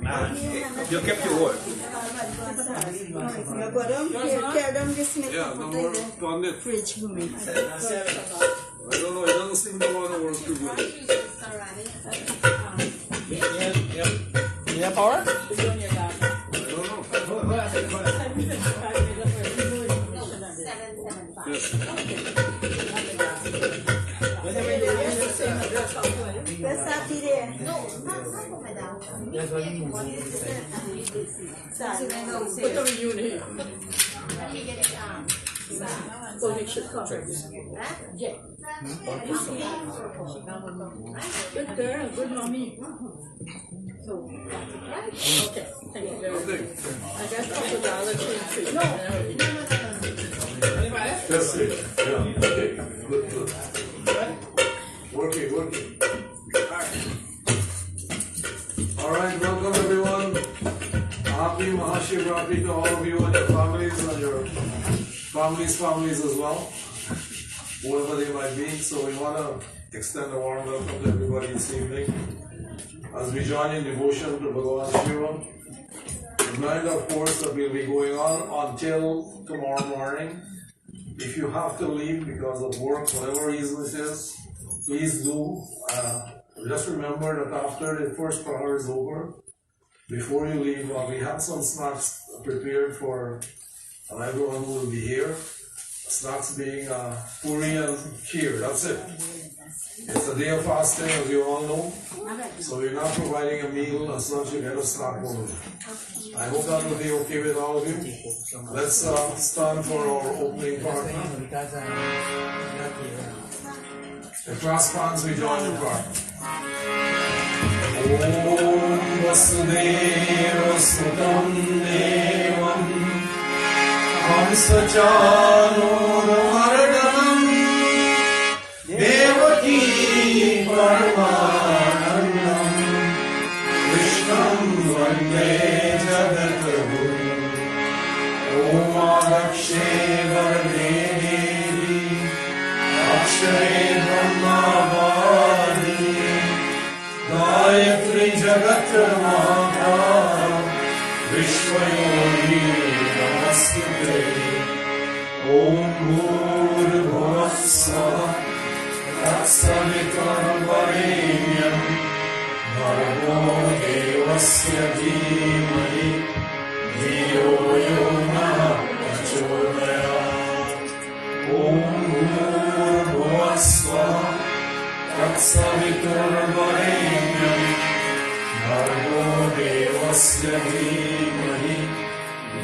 You kept your word. Yeah, no more on it. I don't know, it doesn't seem to want to work too good. Yeah, power? I don't know. Yes. Good girl, good mommy. Okay, thank you very much. I guess I'll put the other two. No. That's it. Yeah. Okay. Good. Working. Alright, welcome everyone. Happy Mahashivraatri to all of you and your families and your families as well. Whatever they might be. So we want to extend a warm welcome to everybody this evening. As we join in devotion to Bhagavan Shiva. Remind of course that we'll be going on until tomorrow morning. If you have to leave because of work, whatever reason it is, please do. Just remember that after the first prayer is over, before you leave, we have some snacks prepared for everyone who will be here. Snacks being puri and kheer, that's it. It's a day of fasting, as you all know. So we're not providing a meal as such, you get a snack only. I hope that will be okay with all of you. Let's stand for our opening part. The class bands, we join the part. Om Vasudeva Sudam Devam Hamsachanodharadam Devaki Paramanandam Krishnam Vande Jagataguru Om Adakshe Varde Devi Akshare Brahmavadi Gayatri Jagat Mata Vishwayoni Namaste Om Bhurbhuva Svaha Tatsavitam Varenyam Bhargo Devasya Dhimani Dhiyo Yona Prachodayat Om Bhurbhuva Svaha Tatsavitam Varenyam Bhargo Devasya Dhimani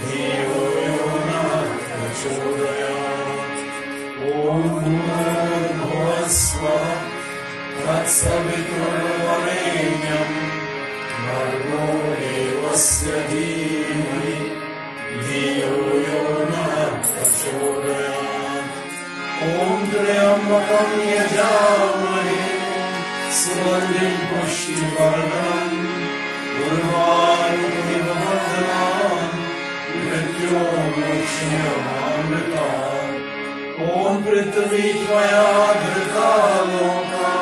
Dhiyo Yona Prachodayat Om Bhurbhuva Svaha Tatsavitam Varenyam Bhargo Devasya Dhimani Dhiyo Yona Prachodayat Om Triyambakam Yajamane Suvardhim Pushtivardhanam Urvarukam Vardhanam Mrityo Mukshiyamamritam Om Prithvi Tvaya Dhrita Loka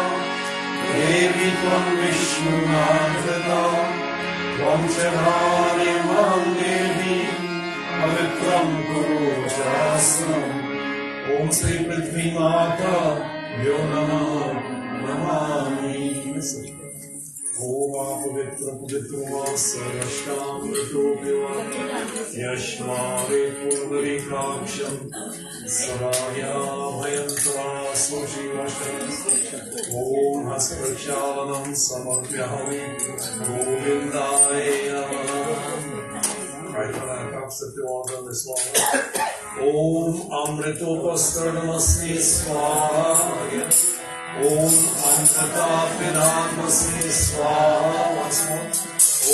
Devi Tvam Vishnu Nadhrita Tvam Chadhani Mam Devi Avitram Guru Jasnam Om Sri Prithvi Mata Vyo Namami Om Apavitra Pavitra Sarashtam Ritopya Yashmare Purvari Kaksham Saraya Bhayantra Soshivasham Om Hasprachalanam Samarpyahami Govindaya Namah. Right on our cups if you want on this one. Om Amritopastranamasi Swaha. Om Amritapidanamasi Swaha. Once more.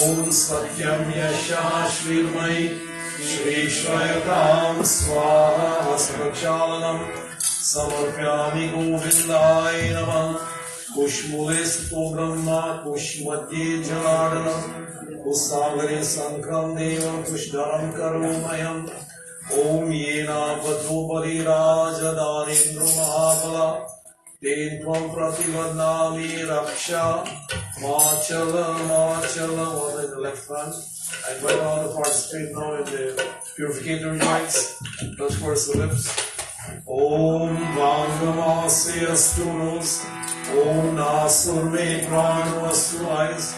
Om Satyam Yashashvirmai Shri Shvayatam Swaha. Vasprachalanam Samarpyami Govindaya Namah. Kushmule Sato Brahma Kushmati Jaladana Kusagare Sankram Devam Kushdaram Karomayam Om Yena Patopari Raja Danindra Mahapala Ten Tvam Prativadnami Raksha Machala, one in the left hand. I invite all to participate now in the purificatory rites. Touch first the lips. Om Vangamasi Astunos. Om Nasur me Pranastu eyes.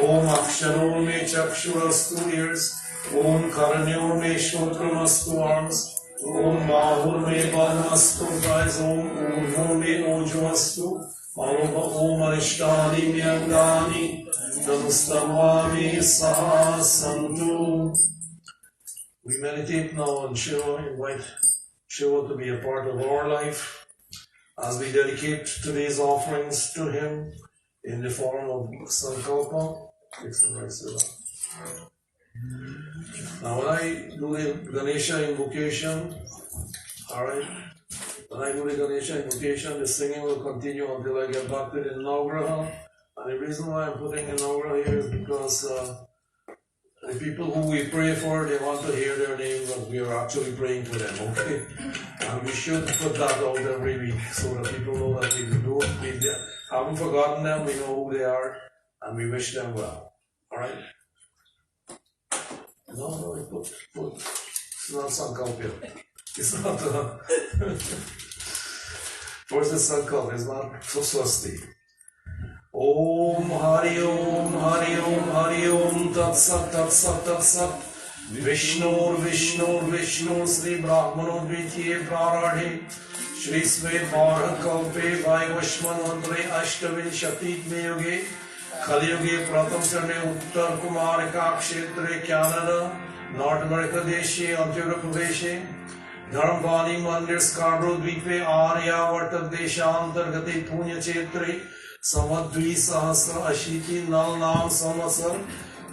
Om Aksharo me Chakshurastu ears. Om Karanyo me Shotramastu arms. Om Bahur me Balmastu thighs. Om Urvo me Ojavastu. Om Arishtani me Angani. Namustamami Saha Santu. We meditate now on Shiva, invite Shiva to be a part of our life as we dedicate today's offerings to him in the form of Sankalpa. Now when I do the Ganesha invocation, alright, when I do the Ganesha invocation, the singing will continue until I get back to the Navagraha. And the reason why I'm putting the Navagraha here is because the people who we pray for, they want to hear their name, but we are actually praying for them, okay? And we should put that out every week so that people know that we haven't forgotten them, we know who they are, and we wish them well. Alright? No, put. It's not Sankalpa. It's not. First it's Sankalpa, it's not Swasti. Om Hari Om Hari Om Hari Om Tat Sat Tat Sat Tat Sat Vishnur Sri Brahmano Dvitiye Praradhe Shri Sved Bharat Kalpe Vaivashman Mantre Ashtavin Shatit Meyoge Kali Yoge Pratham Chane Uttar Kumarika Kshetre Canada North America Deshe Andhra Pradesh Dharmvani Mandir Scarborough Dvipe Aryavarta Deshantargate Punya Chetre Samadvi Sahasra Ashiti Nal Nam Samasar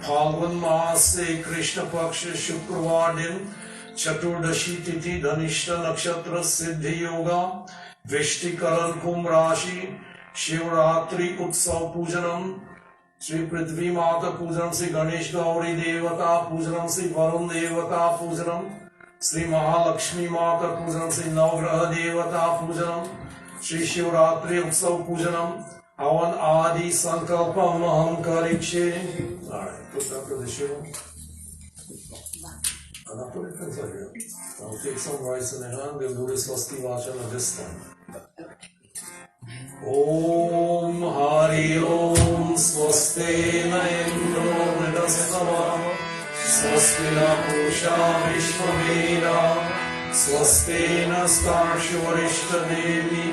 Phalgun Maas se Krishna Paksha Shukravar din Chaturdashi Tithi Dhanishta Nakshatra Siddhi Yoga Vishtikaran Kumbh Rashi Shivraatri Utsav Pujanam Shri Prithvi Mata Pujanam Shri Ganesh Gauri Devata Pujanam Shri Varun Devata Pujanam Shri Mahalakshmi Mata Pujanam Shri Navagraha Devata Pujanam Shri Shivraatri Utsav Pujanam Avan Adi Sankalpa Maham Karikshe. Alright, put that to the Shiva. And I'll put it inside here. I'll take some rice in the hand, we'll do this Swasti Vachana this time. Om Hari Om Swastena Indro Vidastava Swastina Pusha Vishwaveda Swastena Starshu Varishta Devi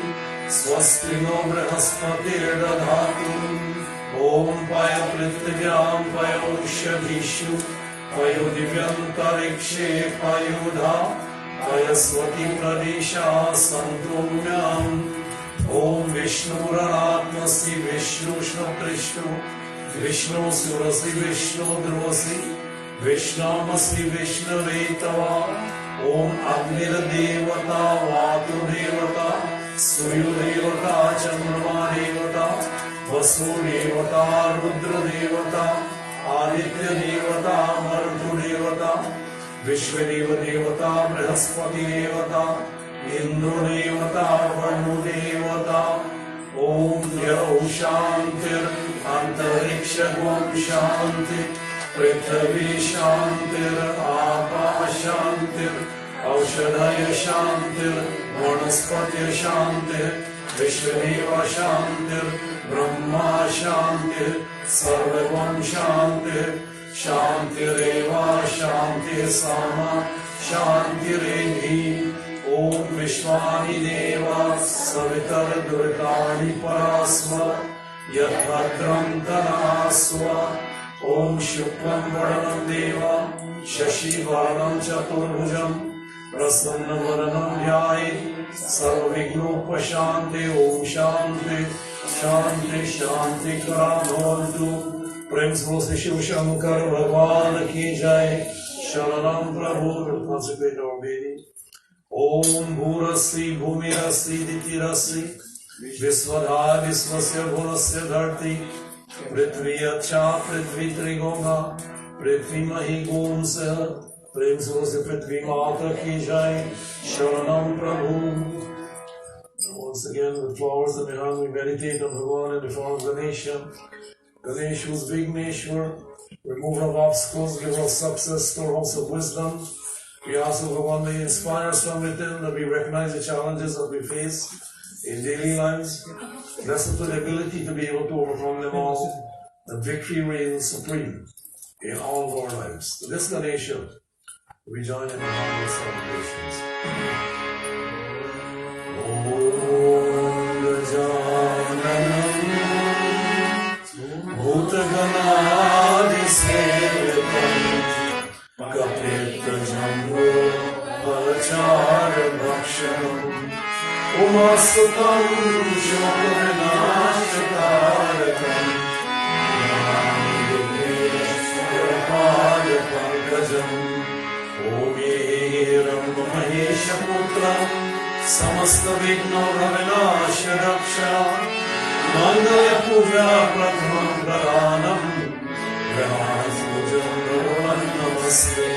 Swasti no Brihaspati Dadhatu Om Paya Prithvyam Payo Shabhishu Payo Divyantarikshe Payudha Paya Swati Pradesha Santumyam Om Vishnu Ranatmasi Vishnu Shnaprishnu Vishnu Surasi Vishnu Druvasi Vishnamasi Vishnu Vetava Om Agnir Devata Vatu Devata Surya Devata, Chandrama Devata, Vasu Devata, Rudra Devata, Aditya Devata, Marutu Devata, Vishwadeva Devata, Brihaspati Devata, Indra Devata, Varnu Devata, Om Yau Shantir, Antariksha Gom Shantir, Prithvi Shantir, Apa Shantir, Aushadaya Shantir, Vanaspatya Shantir, Vishwadeva Shantir, Brahma Shantir, Sarvavam Shantir, Shantireva Shantir Sama, Shantiredhi, Om Vishwani Deva, Savitar Durgani Parasva, Yadbhadram Tanasva, Om Shuklam Varanam Deva, Shashi Varanam Chaturbhujam, Prasanna Varanam Dhyaye Sarvigopashanti Om Shanti Shanti Shanti Karamoltu Prem Srosi Shiv Shankar Bhagwan Ki Jai Sharanam Prabhu consecrate our baby. Om Bhurasi Bhumirasi Ditirasi Visvadha Visvasya Gunasya Dharti Prithvi Acha Prithvi Trigonga Prithvi Mahi Gomsa Prem Srosi Prithvi Mata Ki Jai Sharanam Prabhu. Once again with flowers in the hand we meditate on Bhagavan in the form of Ganesha. Ganesh, who's Vigneshwar, remover of obstacles, giver of success, storehouse of wisdom. We ask that one may inspire us from within, that we recognize the challenges that we face in daily lives. Bless us with the ability to be able to overcome them all, and victory reigns supreme in all of our lives. To this Ganesha, we join in the harmonious celebrations. Om Gajananam Bhutaganaadi Sevitam Kapita Jambu Palachara Bhakshanam Umastutam Shokavinashakarakam Namidukeshwarapada Pankajam Om Maheshaputram Samasta Vigno Ravinasha Raksha Mandaya Puja Pratham Pradhanam Rajpujam Ravan Namaste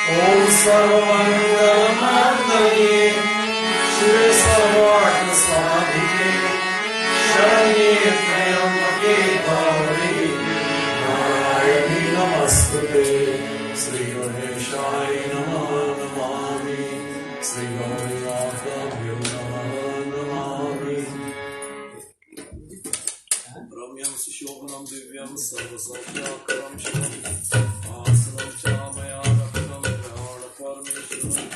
Om Sarvamangalamadhaye Shive Sarvartha Swadhike Sharanye Trayambake Gauri Narayani Namastute Sri Ganeshaya Namah Namami Sri Gauriyakabhyo Namah Namami Ramyam Sushobhanam Divyam Sarvasatyakaram Shivam Asanam Chamaya Rakam Prana Parmeshwaram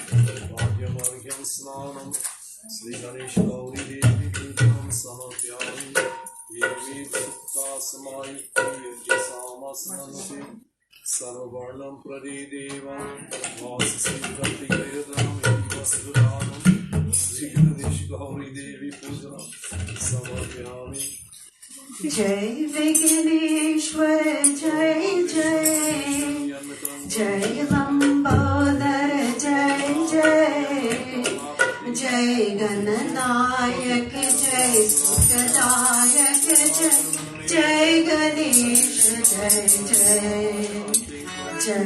Bhagyamargyam Snanam Sri Ganesh Gauri Devi Pujam Samapyami Devi Sukta Samayukti Yajasama Sananti Sarvarnam Pradidevam Vasasi Pratigayadam Vasudhanam Sri Ganesh Gauri Devi Pujam Samapyami Jai Vigneshwar Jai Jai Jai Lambodar Jai Jai Jai Gananayak Jai Sukadayak Jai Jai Ganesh Jai Jai Jai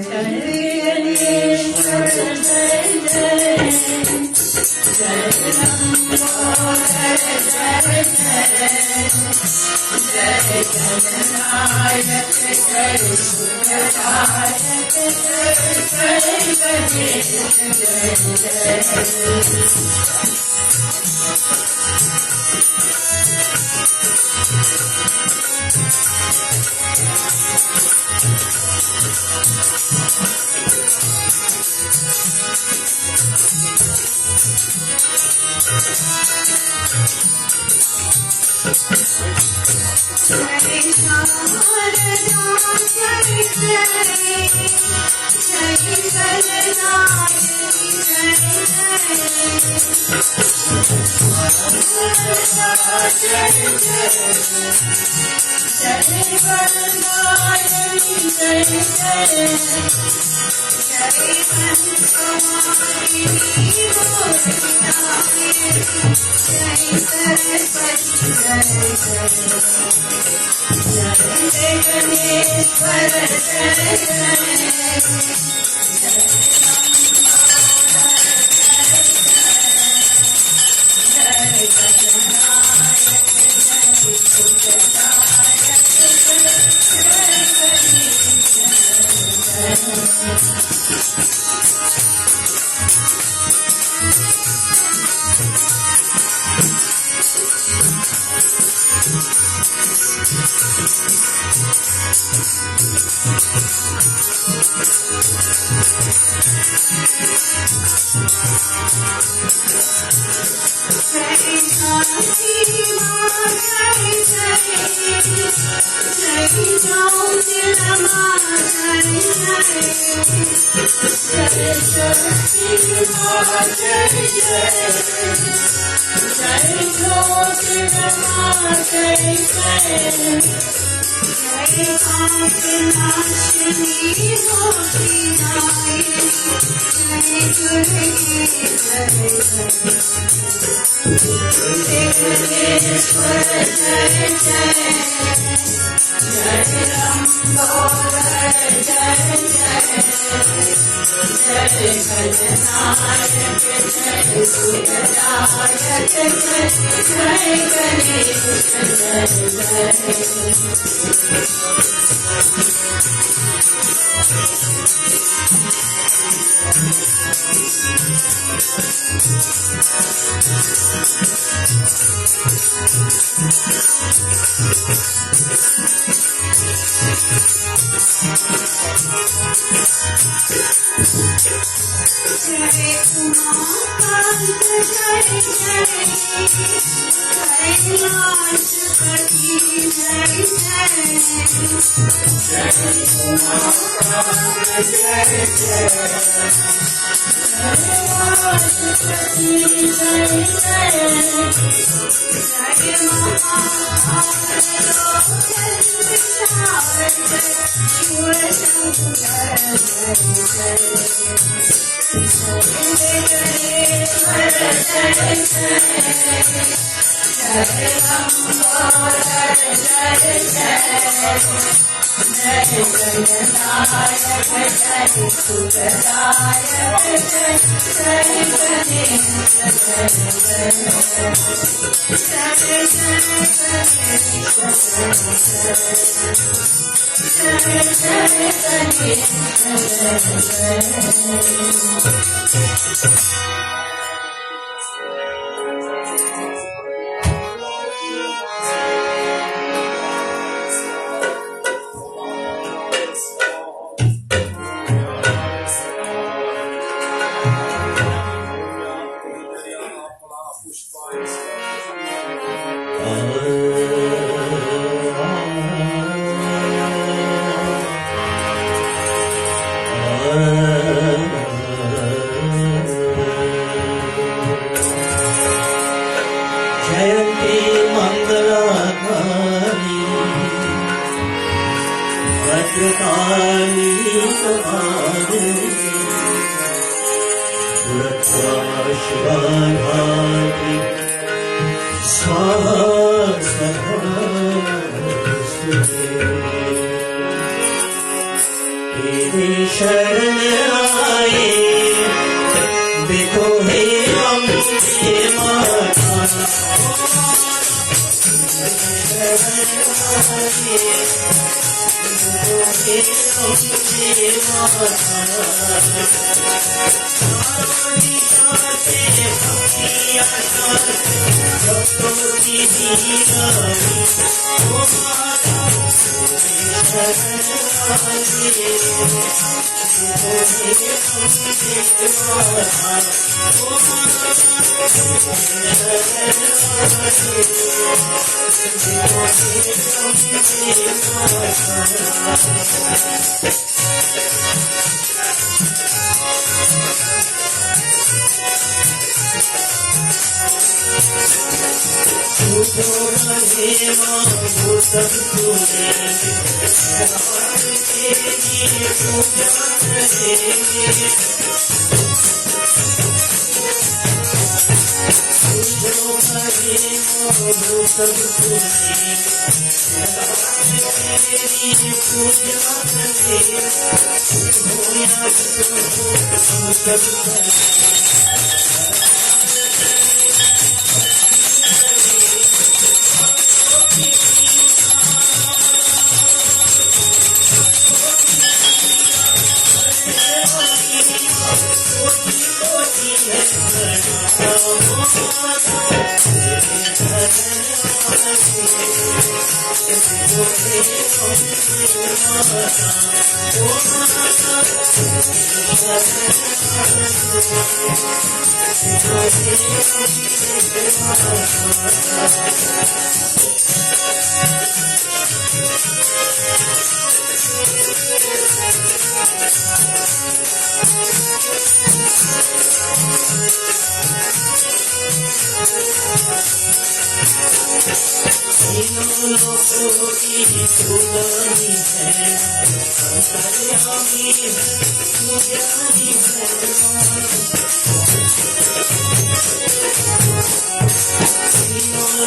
Vigneshwar Jai Jai Jai Lambodar Jai Jai Jai Gananayak Jai Sukadayak Jai Ganesh Jai Jai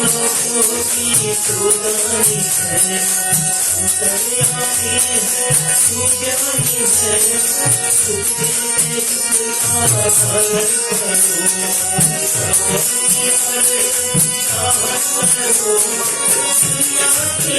की सुनाई है, अंतर्यामी है तू ज्ञानी है, तुझे इसका हरण करो, दुनिया की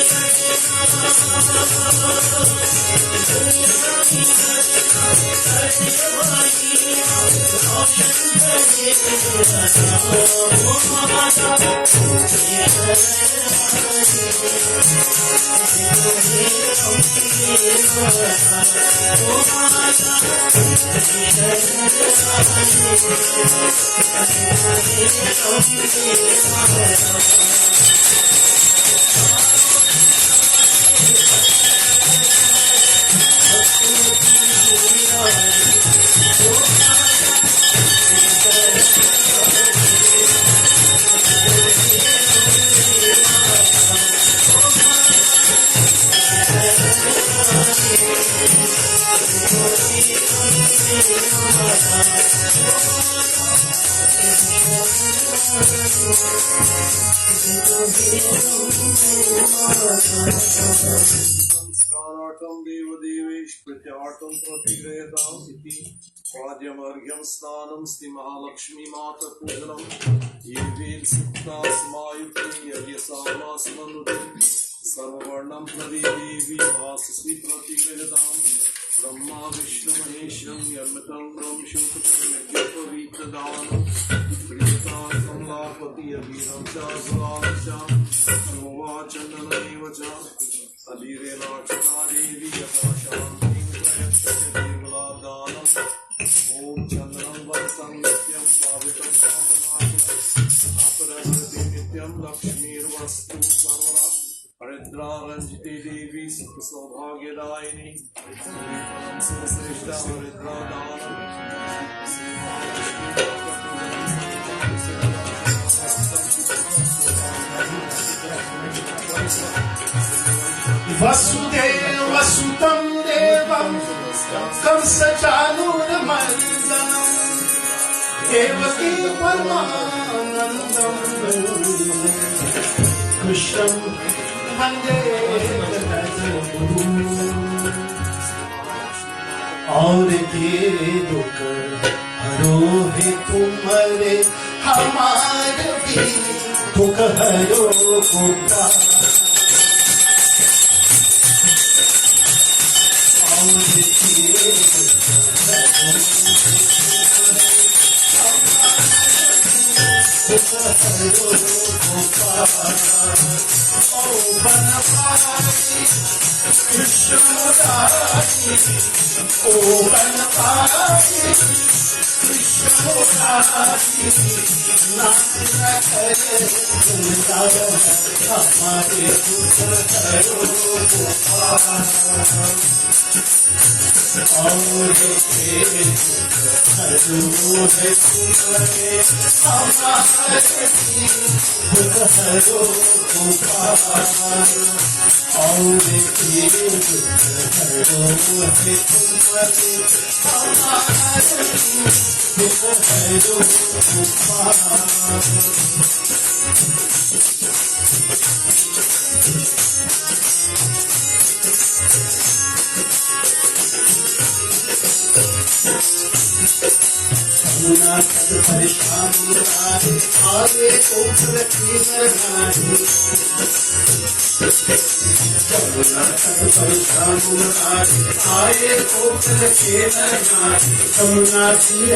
संस्कारार्थं देवदेवेश प्रत्यार्थं प्रतिगृह्यताम् इति पाद्यमर्घ्यं स्नानं श्री महालक्ष्मी माता पूजनं ये वेद सुक्ता समायुक्ते यज्ञसामासमनुते सर्ववर्णं प्रतिदेवी वासुश्री प्रतिगृह्यताम् ब्रह्मा विष्णु महेश्वरं यन्मतं ब्रह्म शूद्रं यज्ञोपवीतदानं प्रियता कमलापति अभिरं च सुरां च शोभा चन्दनमेव च अधीरेणार्चिता देवी यथा शान्तिं प्रयच्छति देवलादानम् ॐ चन्द्रं वरदं नित्यं पावितं पापनाशनं अपरहरति नित्यं लक्ष्मीर्वस्तु सर्वदा हरिद्रा रञ्जिते देवी सुखसौभाग्यदायिनी श्रीफलं सुश्रेष्ठ हरिद्रा दानम् वसुदेव वसुतं देवं कंसचाणूरमर्दनं देवकी परमानन्दं कृष्णं वन्दे जगद्गुरुम् और के दुख हरो हे तुम्हारे हमारे भी दुख हरो पुकार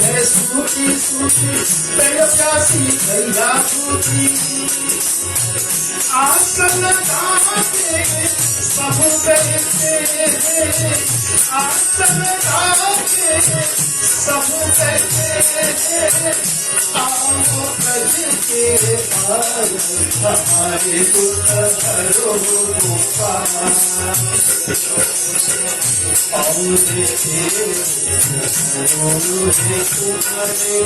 है सूखी सूखी प्यासी भैया सूखी आसन गाते सब करते आसन गाते सब करते आओ कज के पार हमारे दुख हरो गोपाल और तुम्हारे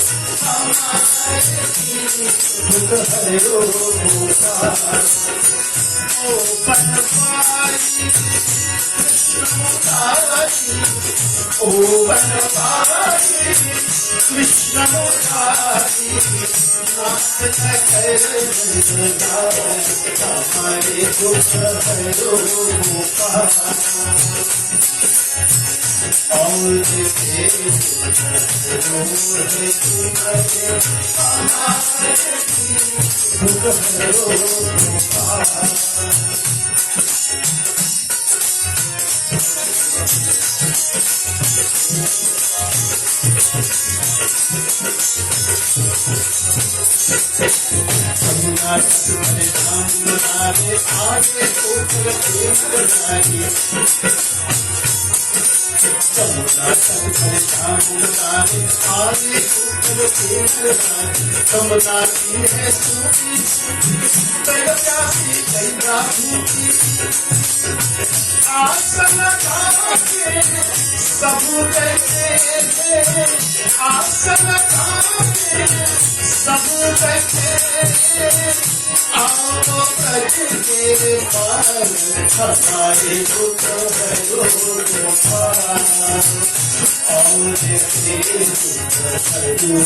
हमारे दुख हरो गोपाल ओ बनवारी कृष्ण मुरारी ओ बनवारी कृष्ण मुरारी नाथ हमारे दुख हरो गोपाल और देखे दुख हरो गोपाल तुम्हारे धाम नारे आगे उतर बनाई तुम्हारे धाम नारे आगे उतर बनाई है सूखी पर प्यासी कैरा भूखी आसन खाके सब बैठे आसन खाके सब बैठे आओ करके पार हमारे दुख हरो गोपाल और देखे दुख हरो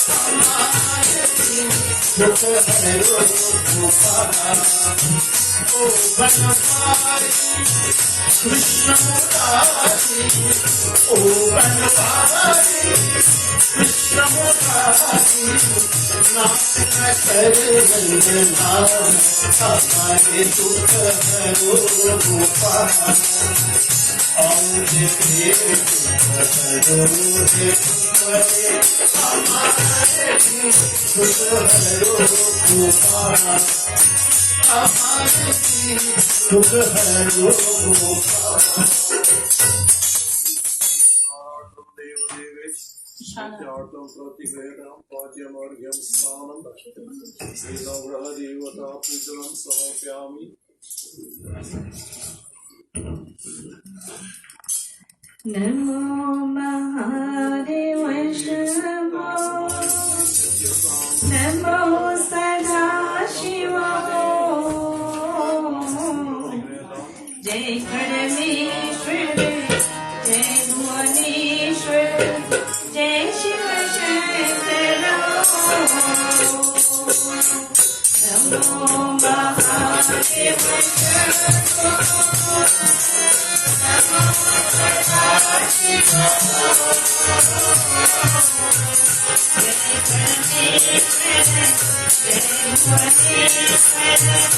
हमारे दुख हरो गोपाल ओ बनवारी कृष्ण मुरारी ओ बनवारी कृष्ण मुरारी नाथ रंजना हमारे दुख हरो गोपाल और देखे दुख हरो हमारे दुख हरो गोपाल हमारे दुख हरो Gopal Shantam Pratigraham Patyam Argyam Svanam Srinavraha Devata Pujaram Samapyami Namo Mahadeva Shambho Namo Sadashiva Jai Parameshwar Jai Bhuvaneshwar Jai Shiva Shankara Namo Mahadeva Shambho Namo Sadashiva Jai Parameshwar Jai Bhuvaneshwar Jai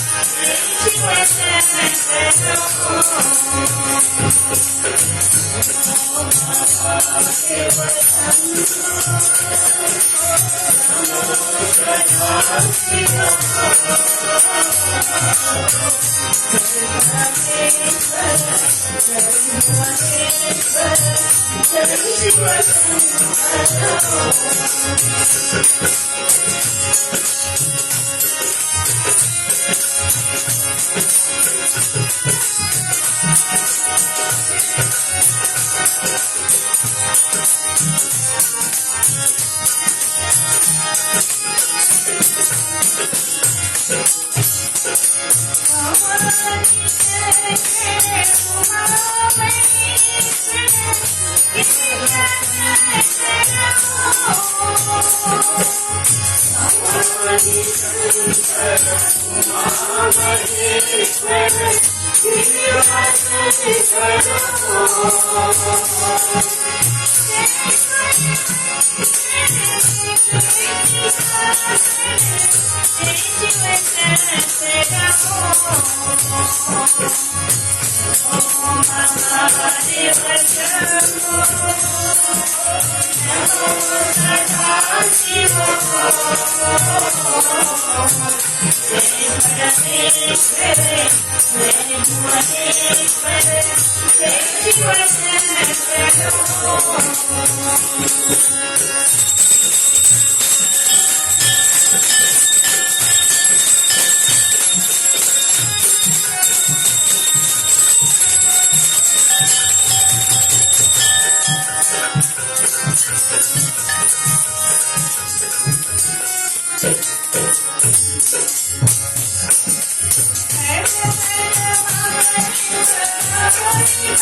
Shiva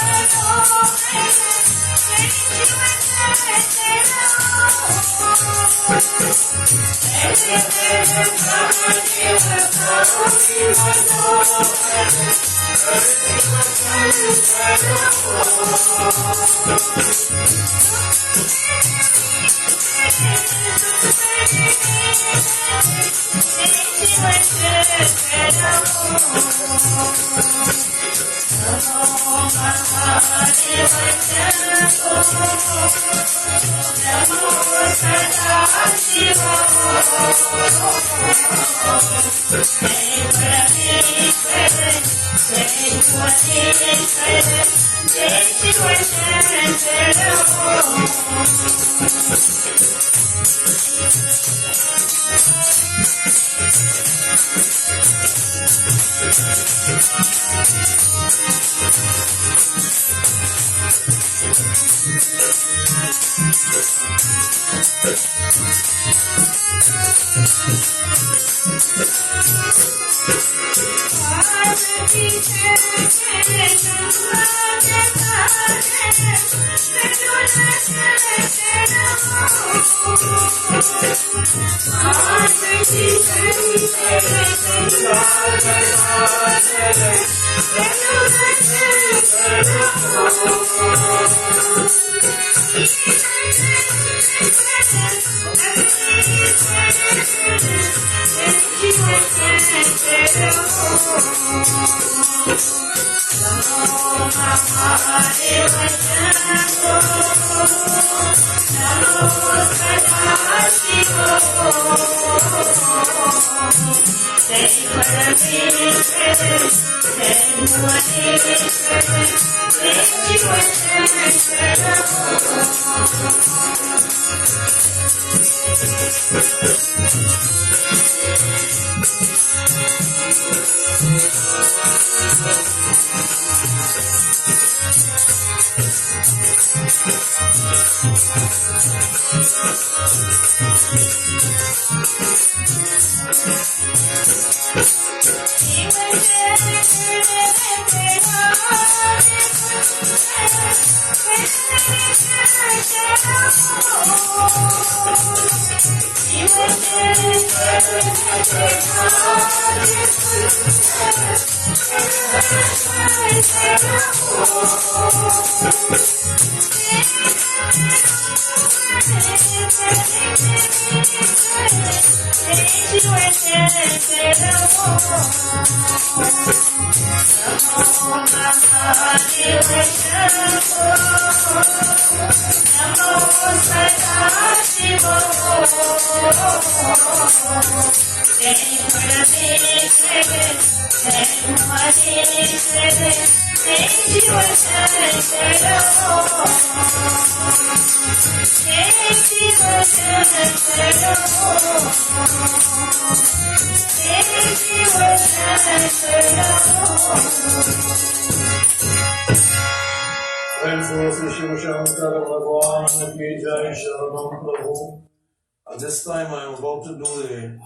At this time, I am about to do the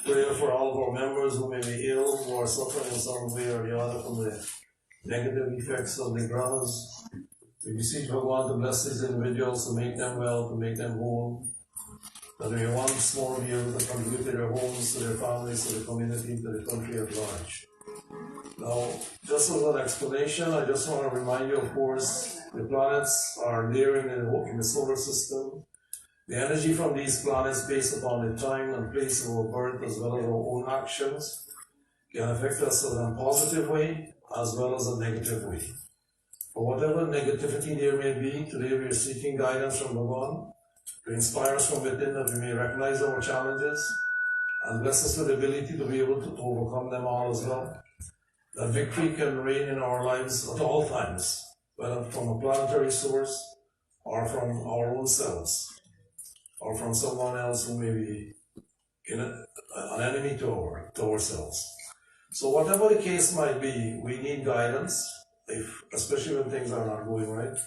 prayer for all of our members who may be ill, who are suffering in some way or the other from the negative effects of the granas. We beseech Bhagavan to bless these individuals, to make them well, to make them whole, that they once more be able to contribute to their homes, to their families, to the community, to the country at large. Now, just as an explanation, I just want to remind you, of course, the planets are there in the solar system. The energy from these planets, based upon the time and place of our birth, as well as our own actions, can affect us in a positive way as well as a negative way. For whatever negativity there may be, today we are seeking guidance from Bhagavan to inspire us from within, that we may recognize our challenges and bless us with the ability to be able to overcome them all as well. That victory can reign in our lives at all times, whether from a planetary source or from our own selves, or from someone else who may be an enemy to ourselves. So whatever the case might be, we need guidance, especially when things are not going right.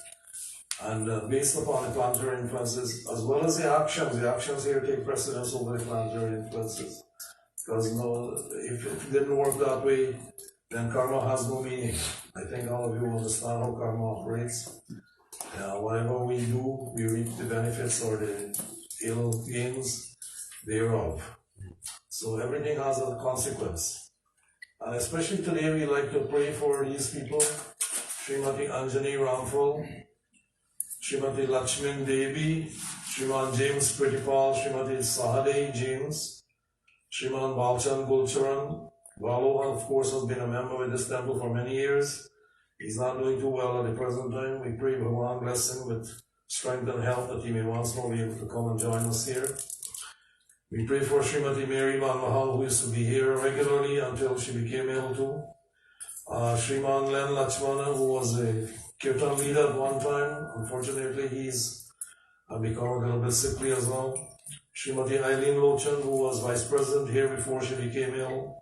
And based upon the planetary influences, as well as the actions here take precedence over the planetary influences. Because if it didn't work that way, then karma has no meaning. I think all of you understand how karma operates. Whatever we do, we reap the benefits or the ill gains thereof. So everything has a consequence. And especially today, we like to pray for these people. Srimati Anjani Ramphal, Srimati Lakshmin Devi, Shriman James Pritipal, Srimati Sahade James, Shriman Balchan Gulcharan. Balohan, of course, has been a member with this temple for many years. He's not doing too well at the present time. We pray Bhagavan bless him with strength and health that he may once more be able to come and join us here. We pray for Srimati Mary Manmahal, who used to be here regularly until she became ill too. Shriman Len Lachmana, who was a kirtan leader at one time. Unfortunately, he's become a little bit sickly as well. Srimati Eileen Lochan, who was vice president here before she became ill.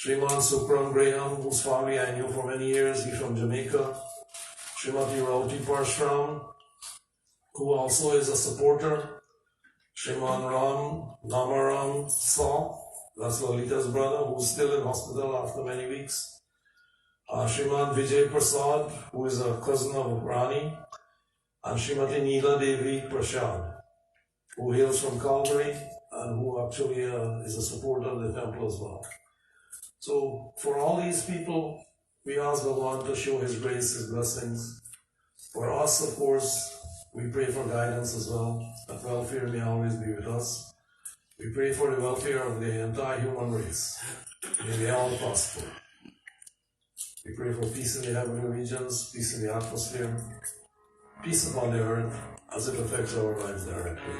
Shriman Supram Graham, whose family I knew for many years, he's from Jamaica. Srimati Rauti Parshram, who also is a supporter. Shriman Ram Namaram Saw, that's Lolita's brother, who's still in hospital after many weeks. Shriman Vijay Prasad, who is a cousin of Rani. And Srimati Neela Devi Prasad, who hails from Calgary and who actually is a supporter of the temple as well. So for all these people, we ask Bhagavan to show His grace, His blessings. For us, of course, we pray for guidance as well, that welfare may always be with us. We pray for the welfare of the entire human race. May they all prosper. We pray for peace in the heavenly regions, peace in the atmosphere, peace upon the earth as it affects our lives directly.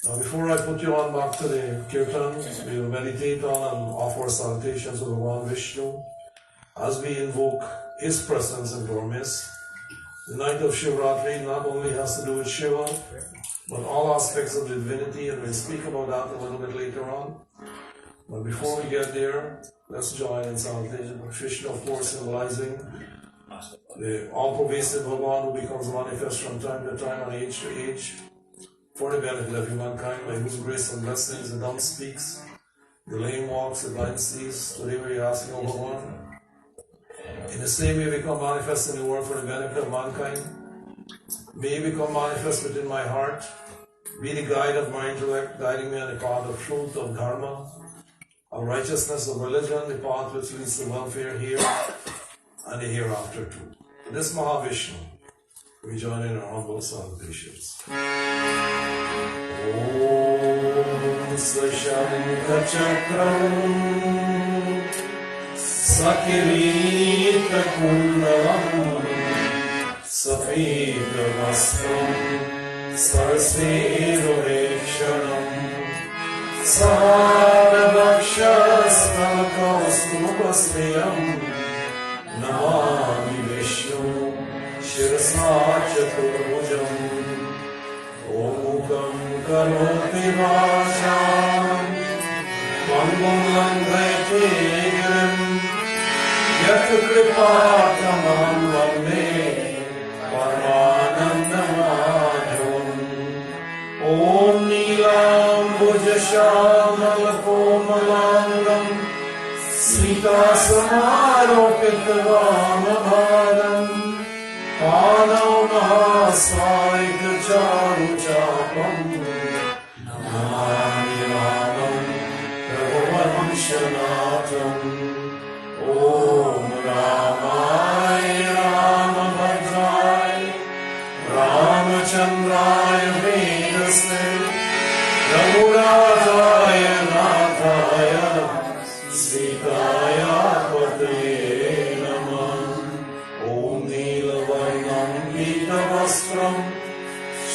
Now before I put you on back to the kirtan, we will meditate on and offer salutations to Bhagavan Vishnu as we invoke His presence into our midst. The night of Shivraatri not only has to do with Shiva, but all aspects of the divinity, and we'll speak about that a little bit later on. But before we get there, let's join in salutation. Krishna, of course, symbolizing the all-pervasive Bhagavan who becomes manifest from time to time and age to age for the benefit of humankind, by whose grace and blessings the dumb speaks, the lame walks, the blind sees. Today we are asking, O Bhagavan, in the same way become manifest in the world for the benefit of mankind. May He become manifest within my heart, be the guide of my intellect, guiding me on the path of truth, of dharma, of righteousness, of religion, the path which leads to welfare here and the hereafter too. This Mahavishnu, we join in our humble salutations. Om Sashankha Chakram Sakirita Kundalam Safita Vastram Sarasero Rekshanam Sarabhakshastalakaustubhasneyam Namami Vishnu Shirasa Chaturbhujam Omukam Karoti Vācām Mangam Langhaiti Girim Yat Kripatamam Vande Paramanandamadhavam Om Nilam Bhujashamalkomalangam Sita Samaropitavamabhadam Pānav Mahāsaika Charu Chapam Namami Ramam Prabhuvaramshanatam Om Ramaya Ramabhadraya Ramachandraya Vedasne Raghurataya Nathaya Sitaya Pataya Namah Om Neelavarnam Pitavastram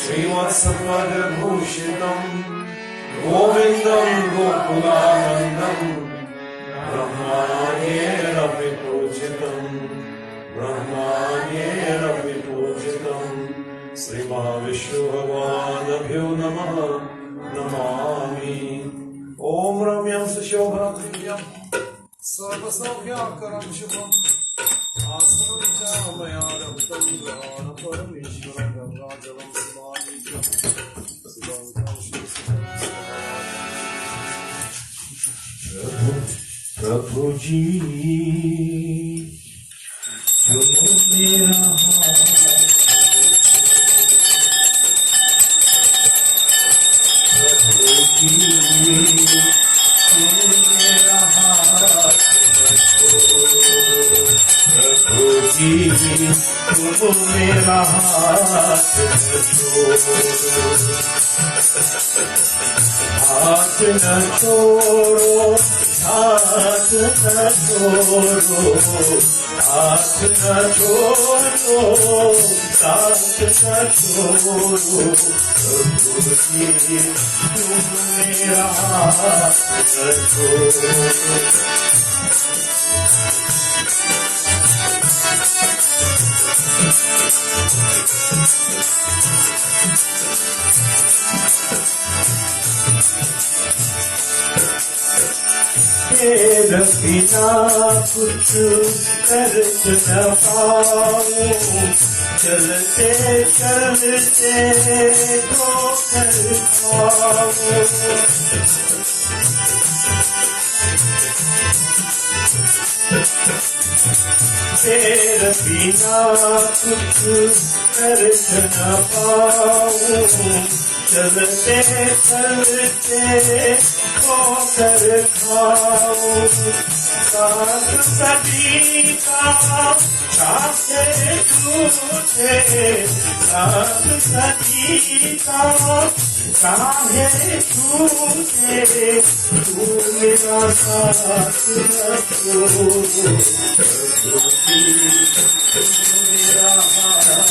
Srivasapada Bhushitam गोविन्दं गोकुलानन्दं ब्रह्माण्येरपि पूजितम् ब्रह्माण्येरपि पूजितम् श्रीमहाविष्णुभगवानभ्यो नमः नमामि। ॐ रम्यं शिवरात्रिं सर्वसौख्याकरं शुभम् आसनं च मया रक्तं परमेश्वरं गङ्गाजलं समाहितं प्रभु जी चुनो मेरा हाथ, प्रभु जी चुनो मेरा हाथ प्रभु जी चुनो मेरा हाथ हाथ न छोड़ो हाथ न छोड़ो हाथ न छोड़ो साथ न छोड़ो प्रभु जी तुम मेरा हाथ न छोड़ो। तेरे बिना कुछ कर न पाऊं चलते चलते ठोकर खाऊं तेरे बिना कुछ कर न पाऊं चलते चलते ठोकर खाऊं साथ सभी का चाहे झूठे साथ सभी का चाहे झूठे तू मेरा साथ न छोड़ो मेरा हाथ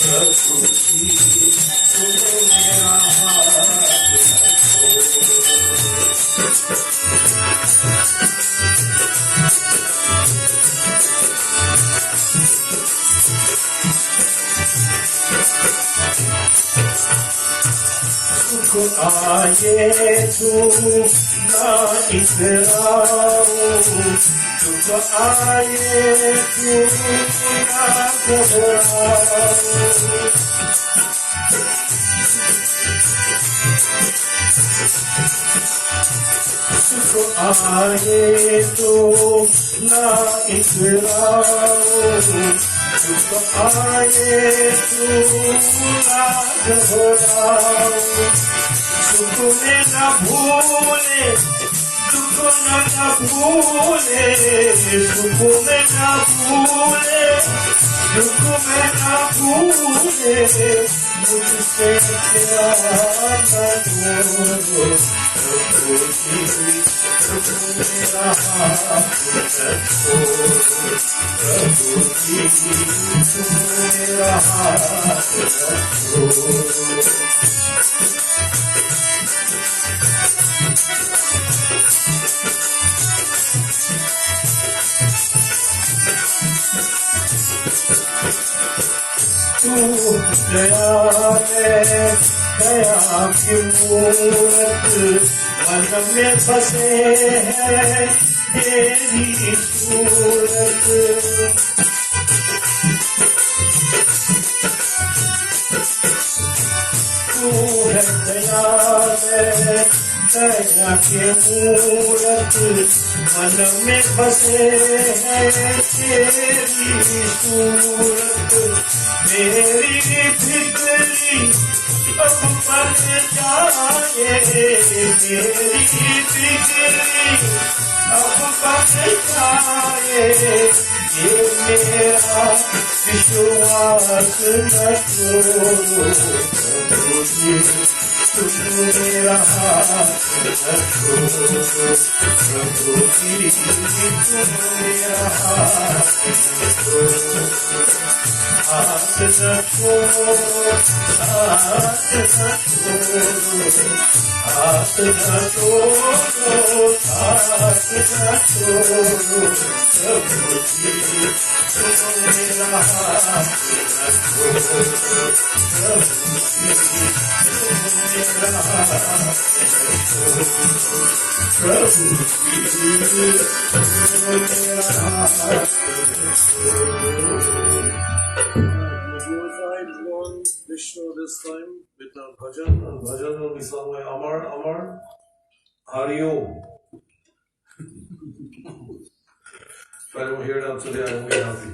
प्रभु जी मेरा हाथ सुख आए तू ना इतराओ सुख आए तू ना घबराओ सुख आए तो ना इतराओ सुख आए तो ना घबराओ सुख में न भूले दुख न भूले सुख में न भूले दुख में न भूले मुझसे प्यार न छोड़ो प्रभु जी तुम मेरा हाथ न छोड़ो प्रभु जी तुम मेरा हाथ न छोड़ो। तू दया में दया की मूरत मन में बसे है तेरी सूरत तू है दया में दया के मूरत मन में बसे है तेरी सूरत मेरी फिक्री अब बन जाए मेरी फिक्री अब बन जाए ये मेरा विश्वास न छोड़ो प्रभु जी तुम मेरा हाथ रखो प्रभु की तुम मेरा हाथ रखो हाथ रखो हाथ रखो हाथ रखो हाथ रखो प्रभु जी तुम मेरा हाथ रखो प्रभु जी तुम मेरा हाथ रखो प्रभु जी तुम मेरा हाथ रखो. Glorified Lord Vishnu this time with our bhajan. And bhajan will be sung by Amar. Amar, Hari Om. If I don't hear them today, I won't be happy.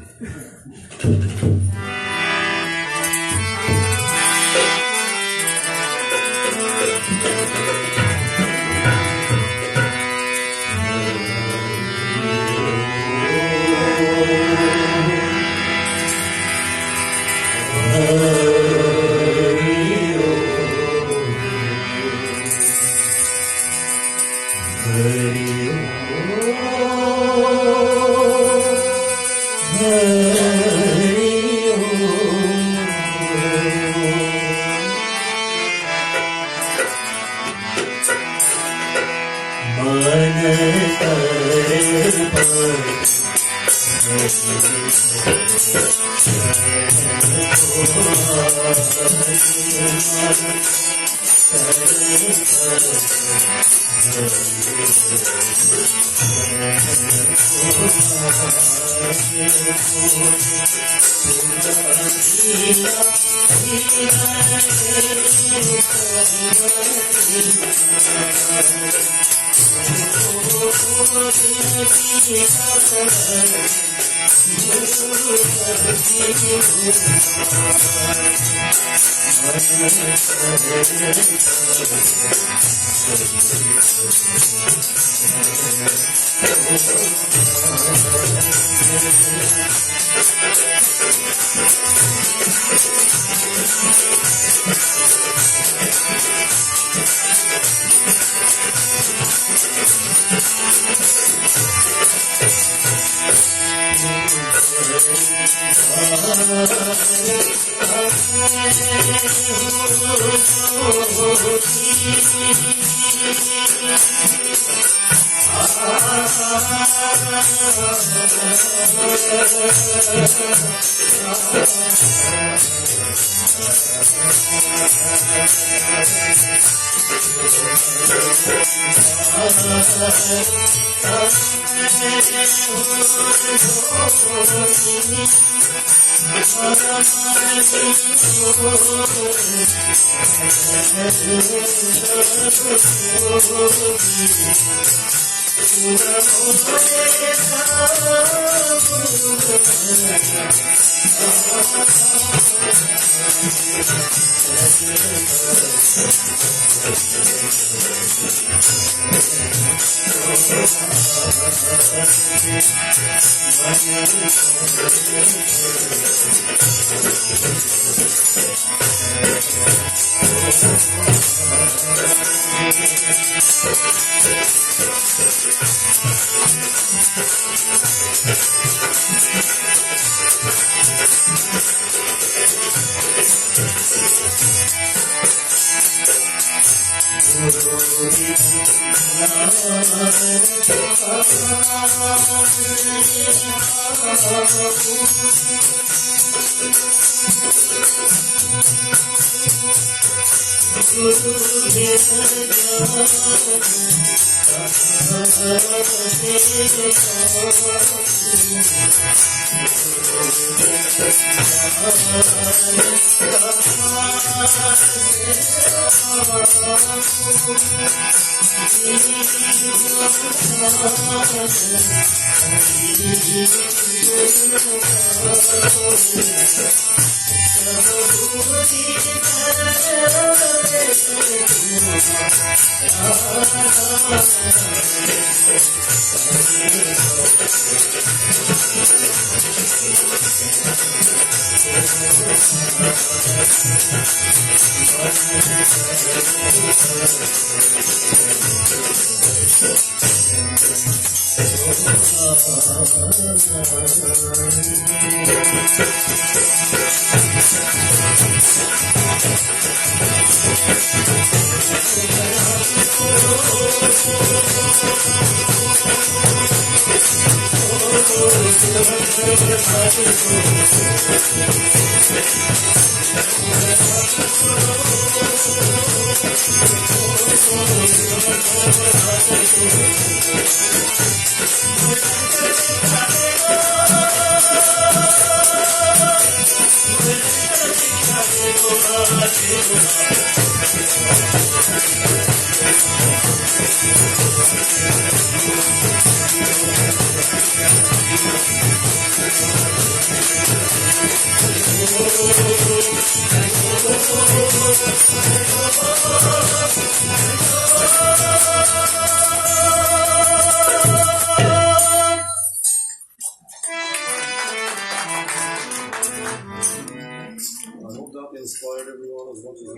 I hope that inspired everyone as much as it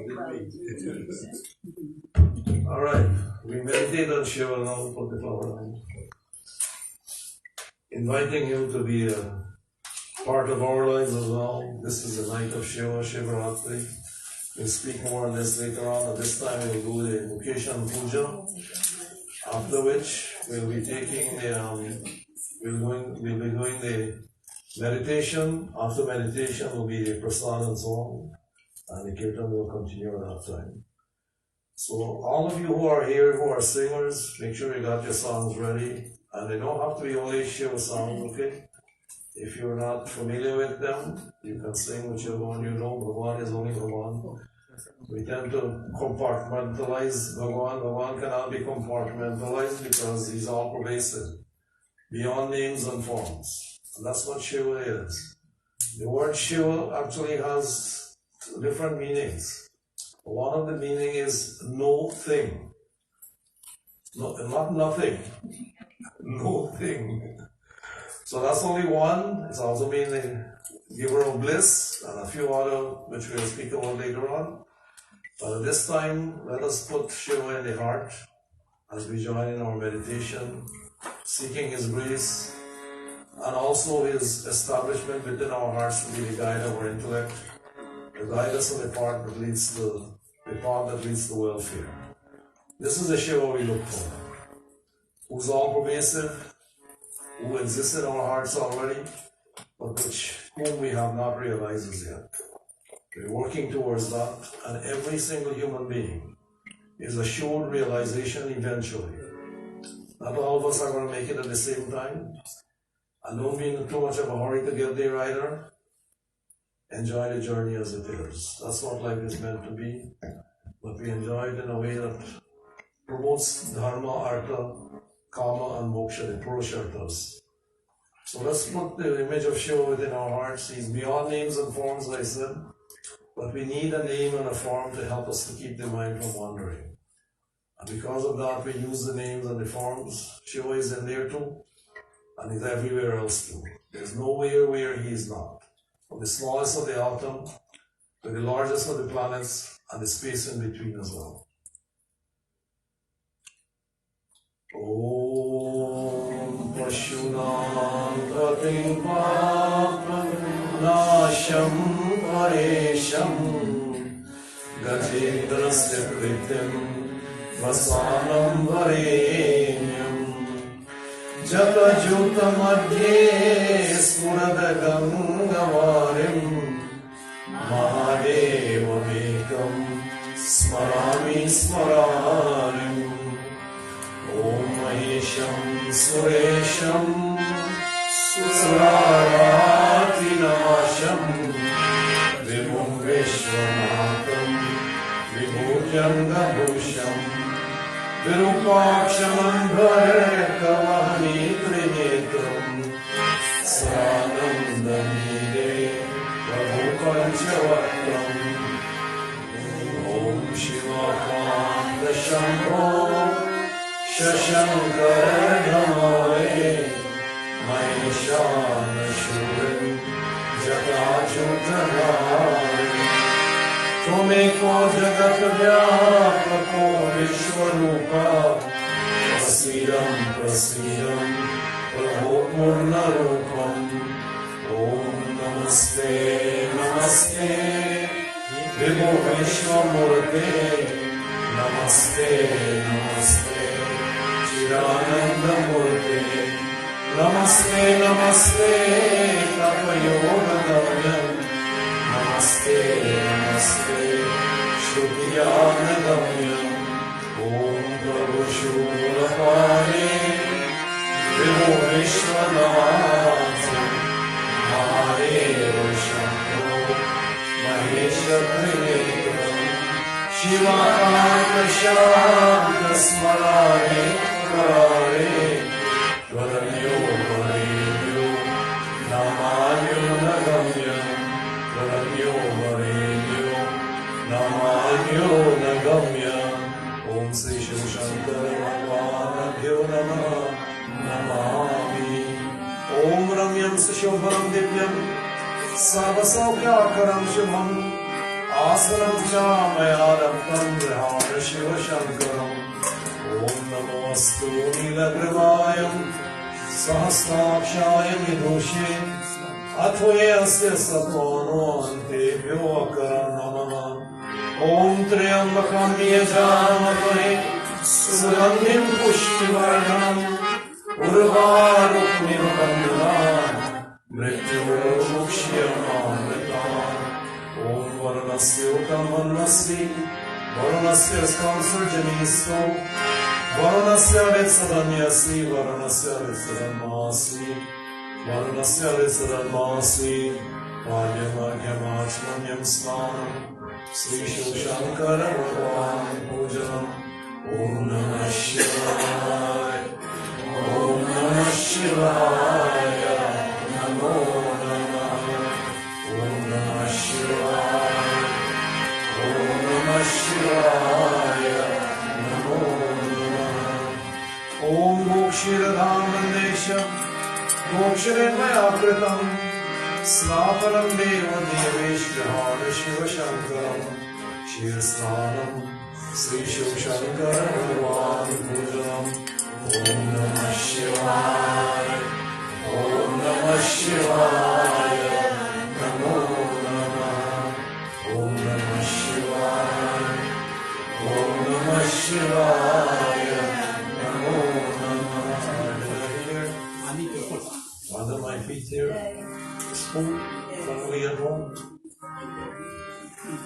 did me. Alright, we meditate on Shiva now, put the flower on. Inviting him to be a part of our lives as well. This is the night of Shiva, Shivraatri. We'll speak more on this later on. At this time we'll do the Mukeshan Puja, after which we'll be taking the, we'll be doing the meditation. After meditation will be the prasad and so on, and the kirtan will continue at that time. So all of you who are here, who are singers, make sure you got your songs ready, and they don't have to be only Shiva songs, okay? If you're not familiar with them, you can sing whichever one you know. Bhagavan is only Bhagavan. We tend to compartmentalize Bhagavan. Bhagavan cannot be compartmentalized because he's all pervasive, beyond names and forms. And that's what Shiva is. The word Shiva actually has different meanings. One of the meaning is no thing. No, not nothing. No thing. So that's only one. It's also mean the giver of bliss and a few other which we'll speak about later on. But at this time, let us put Shiva in the heart as we join in our meditation, seeking his grace, and also his establishment within our hearts to be the guide of our intellect, to guide us on the path that leads to welfare. This is the Shiva we look for, who's all pervasive, who exists in our hearts already, but whom we have not realized as yet. We're working towards that, and every single human being is assured realization eventually. Not all of us are going to make it at the same time, and don't be in too much of a hurry to get there either. Enjoy the journey as it is. That's what life is meant to be, but we enjoy it in a way that promotes dharma, artha, kama and moksha, the purusharthas. So let's put the image of Shiva within our hearts. He's beyond names and forms, like I said, but we need a name and a form to help us to keep the mind from wandering. And because of that, we use the names and the forms. Shiva is in there too, and he's everywhere else too. There's nowhere where he is not. From the smallest of the atom to the largest of the planets and the space in between as well. Om Pashunam Gatim Nasham Paresham Gatindrasya Kritim Vasanam Varenyam Jata Juta Madhye Smurada Gangavarim Mahadevamekam Smarami Smararim Om Mahesham Suresham Suraratinasham Vibhum Vishwanatham Vibhujangabhusham Virupakshamam Bharatavani Trinetram Sanandamide Prabhu Panchavattam Om Shiva Panda Shambho Shashankar Dhamare Maheshana Shuran जटाजुटधारी त्वमेको जगद्व्यापको Vishwarupa प्रसीदं प्रसीदं प्रभो पूर्णरूपम् ॐ नमस्ते नमस्ते विभो विश्वमूर्ते नमस्ते नमस्ते चिदानन्दमूर्ते नमस्ते नमस्ते तपयोगगम्यम् नमस्ते नमस्ते श्रुतियानगम्यम् ॐ प्रभुशूलपाणे विभो विश्वनाथ महादेव शम्भो महेशत्रिनेत्रम् शिवाकान्तशान्तस्मराणे कराणे वरण्यो वरेण्यो नमान्यो नगम्यम् वरण्यो वरेण्यो नमान्यो नगम्यम् ॐ श्री शिवशङ्कर भगवानभ्यो नमः नमामि ॐ रम्यं सुशोभनं दिव्यं सर्वसौख्याकरं शुभम् आसनं च मया दत्तं गृहाण शिवशङ्करम् ॐ नमोऽस्तु नीलग्रीवाय सहस्राक्षाय विदुषे अथो यस्य सत्त्वानो अन्तेभ्यो अकरं नमः ॐ त्र्यम्बकं यजामहे सुगन्धिं पुष्टिवर्धनम् उर्वारुकमिव बन्धनान् मृत्युर्मुक्ष्यमामृतान् ॐ वरुणस्योतं वरुणस्ति वरुणस्य स्कंसर्जनीस्तो वरुणस्य वित्सदन्यसि वरुणस्य वित्सदन्मासि वरुणस्य वित्सदन्मासि पाद्यमाघ्यमाचमन्यं स्नानं श्रीशिवशङ्कर भगवान् पूजनम् ॐ नमः शिवाय ॐ नमः शिवाय नमो नमः ॐ नमः शिवाय ॐ नमः शिवाय नमो नमः ॐ मोक्षीरधामन्देशं मोक्षिरेन्मया कृतं स्नापनं देवदेवेश्वराण शिवशङ्करं क्षीरस्नानं श्रीशिवशङ्कर भगवान् पूजनम् ॐ नमः शिवाय ॐ नमः शिवाय नमो नमः ॐ नमः शिवाय ॐ नमः शिवाय नमो नमः Under my feet here, spoon, family at home.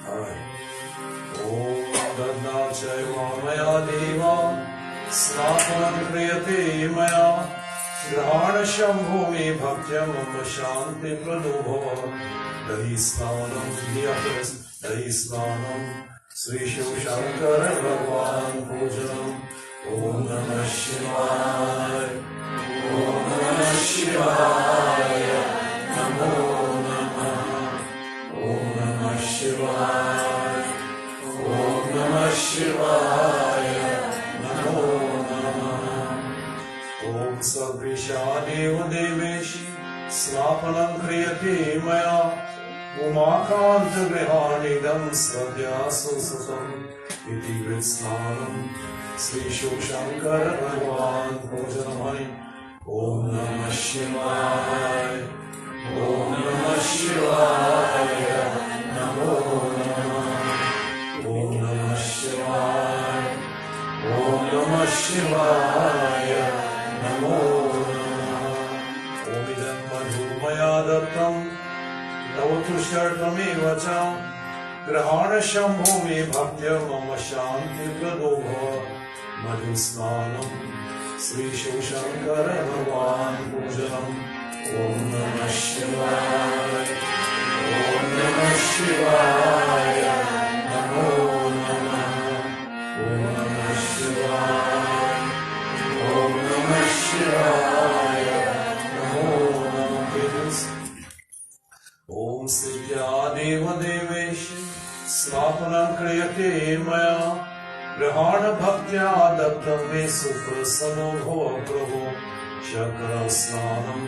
All right. ॐ दद्नाचैव मया देवा स्नापनं क्रियते मया ग्रहाणशम्भो मे भक्त्या मम शान्तिप्रदो भव दहि स्नानं श्रीशिवशङ्कर भगवान् पूजनम् ॐ नमः शिवाय ॐ नमः शिवाय नमो नमः ॐ नमः शिवाय ॐ नमः शिवाय नमो नमः ॐ सर्वेषा देवदेवेशि स्नापनं क्रियते मया उमाकान्तगृहाणिदं सद्या सुसुतम् इति कृत्स्नानं श्रीशिवशङ्कर भगवान् पूजनमयि ॐ नमः शिवाय ॐ नमः शिवाय नमो नमः ॐ नमः शिवाय ॐ नमः शिवाय नमो नमः ॐ इदं मधुमया दत्तं तव तुष्टमेव च ग्रहाणशम्भो मे भक्त्या मम शान्तिप्रदो भव मधुस्नानं श्रीशिवशङ्कर भगवान् पूजनम् ॐ नमः शिवाय ॐ नमः शिवाय नमो नमः ॐ नमः शिवाय ॐ नमः शिवाय नमो नमः ॐ सिद्ध्या देवदेवेश स्नापनं क्रियते मया प्रगाढ़ भक्त्या दत्तं मे सुप्रसन्नो भव प्रभो शकर स्नानं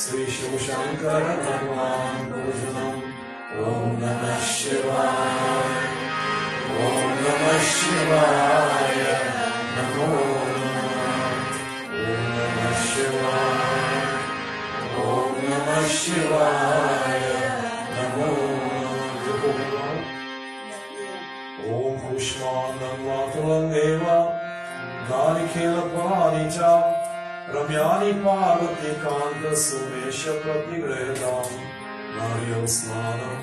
श्री शिव शंकर भगवान पूजनम् ओम नमः शिवाय ओम नमः शिवाय नमो ओम नमः शिवाय ओम नमः शिवाय नमो ओम पुष्पाणं मातुलं देव नारिकेलफलानि च रम्यानि पार्वतीकान्त सुमेश प्रतिगृह्यताम् नारियल स्नानं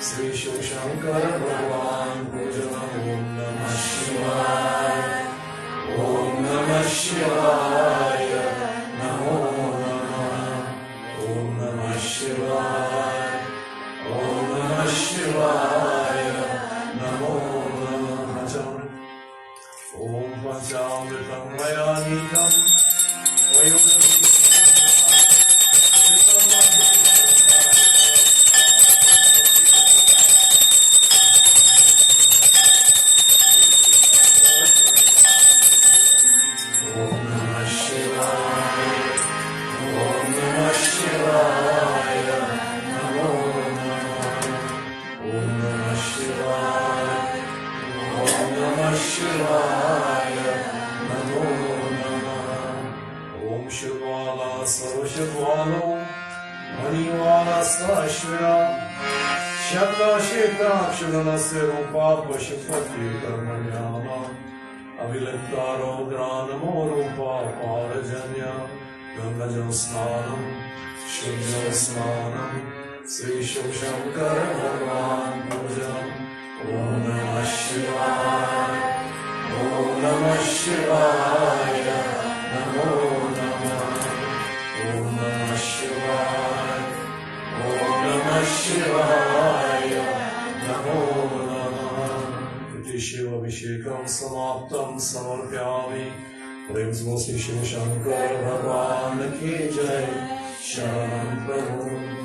श्री शिव शंकर भगवान पूजनम् ओम नमः शिवाय ओम नमः शिवाय नमो ओम नमः शिवाय ओम नमः शिवाय नमो ओम पंचामृतं मयानीतं शक्ताक्षुगणस्य रूपा पशुपति कर्मण्याम अभिलक्तारो ग्रानमो रूपा पारजन्या गंगजल स्नानं शुद्धजल स्नानं श्री शिव शंकर भगवान पूजनम् ओम नमः शिवाय ओम नमः शिवाय नमो नमः ओम नमः शिवाय ओम नमः शिवाय नमो नमः इति शिवाभिषेकं समाप्तं समर्पयामि प्रेम से श्री शिव शंकर भगवान की जय शरणं प्रभु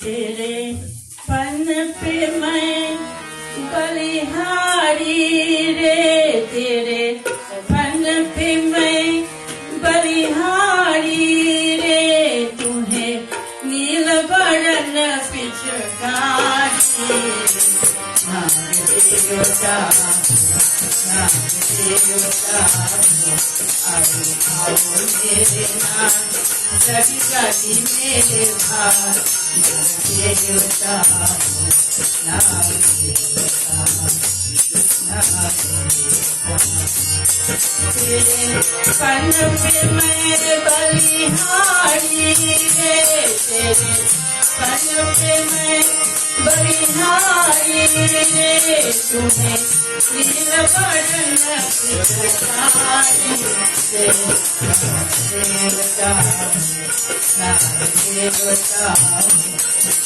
तेरे पन पे मैं बलिहारी रे तेरे पन पे मैं बलिहारी रे तुम्हें नील बरन पिचकारी नाम देवता आओ मेरे नाम गली गली मेरे भाई देवता नाम देवता तेरे पन पे मैं बलिहारी रे तेरे पन पे मैं बलिहारी रे तुम्हें नील बरन पिचकारी देवता नाम देवता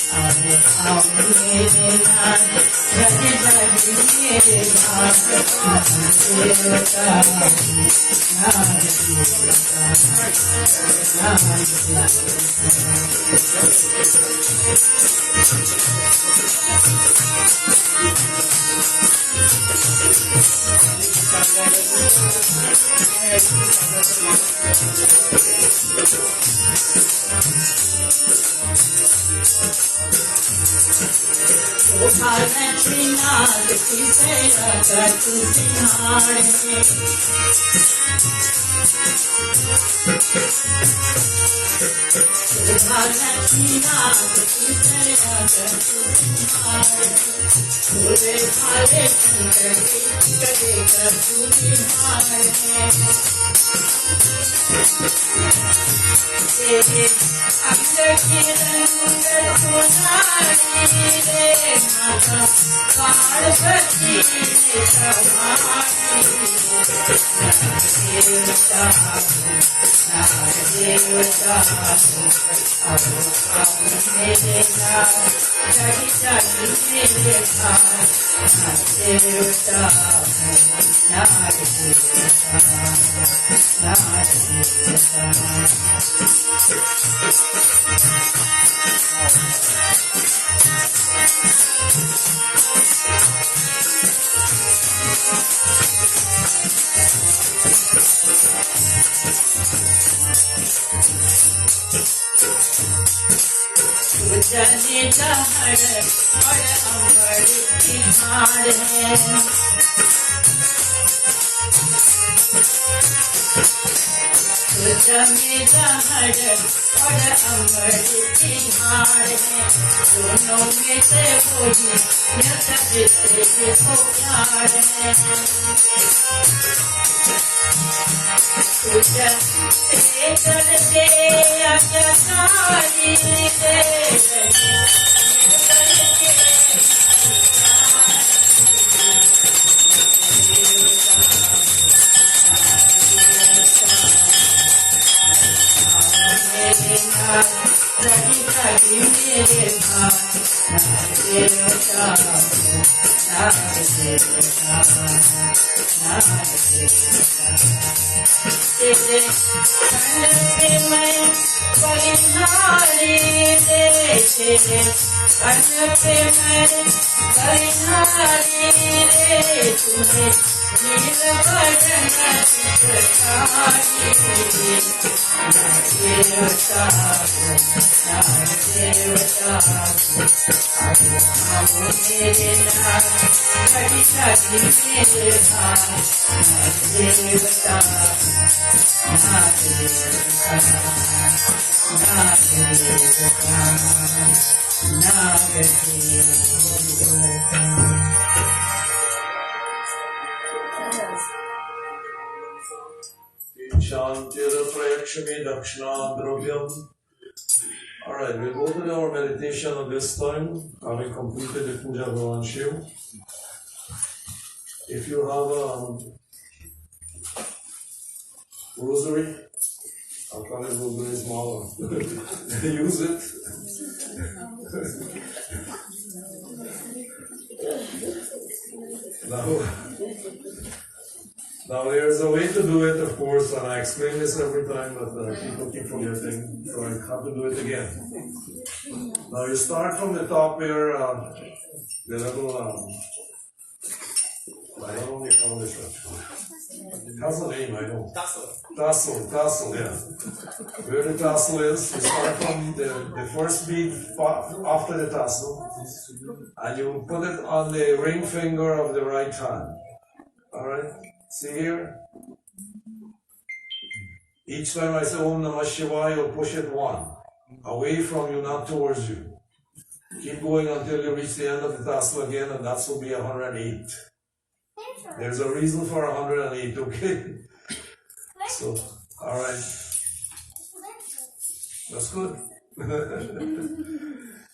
आओ मेरे नाम गली गली मेरे भाग देवता नाम देवता नाम भारती नाग की सेवा कर तुम्हारे भारती नाग की सेवा कर तुम्हारे पूरे भारे शंकर की करे कर तुम्हारे तेरे अंदर के रंग सुनारी रे माता पार्वती समारी देवता देवता मेरे लाल जागी जागी मेरे भाई ना देवता ना देवता ना जाने दहड़ और अमर की हार है जमे दहड़ और अमर की हार है दोनों में से वही को प्यार है करते अजसारी मेरे तेरे कन पे मैं बलिहारी रे तेरे कन पे मैं बलिहारी रे तूने नील बदन चित्रकारी देवता देवता मेरे नाम बड़ी सारी मेरे भाई देवता ना देवता ना Shantiraprakshami Dakshinadrovyam. Alright, we'll go to our meditation at this time, having completed the Puja Bhavan Shiv. If you have a rosary, I'll call it rosary smaller. Use it. Now there's a way to do it, of course, and I explain this every time, but people keep forgetting, so I have to do it again. Now you start from the top here, the little, I don't know what you call this. It has a name, I know. Tassel, yeah. Where the tassel is, you start from the first bead after the tassel, and you put it on the ring finger of the right hand. Alright? See here? Each time I say Om Namah Shivaya, you'll push it one. Away from you, not towards you. Keep going until you reach the end of the tassel again, and that will be 108. There's a reason for 108, okay? So, alright. That's good.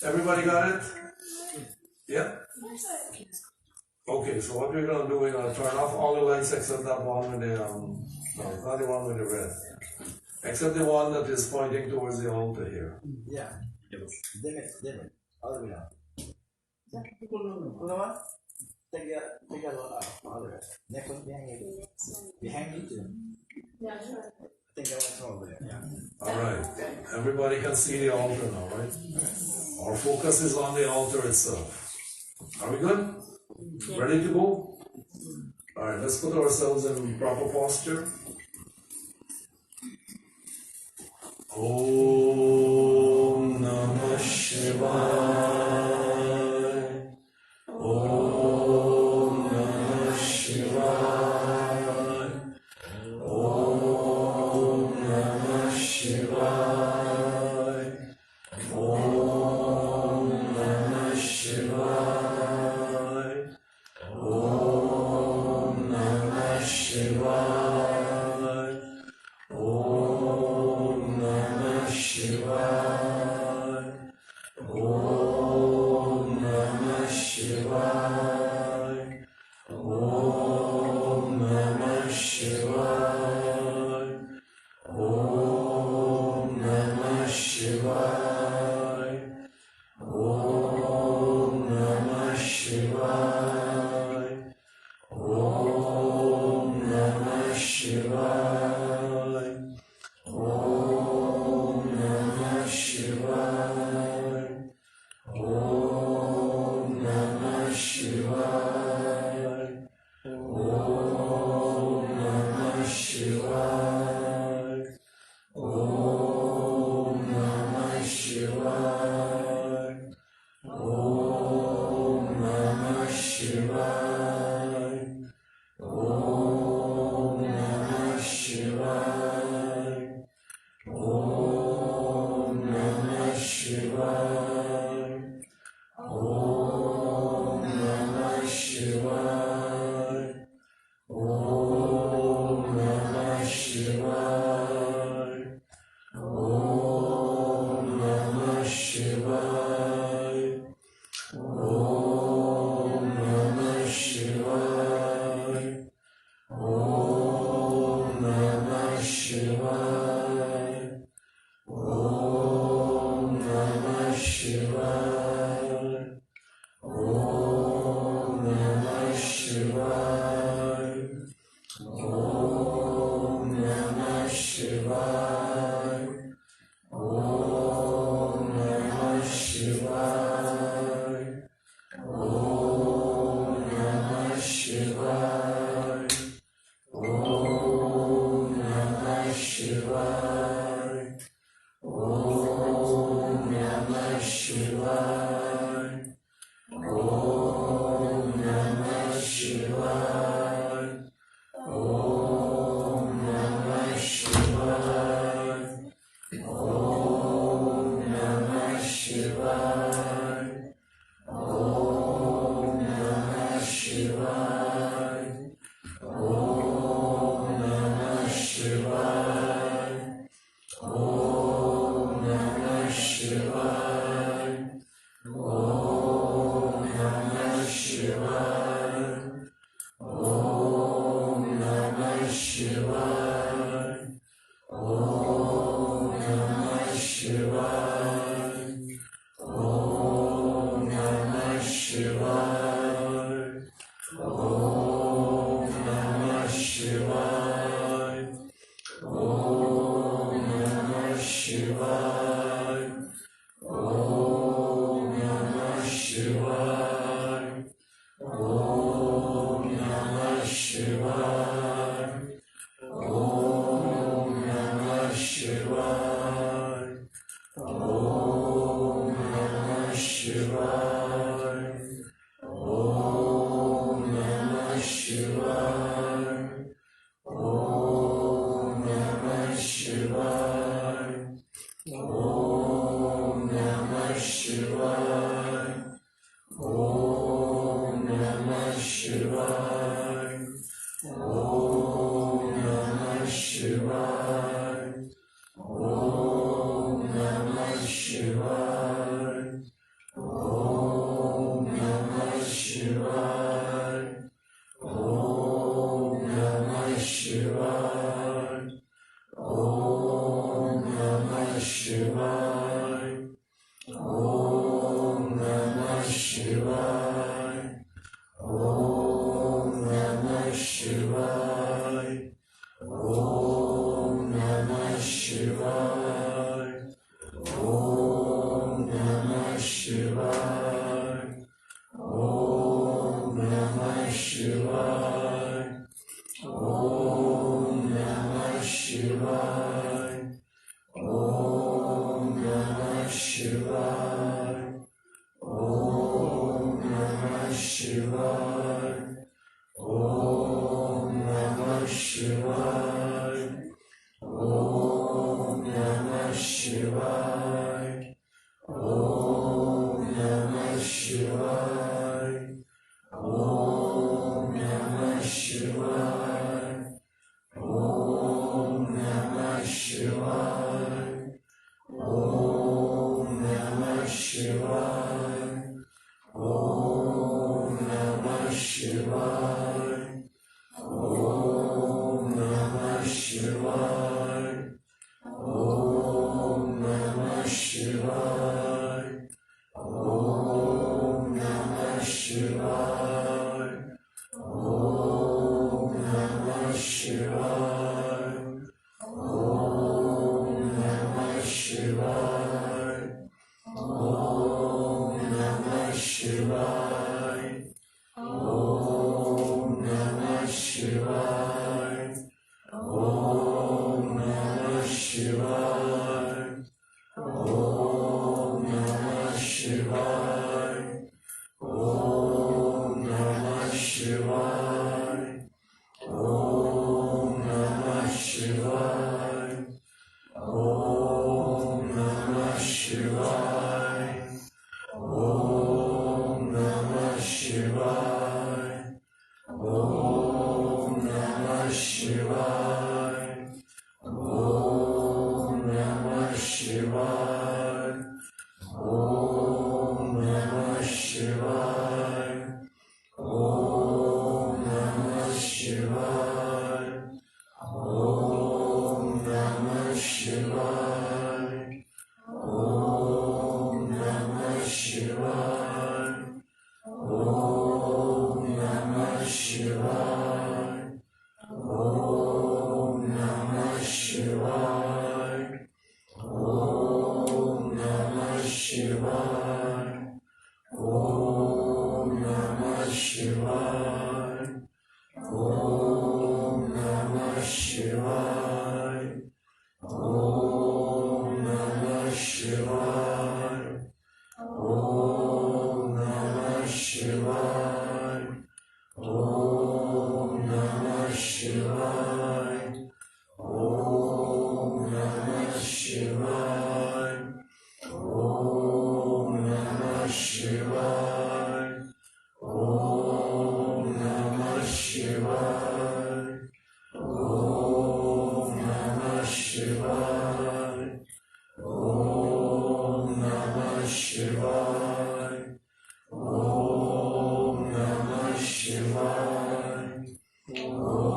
Everybody got it? Yeah? Okay, so what we're going to do, we're going to turn off all the lights except that one with the, no, it's not the one with the red. Except the one that is pointing towards the altar here. Yeah. Dim it. All the way down. Take a lot out. All the way. Next one behind you. Behind you too. Yeah, sure. I think that one's over there. Yeah. Alright. Everybody can see the altar now, right? Our focus is on the altar itself. Are we good? Ready to go? Alright, let's put ourselves in proper posture. Om Namah Shivaya. Om Namah Shivaya. Om Namah Shivaya. Om Namah Shivaya. Om Namah Shivaya. Om Namah Shivaya. Om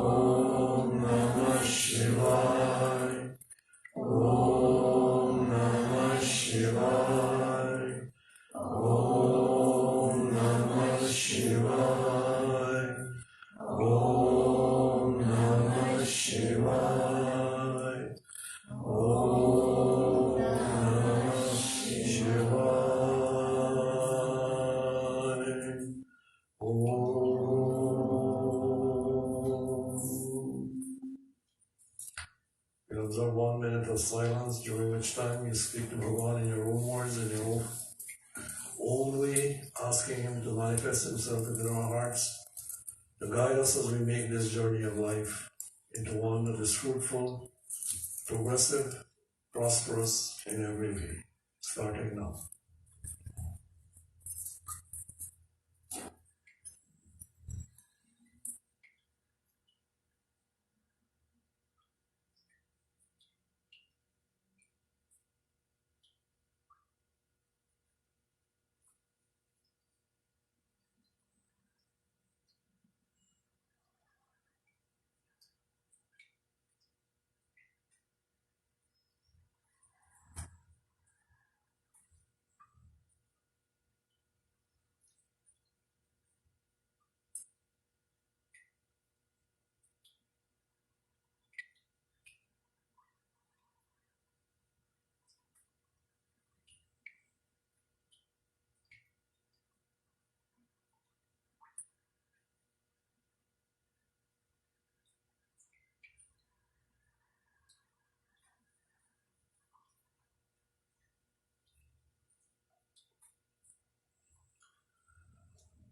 Om Namah Shivaya. Om Namah Shivaya. Om Namah Shivaya. Om Namah Shivaya. Om Namah Shivaya. You observe 1 minute of silence, during which time you speak to Bhagavan in your own words and your own way, asking Him to manifest Himself within our hearts, to guide us as we make this journey of life into one that is fruitful, progressive, prosperous in every way. Starting now.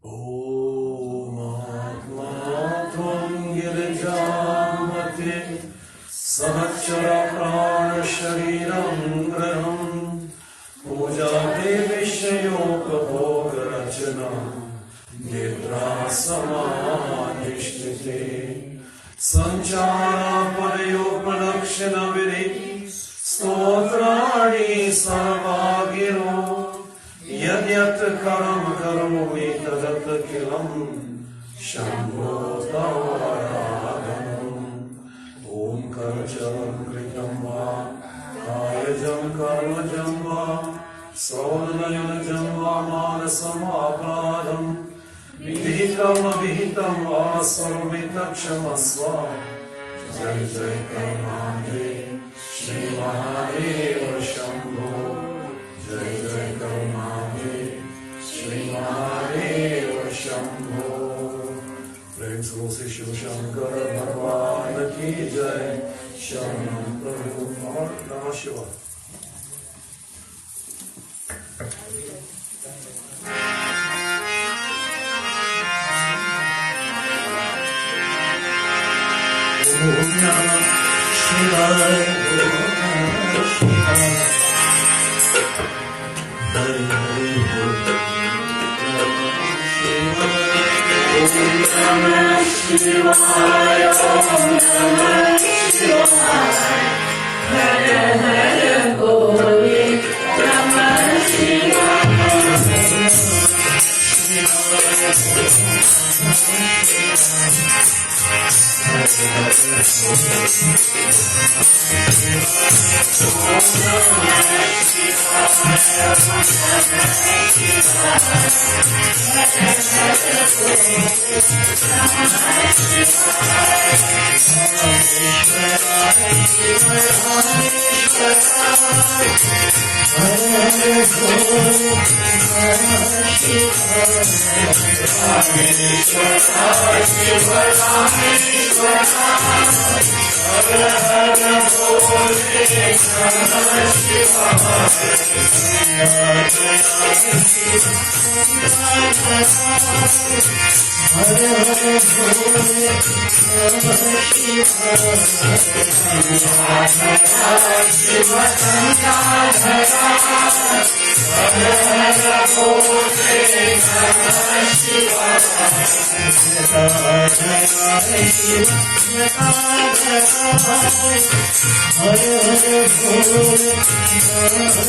Om Atma Tvam Girijamati Sahachara Prana Shariram Graham Puja Devi Shayoka Bhoga Rachana Nidra Samadhishtite Sanchara Parayo Pradakshina Viri Stotrani Sarvagiro Yadyat karam karmomi tadat kilam Shambho tavaradam Om karcharam kritam va Kayajam karmajam va Sravanayajam va manasam apradam Vihitam avihitam va sarvitakshamasva Jai Jai Karmande Shri Mahadeva Shambho Jai Jai Karmande Shri Mahadeva Shambho. Prem Srosi Shiv Shankar Bhagwan Ki Jai. Sharanam Prabhu Namah Shivaya. Om Namah Shivaya. Om Namah Shivaya. Om Namah Shivaya. Hare Hare Bole Namah Shivaya. Hare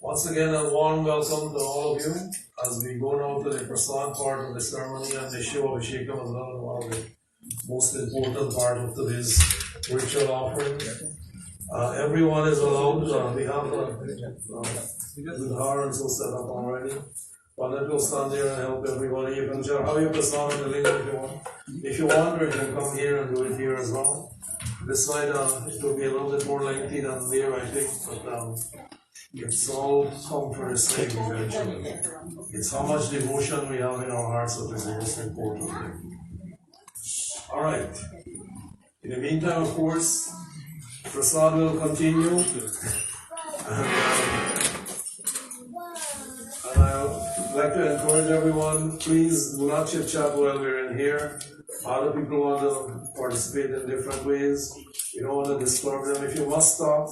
Once again, a warm welcome to all of you as we go now to the prasad part of the ceremony and the Shiva Abhishekam as well, one of the most important part of today's ritual offering. Everyone is allowed, we have the horns all set up already. Pandit will stand there and help everybody. You can have your prasad in the lingam if you want. If you want, or you can come here and do it here as well. This night it will be a little bit more lengthy than there, I think, but it's all come for the same eventually. It's how much devotion we have in our hearts that is the most important thing. Alright. In the meantime, of course, prasad will continue. And I would like to encourage everyone, please do not chit chat while we're in here. Other people want to participate in different ways. You don't want to disturb them. If you must stop,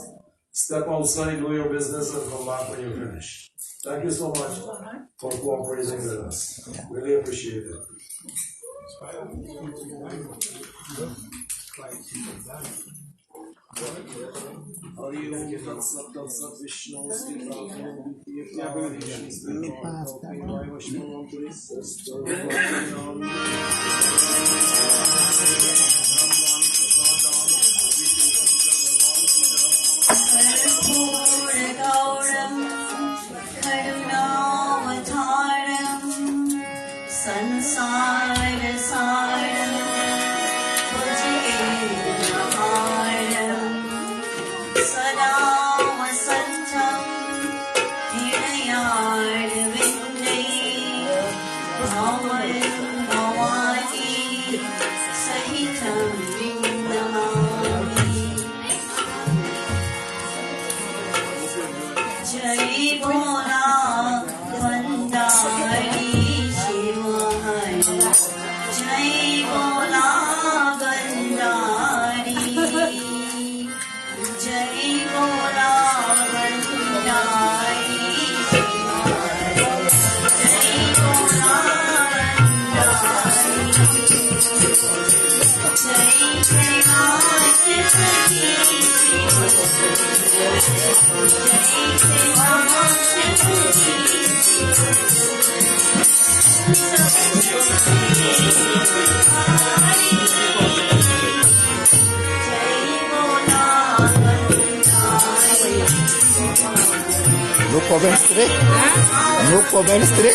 step outside, do your business, and come back when you're finished. Thank you so much for cooperating with us. Really appreciate it. No comments today? No comments today?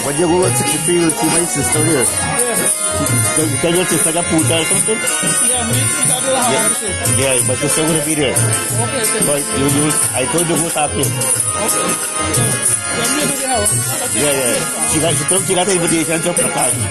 When you go to 63, you'll see my sister here. You tell your sister got food or something? Yeah, but your sister will be there. But I told you go talk to him. Yeah. She got an invitation to the party.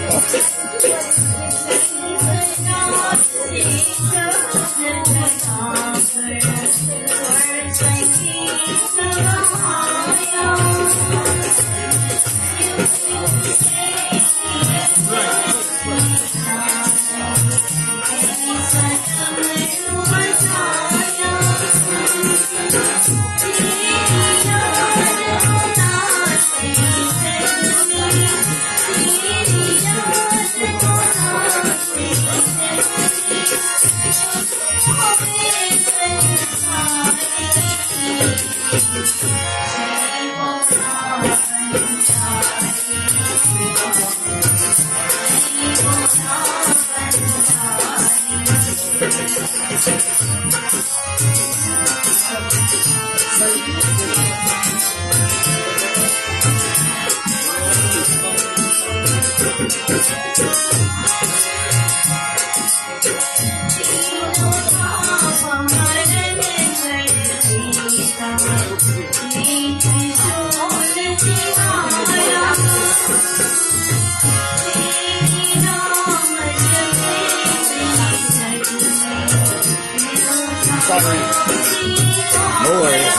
No worries.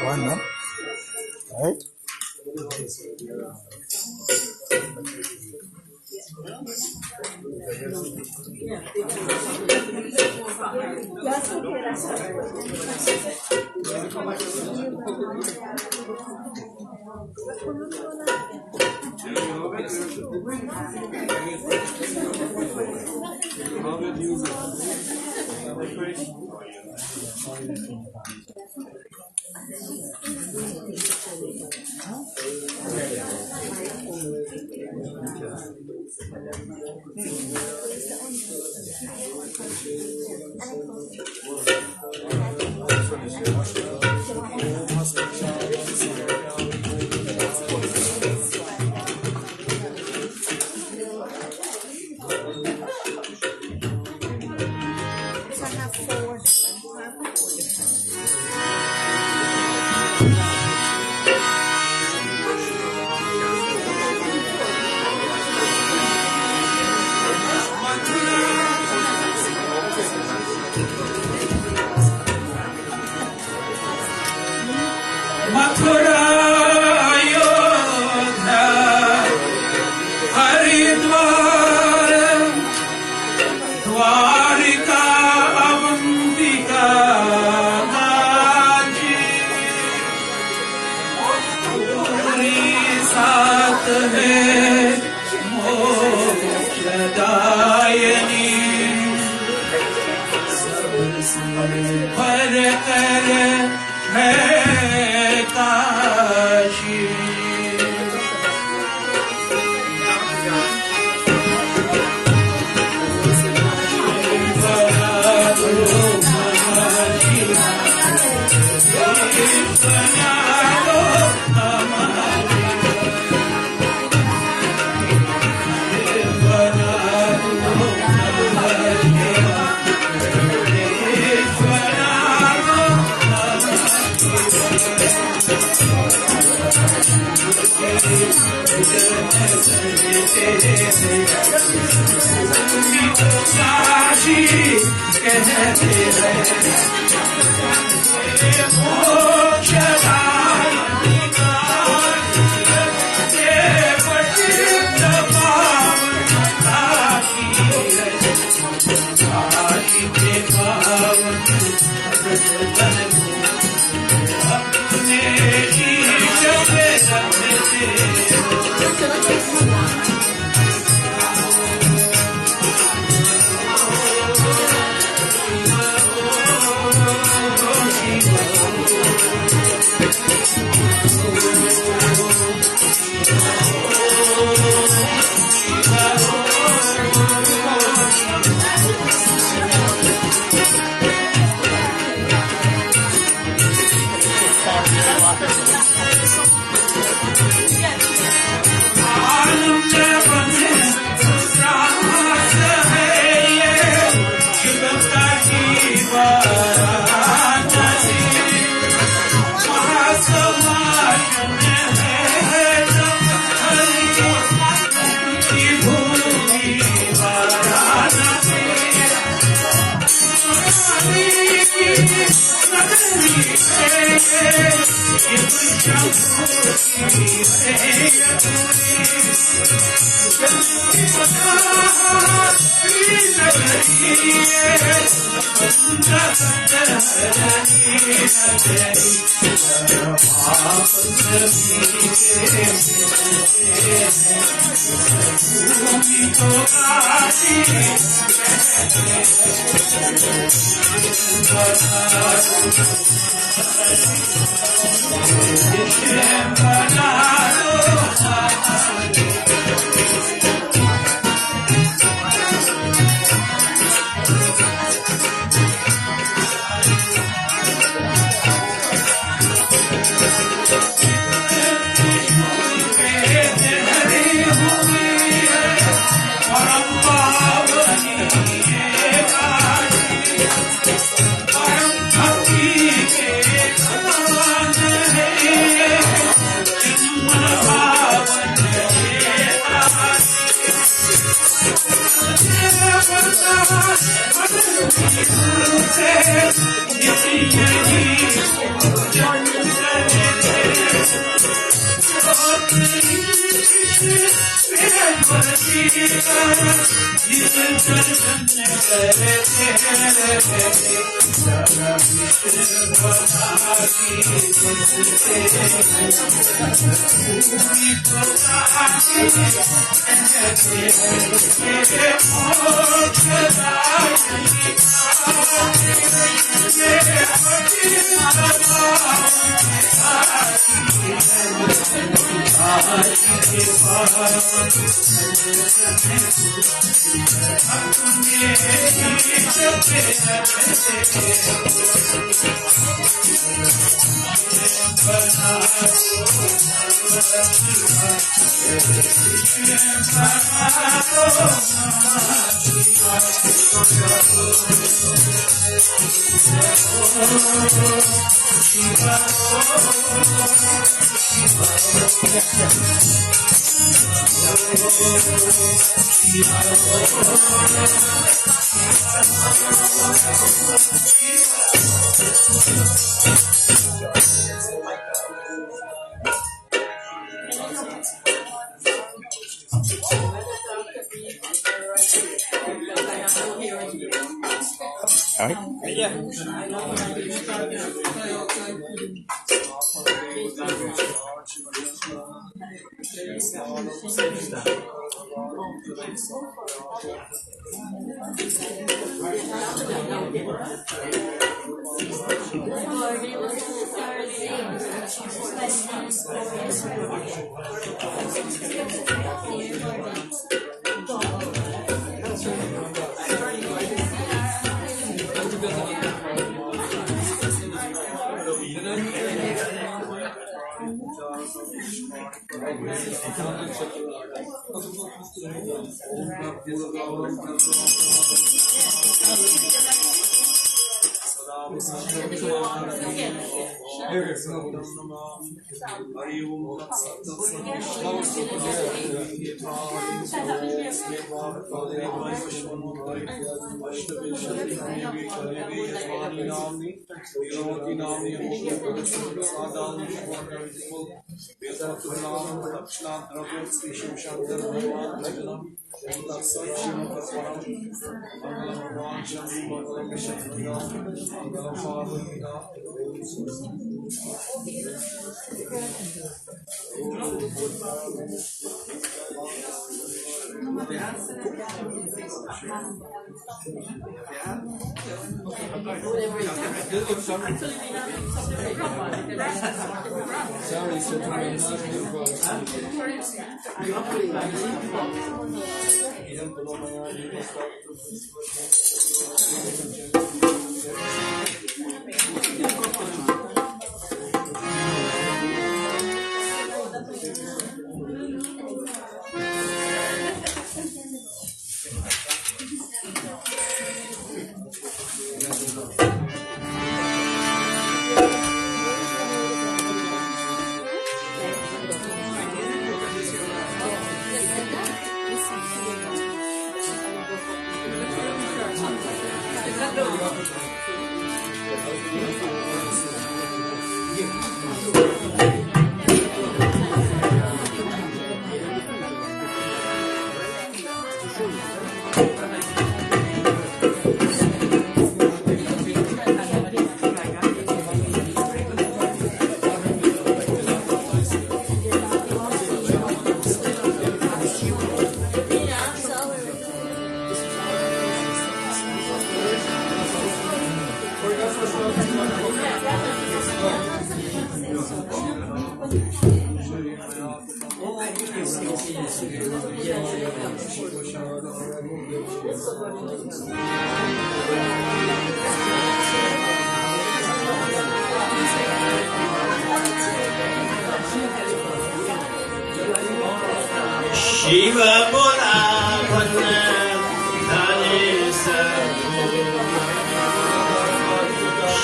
One, no? Right? Shiva Bola Bana Dhani Sadhu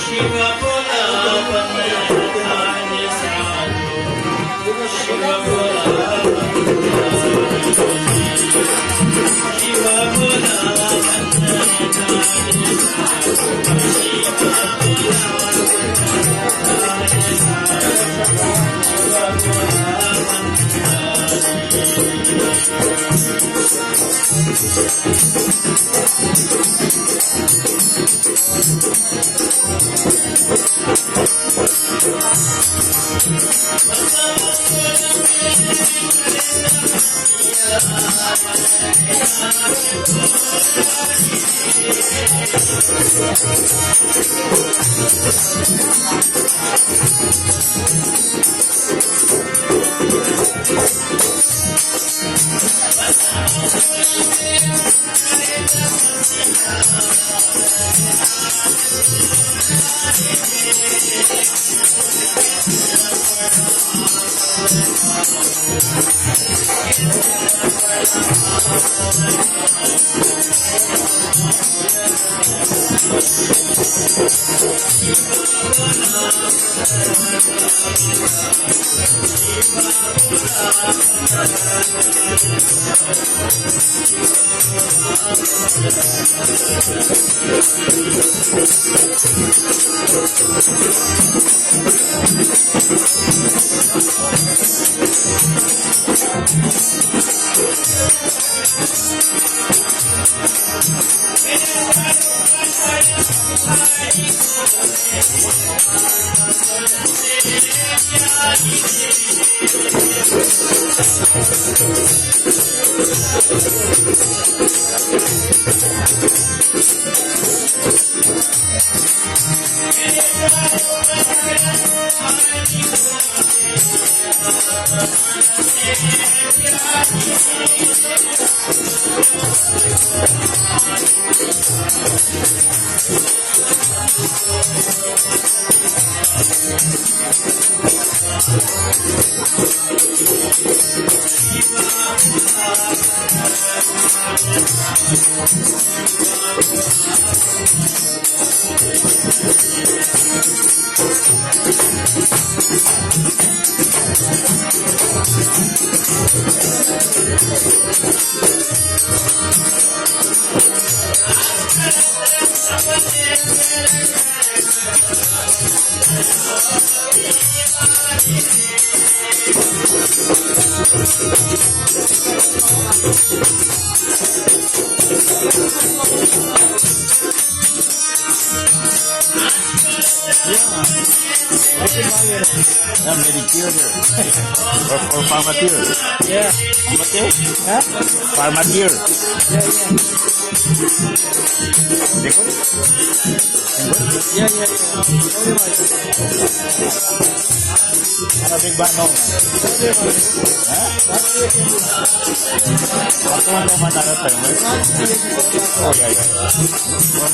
Shiva Bola Bana Dhani Sadhu Shiva Bola Shiva Bola Bana Dhani Medicure or pharmacure. Yeah. Pharmacure? Huh? Pharmacure. Yeah, yeah. Only one. Big bang no. Ako ang naman natin. Oh, yeah.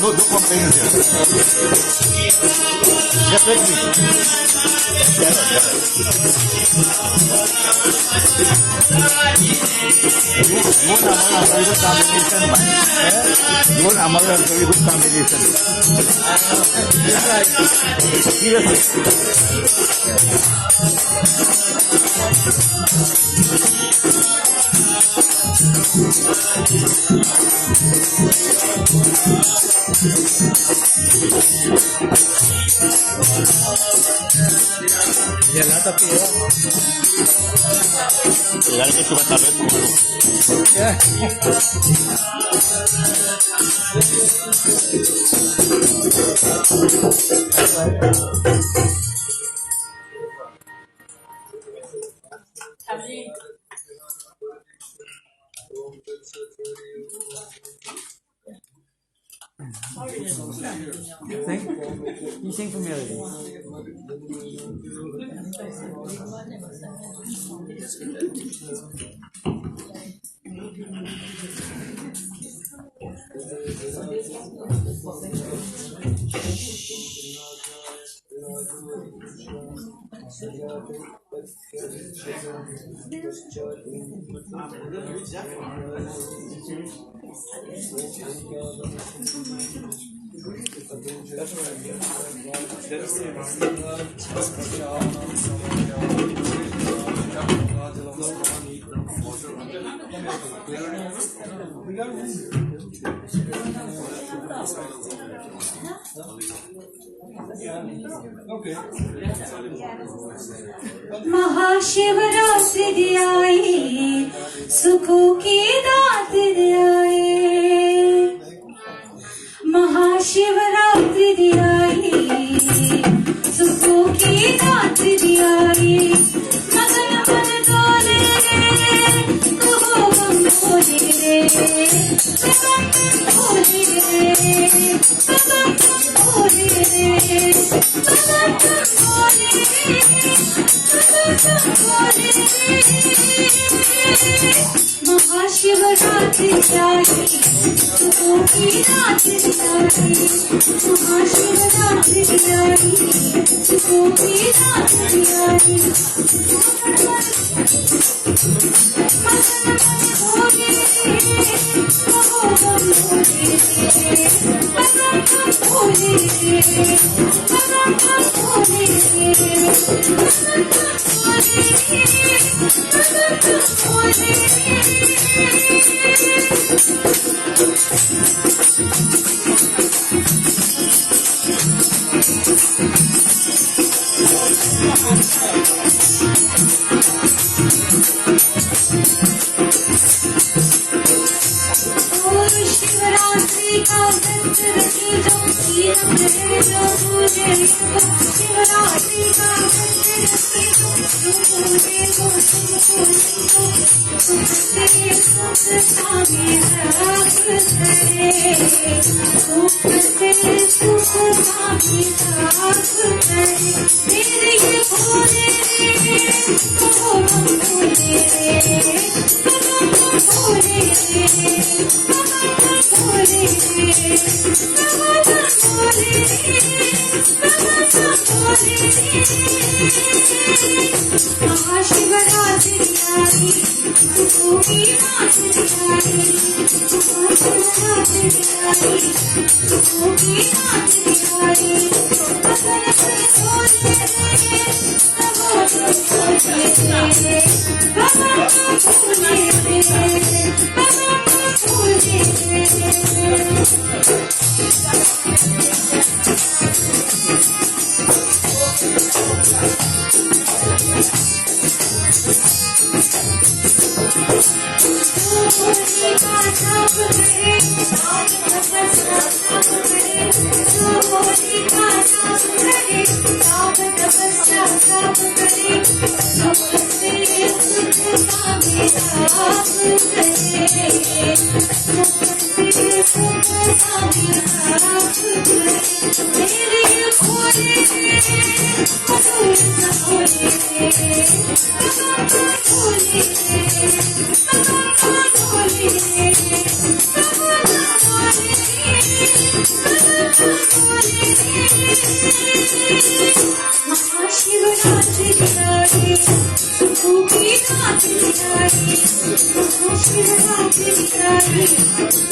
No complaints here. Just let me. Yun amal ang very good combination. Seriously. Yeah, lot of people. Kailangan ko cuma tablet dulu. Yeah. You sing for melody. Mahashivratri आए सुखों की दात आए महाशिवरात्रि आए सुखों की दात आए मगन मन डोले तू हो गम भोले गम भोले गम भोले महाशिवरात्रि आए सुखों की रात आए महाशिवरात्रि आए सुखों की रात आए भोले शिवरात्रि का व्रत रखे जो तीरथ है जो पूजे शिवरात्रि का व्रत रखे जो पूजे वो तेरे सुख सामे राख करे सुख से सुख सामे राख करे तेरे ये भोले भोले महाशिवरात्रि आए सुखों की रात आए महाशिवरात्रि आए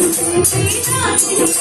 सुखों की रात आए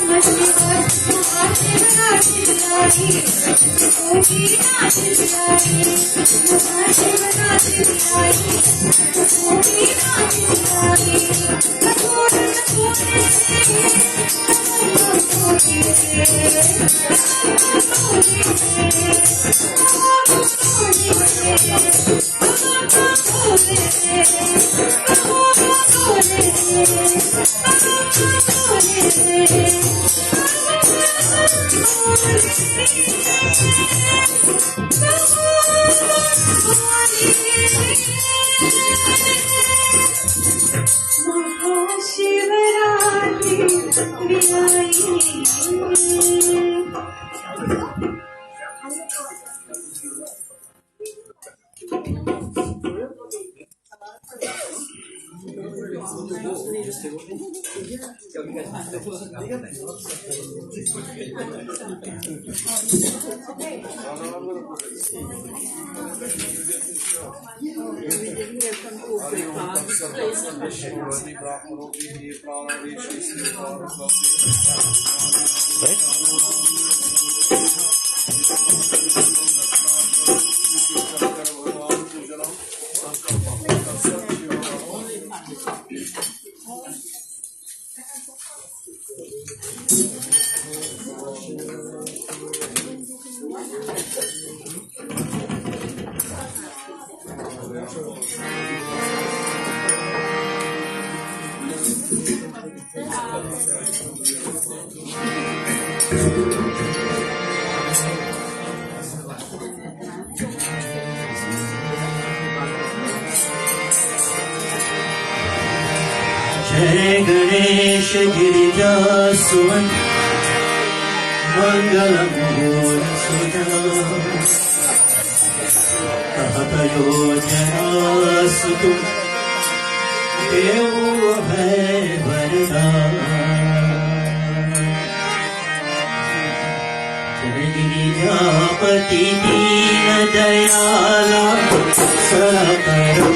Namaste. होगी नाच आई महाशिवरात्रि आई होगी नाच आई कठोर जय गणेश गिरिजा सुमन मंगलम कहतयोजनास्तु देवो अभय वरदान जय गिरिजापति दीन दयाला सकल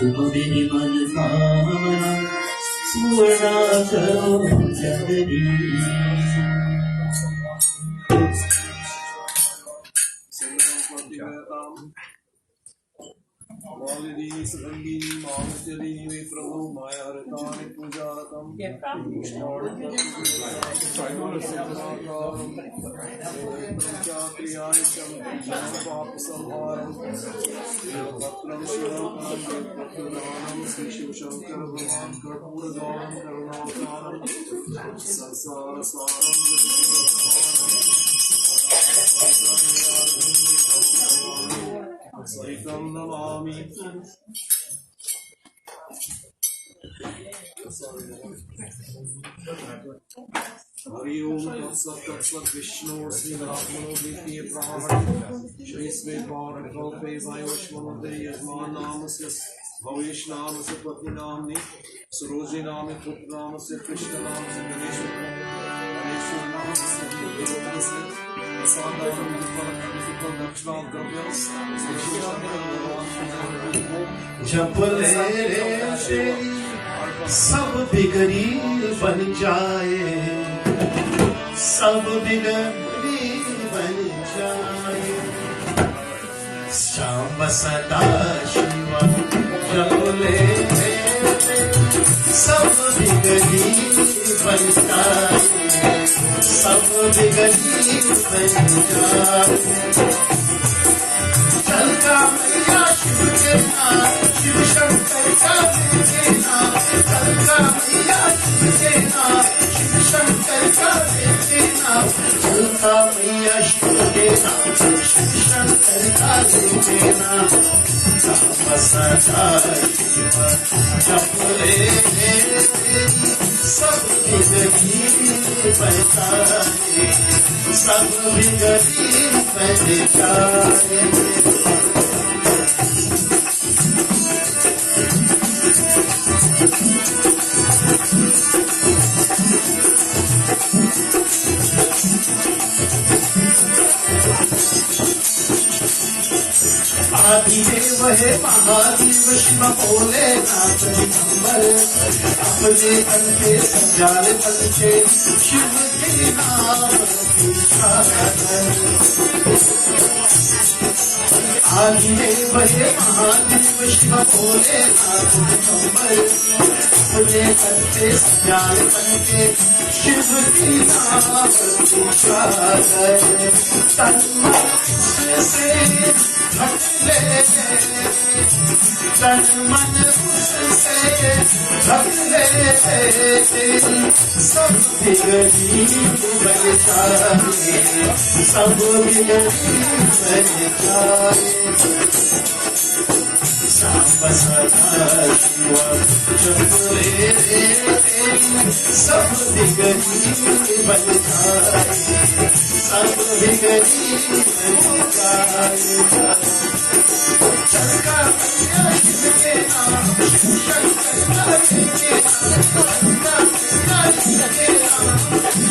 तुम्हारी मन कामना पूर्ण करो जगदीश। प्रभु माया हरतानि पूजारतम पाप संहारम श्री शिव शंकर भगवान कर्पूर गौरम करुणावतारम संसार सारम सहितं नमामि। हरि ओम तत्सत् तत्सत् विष्णु श्रीरात्मनो द्वितीय प्राणे श्रीस्वे पारणकल्पे वैवस्वते यजमान नामस्य भवेश नामस्य पत्नी नाम्नि सरोजे नामे पुत्र नामस्य कृष्ण नामस्य गणेश्वर नामस्य जप ले सब बिगड़ी बन जाए, सब बिगड़ी बन जाए। श्याम सदा शिव जप ले सब बिगड़ी बन जाए, सब बिगड़ी बन जाए। चल का मैया शिव के नाम, शिव शंकर का के नाम, चल का मैया शिव के नाम, शिव शंकर का के नाम, चल का मैया शिव के नाम, शिव शंकर का के नाम। नाम सदा शिव जप ले सब बिगड़ी बन जाए, सब बिगड़ी बन जाए। आदिदेव है महादेव शिव भोले नाथ दिगंबर, अपने कंठे संजाल पंचे शिव के नाम की सागर। आदिदेव है महादेव शिव भोले नाथ दिगंबर, अपने कंठे संजाल पंचे शिव की नाम चादर तन मन से ढक ले, तन मन से ढक ले, सब बिगड़ी बन जाए, सब बिगड़ी बन जाए। सांब सदा शिवा जप ले, सब बिगड़ी बन जाए, सब बिगड़ी बन जाए। चरका मैया शिव के नाम, शंकर का लेके नाम, चरका मैया शिव के नाम,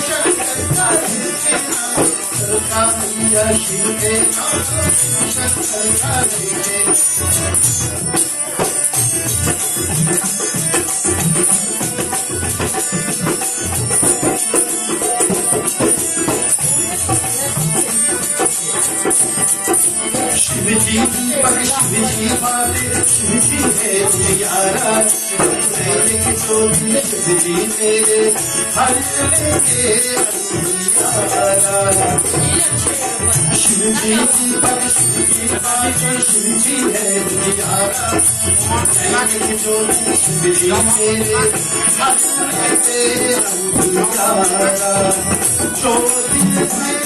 शंकर का लेके नाम, चरका मैया शिव के नाम, शंकर का लेके शिवजी पर शिवजी वाले, शिवजी है प्यारा, तेरे चोरी शिवजी तेरे हर लेके अंधियारा। शिवजी पर शिवजी वाले, शिवजी है प्यारा, तेरे चोरी शिवजी तेरे हर लेके अंधियारा। जो दिल में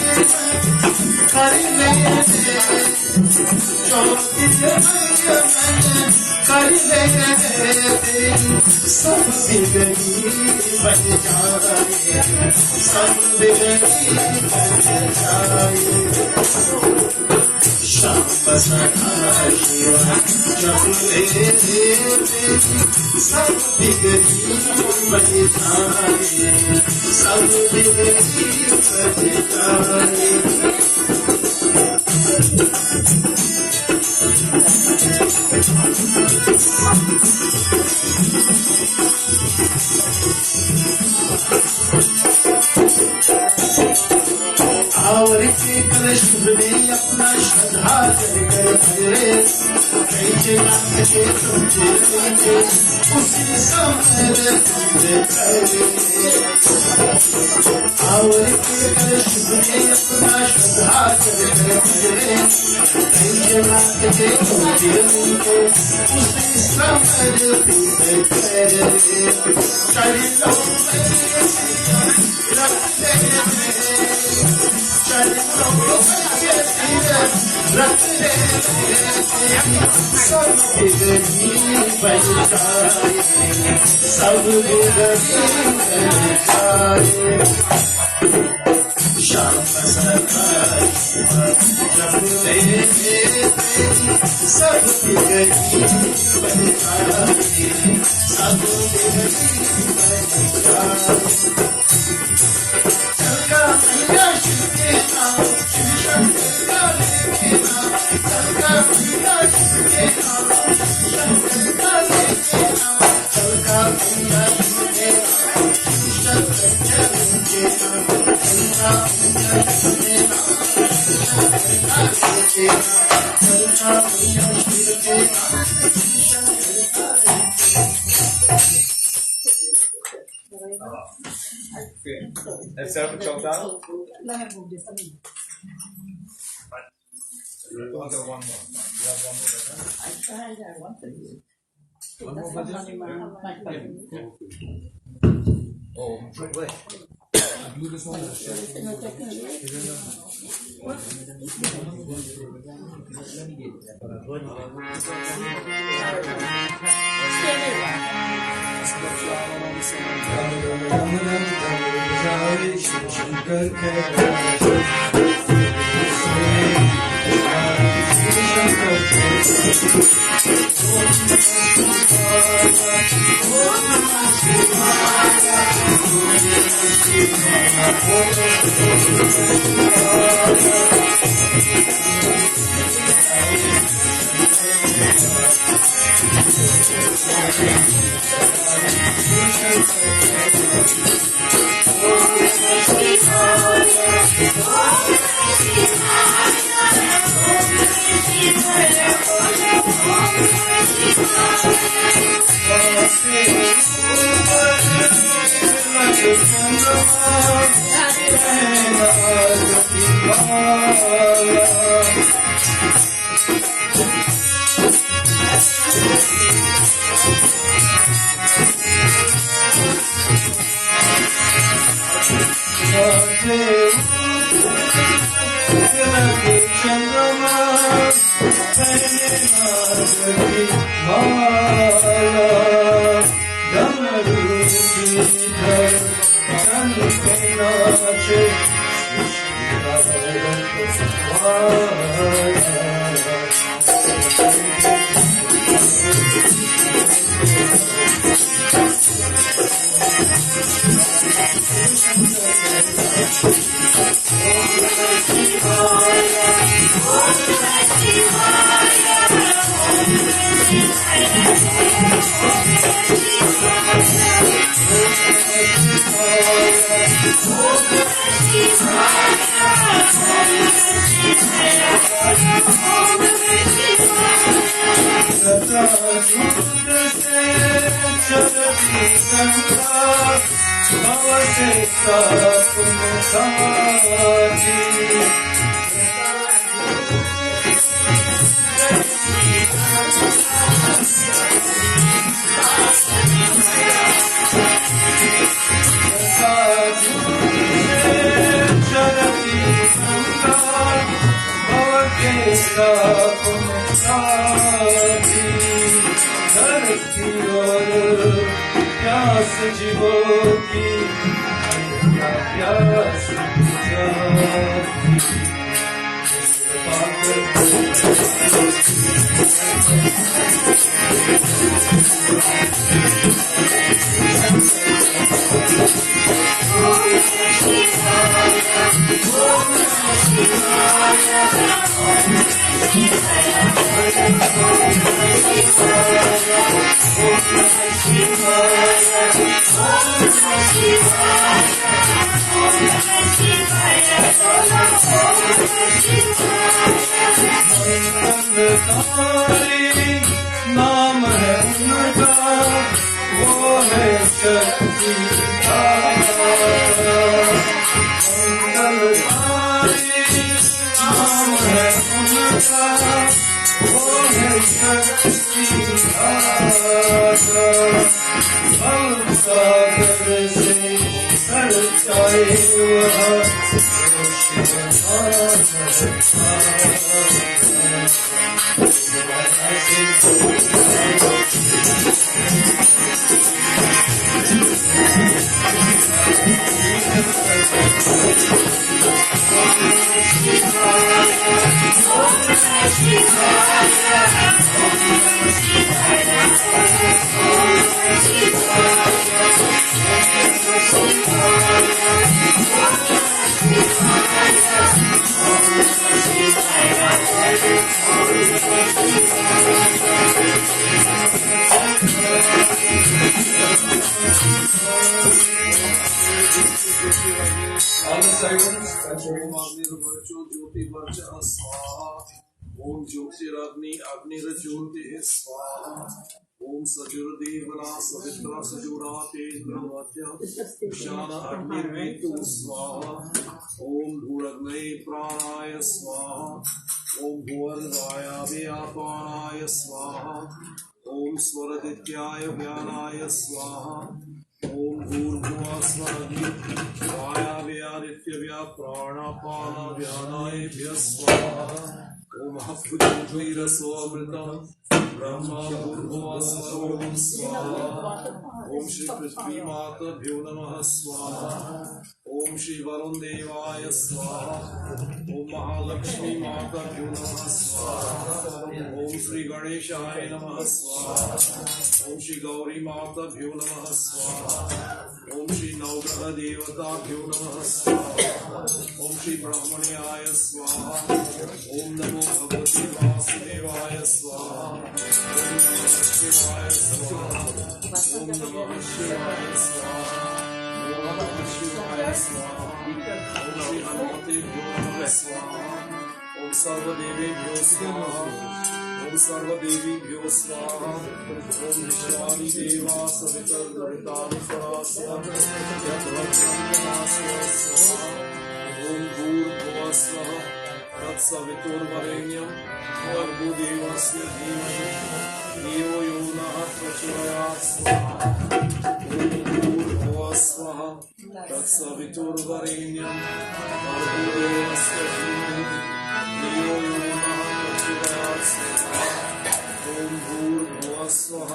कर ले, जो दिल में कर ले, सब बिगड़ी बन जाए, सब बिगड़ी बन जाए। शाम सदा शिवा जप ले, सब बिगड़ी बन जाए, सब बिगड़ी बन जाए। और के कलश में अपना श्रद्धा कर भरे, कई जगह के तुझे लेंगे उसी समय करे। और के कलश में अपना श्रद्धा कर भरे, कई जगह के तुझे लेंगे उसी समय करे। चरणों में रख दे, चरणों में रख दे, सब बिगड़ी बन जाए, सब बिगड़ी बन जाए। शाम सदा शिवा जप ले, सब बिगड़ी बन जाए, सब बिगड़ी बन जाए। चरका मैया शिव के नाम, शिव शंकर का लेके नाम, चरका मैया शिव के नाम, शंकर का लेके नाम, चरका मैया शिव के नाम, शंकर का लेके नाम, चरका मैया शिव के नाम, शंकर का लेके नाम, चरका मैया शिव के नाम, शंकर का Okay. Let's set up a choke down. Let me move this. We'll do one more. You have one more. I tried that one for you. One more for this? Oh, wait. Do this one. Shankar के नाम है उनका, वो है शक्ति नाम है उनका, वो है शक्ति सागर से सरचाए वह All the silence, Jyoti Varcha Swaha, Om Jyotiragni Agnirajyoti Swaha, Om Sajurdevana Savitra Sajurate Brahmatya, Shana Agnirvitu Swaha, Om Bhuragnai Pranaya Swaha, Om Bhuvarvaya Vyapanaya Swaha, Om Swaradityaya Vyanaya Swaha, Om Bhurbhuva Swaragi Vayavyaritya Pranapana Vyanayebhya Swaha Om Hapujandvira Swamrita Brahma Bhurbhuva Swaram Swaha Om Shri Prithvi Mata Bhyo Namaha Swaha Om Shri Varun Devaya Swaha Om Mahalakshmi Mata Bhyo Namaha Swaha Om Shri Ganeshaya Namaha Swaha Om Shri Gauri Mata Bhyo Namaha Swaha Om Shri Navgraha Devata Bhyo Namaha Swaha Om Shri Brahmanyaya Swaha Om Namo Bhagavati Vasudevaya Swaha Om Namah Shivaya Swaha Om Namah Shivaya Swaha Om Namah Shivaya Swaha Om Shri Hanumate Bhyo Namaha Swaha Om Sarva Devebhyo Swaha Om ओम सर्वदेवीभ्यो स्वाहा ओम विश्वानि देवा सवितर्वृतानि परास्वः यद्भक्तं स्वाहा ओम भूर्भुवः स्वः तत्सवितुर्वरेण्यं भर्गो देवस्य धीमहि धियो यो नः प्रचोदयात् स्वाहा ओम भूर्भुवः स्वः तत्सवितुर्वरेण्यं भर्गो देवस्य धीमहि धियो यो नः प्रचोदयात् स्वाहा ओम भूर्भुवः स्वः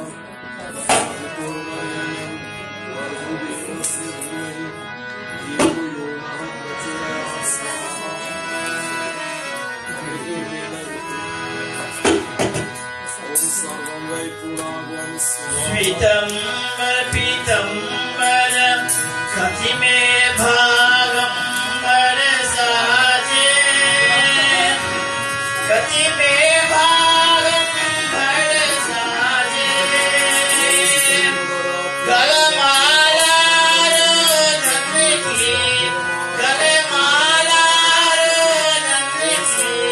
तत्सवितुर्वरेण्यं भर्गो देवस्य धीमहि धियो यो नः प्रचोदयात् स्वाहा पीतम्बर कति में भागम्बर साजे कति में भागम्बर साजे गलमाला नंदी की गलमाला नंदी की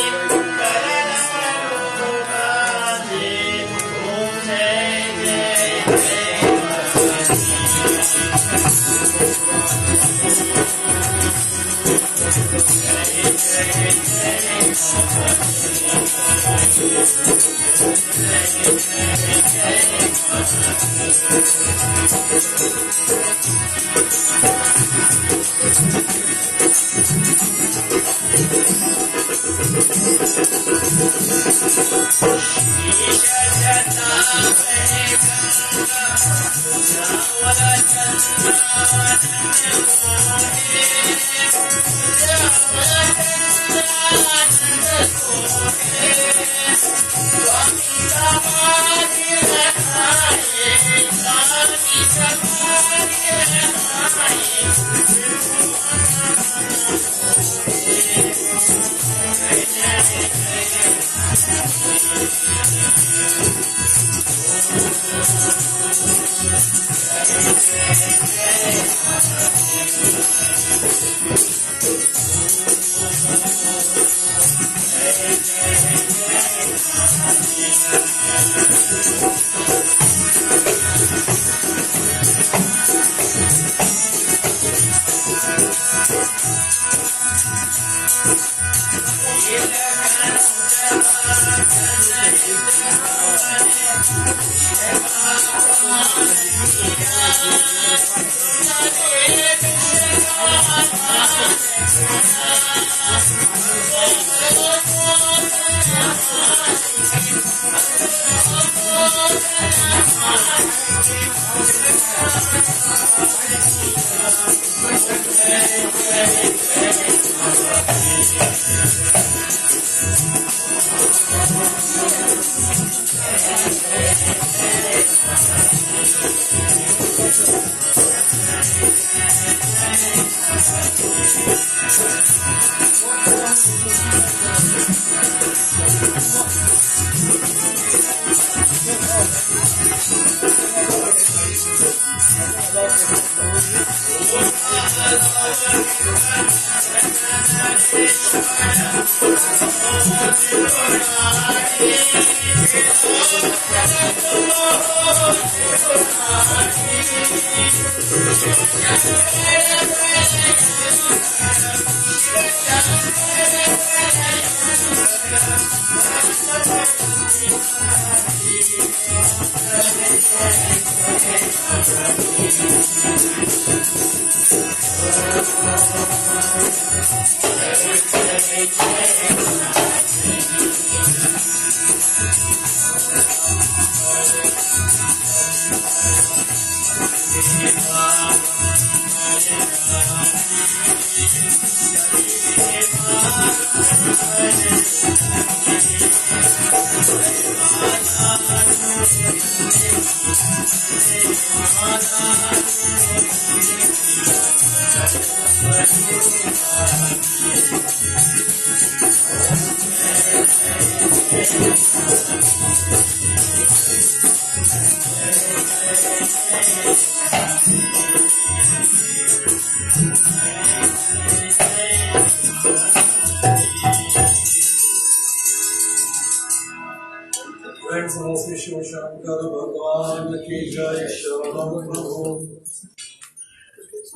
समस्त शिव शंकर भगवान की जय शरणम प्रभु.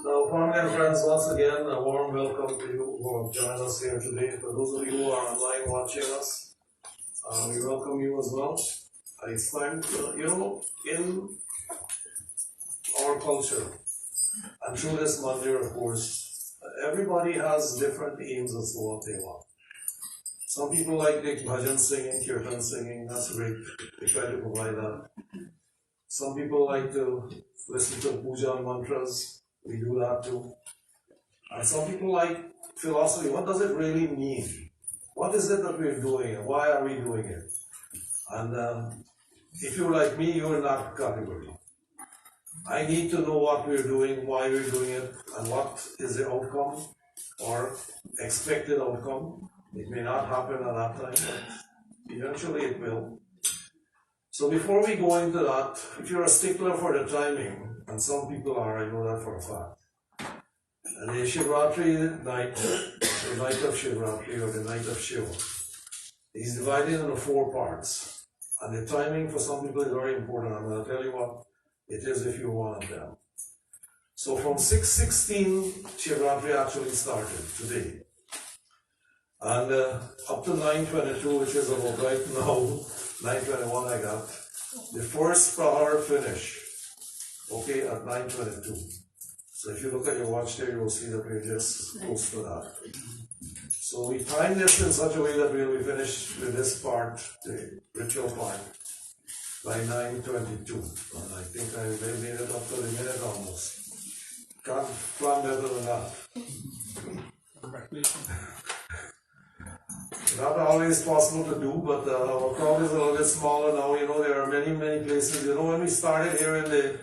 Now, family and friends, once again, a warm welcome to you who have joined us here today. For those of you who are online watching us, we welcome you as well. It's time to, in our culture, and through this mandir, of course, everybody has different aims as to what they want. Some people like the bhajan singing, kirtan singing, that's great. We try to provide that. Some people like to listen to puja mantras, we do that too. And some people like philosophy, what does it really mean? What is it that we're doing and why are we doing it? And if you're like me, you're in that category. I need to know what we're doing, why we're doing it, and what is the outcome or expected outcome. It may not happen at that time, but eventually it will. So before we go into that, if you're a stickler for the timing, and some people are, I know that for a fact, and the Shivraatri night, the night of Shivraatri or the night of Shiva, is divided into 4 parts. And the timing for some people is very important. I'm going to tell you what it is if you're one of them. So from 6:16, Shivraatri actually started today. And up to 9:22, which is about right now, 9:21 I got, the first prahar finish, okay, at 9:22. So if you look at your watch there, you'll see that we're just close to that. So we timed this in such a way that we'll be finished with this part, the ritual part, by 9:22. And I think I made it up to the minute almost. Can't plan better than that. Not always possible to do, but our crowd is a little bit smaller now. There are many, many places. When we started here in the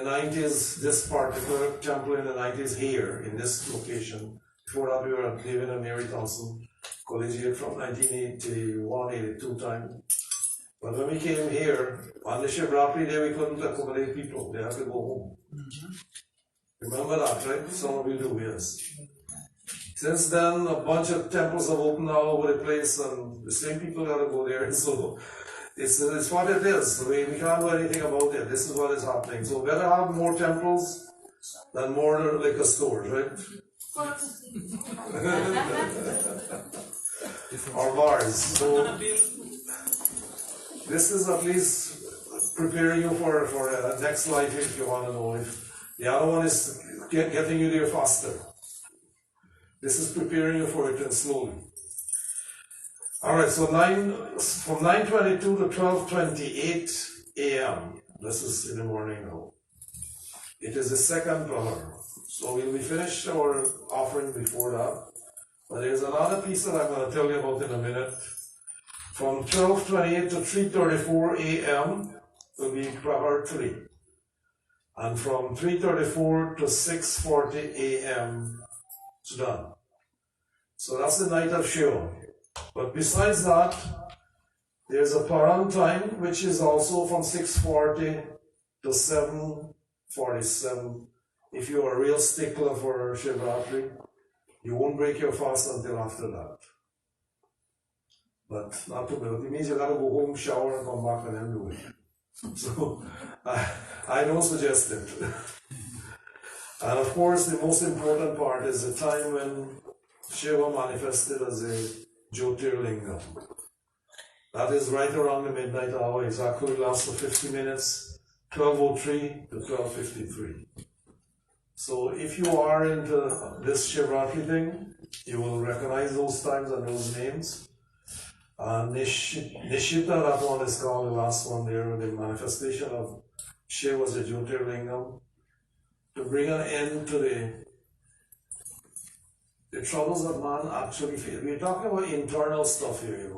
90s, this particular temple in the 90s here, in this location, before that we were at David and Mary Thompson Collegiate from 1981-82 time. But when we came here, on the Shivraatri day, we couldn't accommodate people. They had to go home. Remember that, right? Some of you do, yes. Since then, a bunch of temples have opened all over the place, and the same people got to go there. So it's what it is. We can't do anything about it. This is what is happening. So better have more temples than more liquor stores, right? Or bars. So this is at least preparing you for next life, if you want to know. If the other one is getting you there faster. This is preparing you for it and slowly. Alright, so from 9:22 to 12:28 a.m. This is in the morning now. It is the second prahar. So we'll be finished our offering before that. But there's another piece that I'm going to tell you about in a minute. From 12:28 to 3:34 a.m. will be prahar 3. And from 3:34 to 6:40 a.m. it's done. So that's the night of Shiva. But besides that, there's a Paran time, which is also from 6:40 to 7:47. If you are a real stickler for Shivraatri, you won't break your fast until after that. But not too bad. It means you gotta go home, shower, and come back and then do it. So I don't suggest it. And of course, the most important part is the time when Shiva manifested as a Jyotirlingam. That is right around the midnight hour, exactly lasts for 50 minutes, 12:03 to 12:53. So if you are into this Shivraatri thing, you will recognize those times and those names. Nishita, that one is called the last one there, the manifestation of Shiva as a Jyotirlingam, to bring an end to the troubles that man actually faces. We're talking about internal stuff here,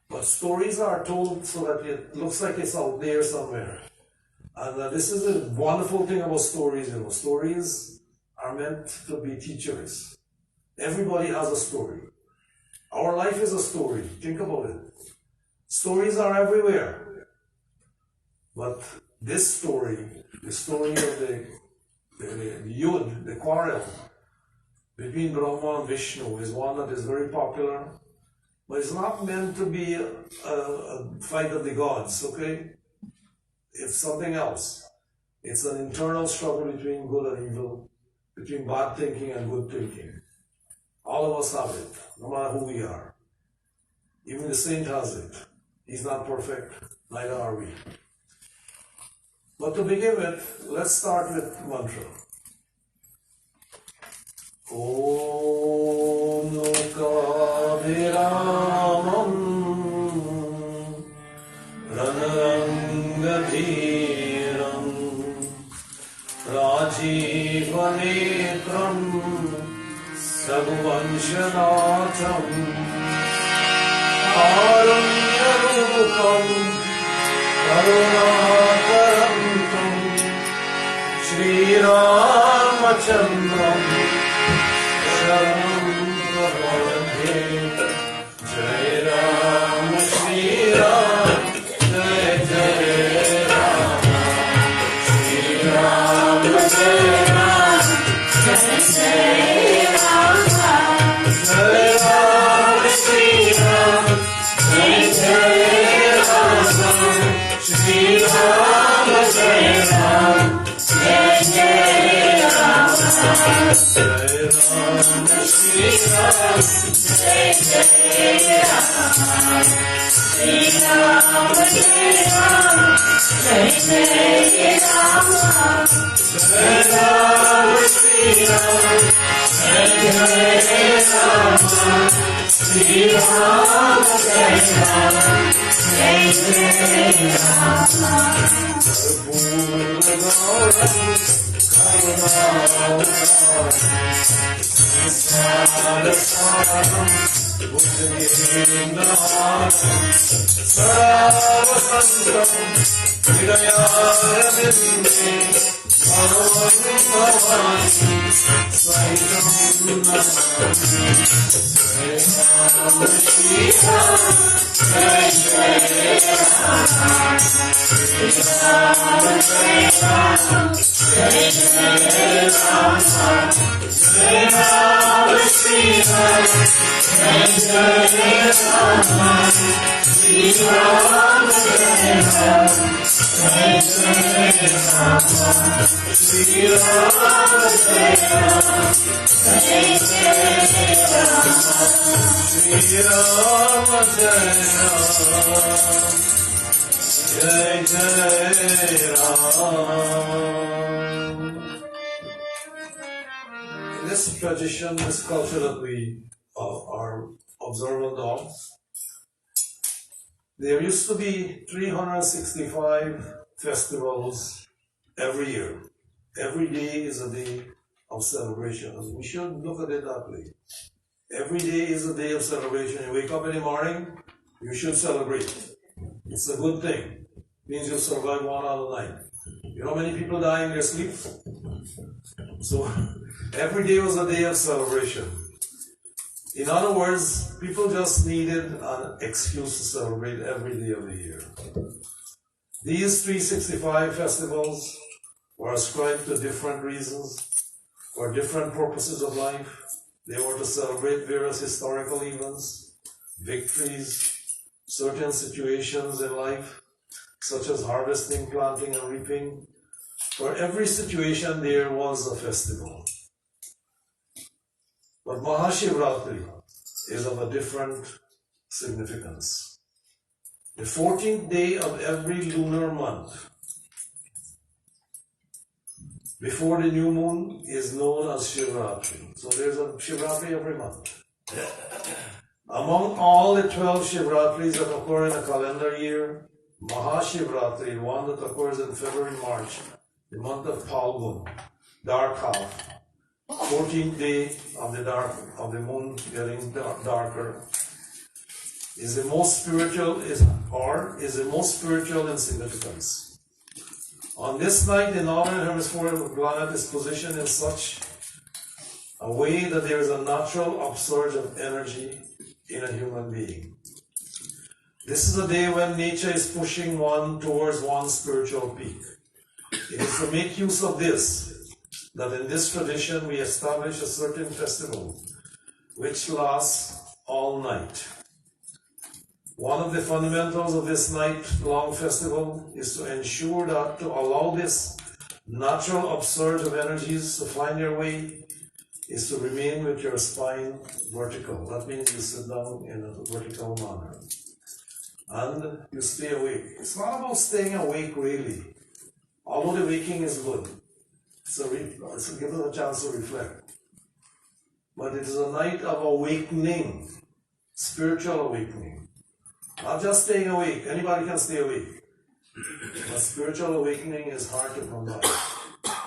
But stories are told so that it looks like it's out there somewhere. And this is the wonderful thing about stories, Stories are meant to be teachers. Everybody has a story. Our life is a story. Think about it. Stories are everywhere. But this story, the story of the Yud, the quarrel between Brahma and Vishnu, is one that is very popular But it's not meant to be a fight of the gods, okay? It's something else. It's an internal struggle between good and evil, between bad thinking and good thinking. All of us have it, no matter who we are. Even the saint has it. He's not perfect, neither are we. But to begin with, let's start with mantra. Om Lokaviramam Ranarangadhiram Rajivanetram Saguvanshanatham Aranyarupam Karunakarantam Shri Ramachandram Sharanam Prapadhe Jai Ram Shri Ram Jai Jai Ram Shri Ram Jai Ram Jai Jai Ram Jai Ram Shri Ram Jai Jai Ram Shri Ram Jai Ram Jai Jai Ram Jai Ram Shri Ram Jai Jai Ram Shri Ram Jai Ram Jai Jai Ram Jai Ram Shri Ram Jai Jai Ram Shri Ram Jai Ram Jai Jai This tradition, this culture that we are observant of, there used to be 365 festivals every year. Every day is a day of celebration. And we should look at it that way. Every day is a day of celebration. You wake up in the morning, you should celebrate. It's a good thing. It means you'll survive one out of 9. You know how many people die in their sleep? So every day was a day of celebration. In other words, people just needed an excuse to celebrate every day of the year. These 365 festivals were ascribed to different reasons, for different purposes of life. They were to celebrate various historical events, victories, certain situations in life, such as harvesting, planting, and reaping. For every situation, there was a festival. But Mahashivratri is of a different significance. The 14th day of every lunar month, before the new moon, is known as Shivraatri. So there's a Shivraatri every month. Among all the 12 Shivratris that occur in a calendar year, Mahashivratri, one that occurs in February, March, the month of Phalgun, dark half, 14th day of the moon getting darker, is the most spiritual is the most spiritual in significance. On this night, the northern hemisphere of the planet is positioned in such a way that there is a natural upsurge of energy in a human being. This is a day when nature is pushing one towards one's spiritual peak. It is to make use of this that in this tradition we establish a certain festival which lasts all night. One of the fundamentals of this night-long festival is to ensure that to allow this natural upsurge of energies to find their way is to remain with your spine vertical. That means you sit down in a vertical manner. And you stay awake. It's not about staying awake really. Although the waking is good. So give us a chance to reflect. But it is a night of awakening. Spiritual awakening. Not just staying awake. Anybody can stay awake. But spiritual awakening is hard to come by.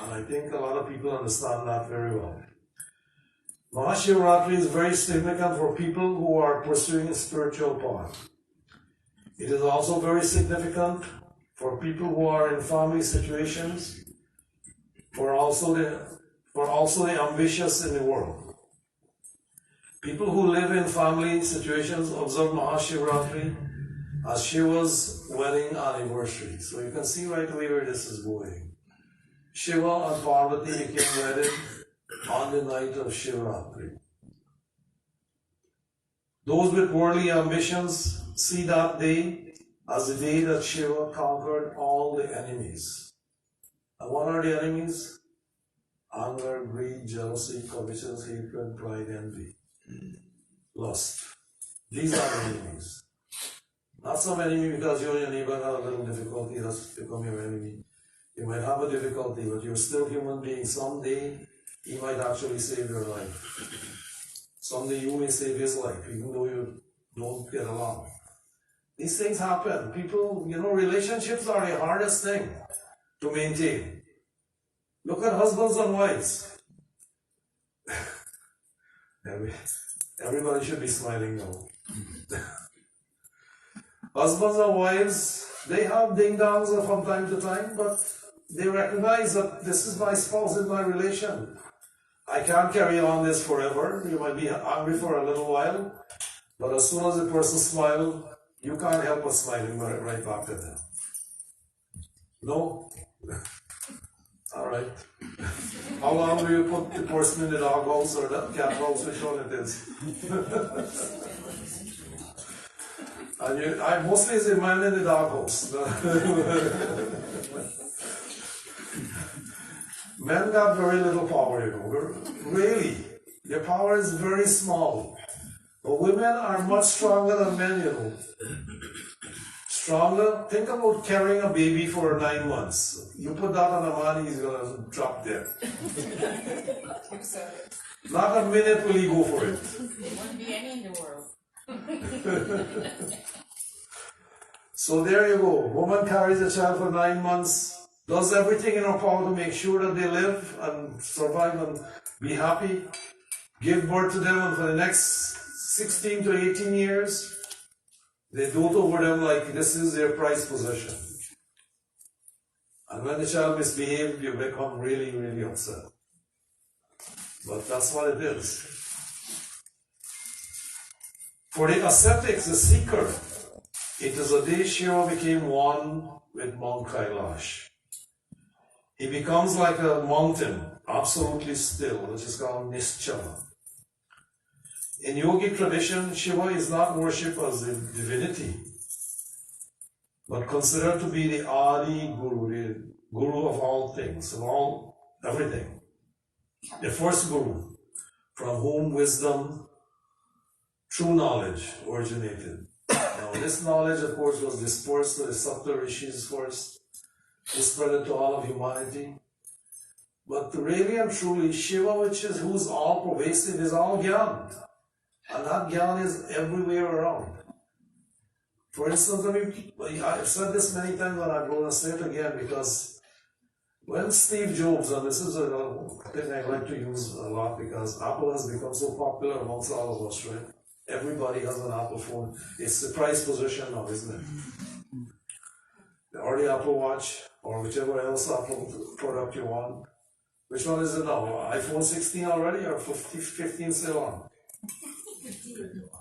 And I think a lot of people understand that very well. Mahashivratri is very significant for people who are pursuing a spiritual path. It is also very significant for people who are in family situations, for also the ambitious in the world. People who live in family situations observe Mahashivratri as Shiva's wedding anniversary. So you can see right away where this is going. Shiva and Parvati became wedded on the night of Shivraatri. Those with worldly ambitions see that day as the day that Shiva conquered all the enemies. And what are the enemies? Anger, greed, jealousy, covetousness, hatred, pride, envy, lust. These are the enemies. Not some enemy because you and your neighbor have a little difficulty, that's become your enemy. You might have a difficulty, but you're still human being. Someday, he might actually save your life. Someday you may save his life, even though you don't get along. These things happen. People, relationships are the hardest thing to maintain. Look at husbands and wives. Everybody should be smiling now. Husbands and wives, they have ding-dongs from time to time, but they recognize that this is my spouse in my relation. I can't carry on this forever. You might be angry for a little while, but as soon as the person smiles, you can't help but smiling right back at them. No? Alright. How long do you put the person in the dog house or the cat house, which one it is? And I mostly is a man in the dog house. Men got very little power, Really. Their power is very small. But women are much stronger than men, Stronger. Think about carrying a baby for 9 months. You put that on a man, he's going to drop dead. Not a minute will he go for it. There won't be any in the world. So there you go. Woman carries a child for 9 months, does everything in her power to make sure that they live and survive and be happy, give birth to them, and for the next 16 to 18 years, they dote over them like this is their prized possession. And when the child misbehaves, you become really, really upset. But that's what it is. For the ascetics, the seeker, it is a day Shiva became one with Mount Kailash. He becomes like a mountain, absolutely still, which is called Nischala. In yogic tradition, Shiva is not worshipped as a divinity, but considered to be the Adi Guru, the Guru of all things, of everything. The first Guru, from whom wisdom, true knowledge originated. Now, this knowledge, of course, was dispersed to the Sapta Rishis first, spread to all of humanity. But really and truly, Shiva, who's all pervasive, is all Gyan. And that Gyan is everywhere around. For instance, I've said this many times and I'm going to say it again because when Steve Jobs, and this is a thing I like to use a lot because Apple has become so popular amongst all of us, right? Everybody has an Apple phone. It's the price position now, isn't it? Or the Apple Watch, or whichever else Apple product you want. Which one is it now? iPhone 16 already, or 15 still on?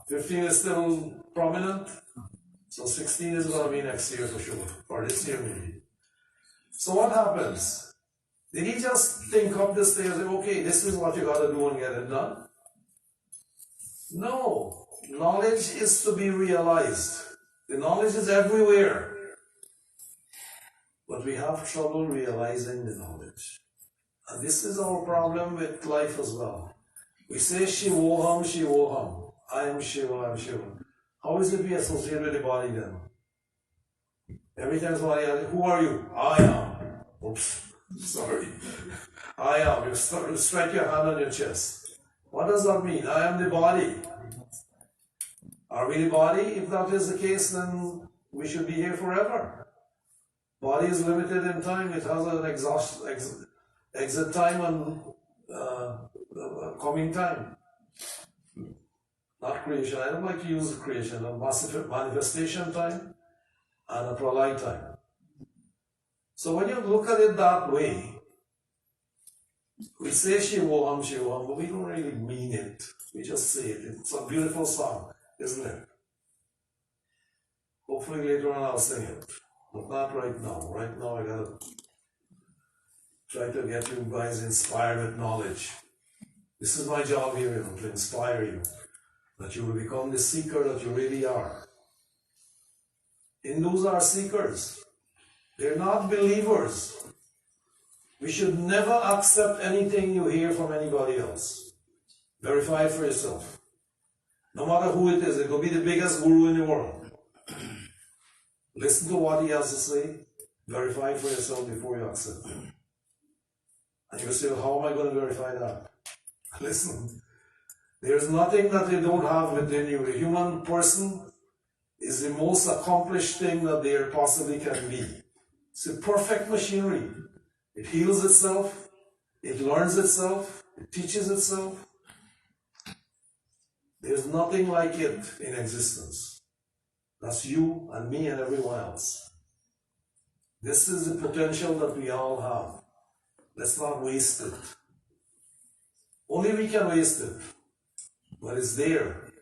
15 is still prominent, so 16 is going to be next year for sure, or this year maybe. So what happens? Did he just think up this thing and say, okay, this is what you got to do and get it done? No. Knowledge is to be realized. The knowledge is everywhere. But we have trouble realizing the knowledge. And this is our problem with life as well. We say Shivoham, Shivoham. I am Shiva, I am Shiva. How is it be associated with the body then? Every time somebody asks, who are you? I am. Oops, sorry. I am. You strike your hand on your chest. What does that mean? I am the body. Are we the body? If that is the case, then we should be here forever. Body is limited in time. It has an exit time and coming time. Not creation. I don't like to use creation. A massive manifestation time and a pralaya time. So when you look at it that way, we say Shivoham, Shivoham, but we don't really mean it. We just say it. It's a beautiful song, isn't it? Hopefully later on I'll sing it. But not right now. Right now I gotta try to get you guys inspired with knowledge. This is my job here, to inspire you. That you will become the seeker that you really are. Hindus are seekers. They're not believers. We should never accept anything you hear from anybody else. Verify it for yourself. No matter who it is, it could be the biggest guru in the world. Listen to what he has to say. Verify it for yourself before you accept it. And you say, how am I going to verify that? Listen, there's nothing that you don't have within you. The human person is the most accomplished thing that there possibly can be. It's a perfect machinery. It heals itself, it learns itself, it teaches itself. There's nothing like it in existence. That's you and me and everyone else. This is the potential that we all have. Let's not waste it. Only we can waste it. But it's there.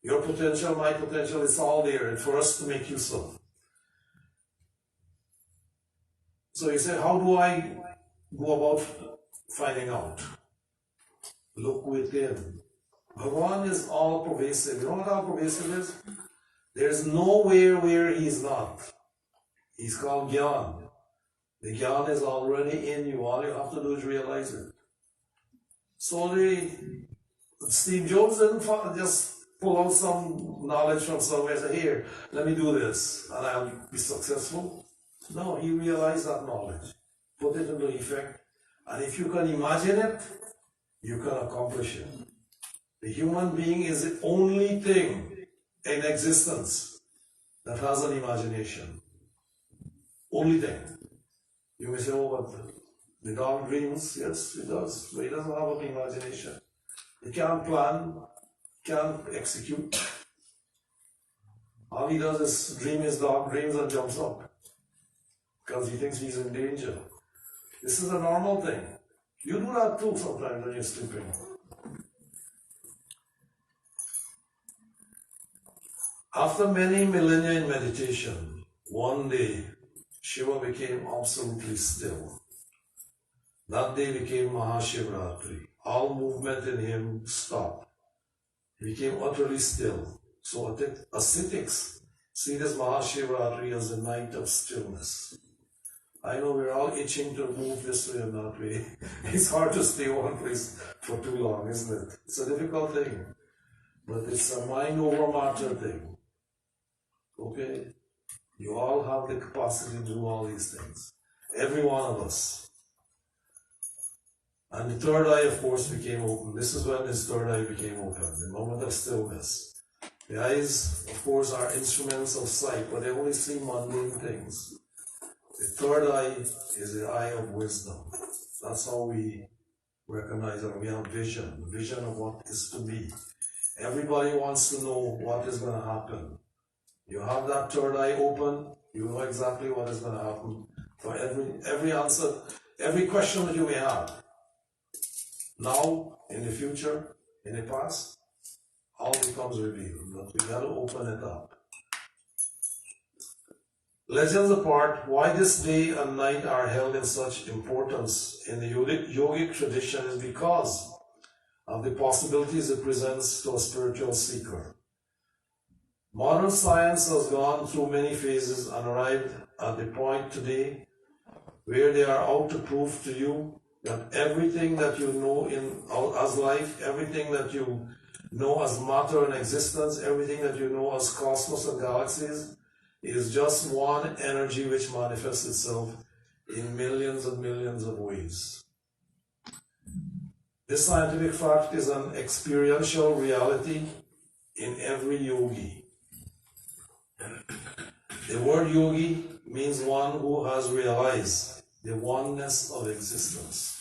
Your potential, my potential, it's all there. It's for us to make use of. So you say, how do I go about finding out? Look within. Bhagavan is all pervasive. You know what all pervasive is? There's nowhere where he's not. He's called Gyan. The Gyan is already in you. All you have to do is realize it. So Steve Jobs didn't just pull out some knowledge from somewhere and say, here, let me do this and I'll be successful. No, he realized that knowledge, put it into effect, and if you can imagine it, you can accomplish it. The human being is the only thing in existence that has an imagination. Only thing. You may say, oh, but the dog dreams. Yes, it does, but it doesn't have an imagination. It can't plan, can't execute. All he does is dream his dog dreams and jumps up because he thinks he's in danger. This is a normal thing. You do that too sometimes when you're sleeping. After many millennia in meditation, one day Shiva became absolutely still. That day became Mahashivratri. All movement in him stopped. He became utterly still. So ascetics see this Mahashivratri as a night of stillness. I know we're all itching to move this way and that way. It's hard to stay one place for too long, isn't it? It's a difficult thing. But it's a mind over matter thing. Okay? You all have the capacity to do all these things. Every one of us. And the third eye, of course, became open. This is when his third eye became open, the moment of stillness. The eyes, of course, are instruments of sight, but they only see mundane things. The third eye is the eye of wisdom. That's how we recognize that we have vision of what is to be. Everybody wants to know what is going to happen. You have that third eye open, you know exactly what is going to happen for every answer, every question that you may have. Now, in the future, in the past, all becomes revealed, but we got to open it up. Legends apart, why this day and night are held in such importance in the yogic tradition is because of the possibilities it presents to a spiritual seeker. Modern science has gone through many phases and arrived at the point today where they are out to prove to you that everything that you know as life, everything that you know as matter and existence, everything that you know as cosmos and galaxies is just one energy which manifests itself in millions and millions of ways. This scientific fact is an experiential reality in every yogi. The word yogi means one who has realized the oneness of existence.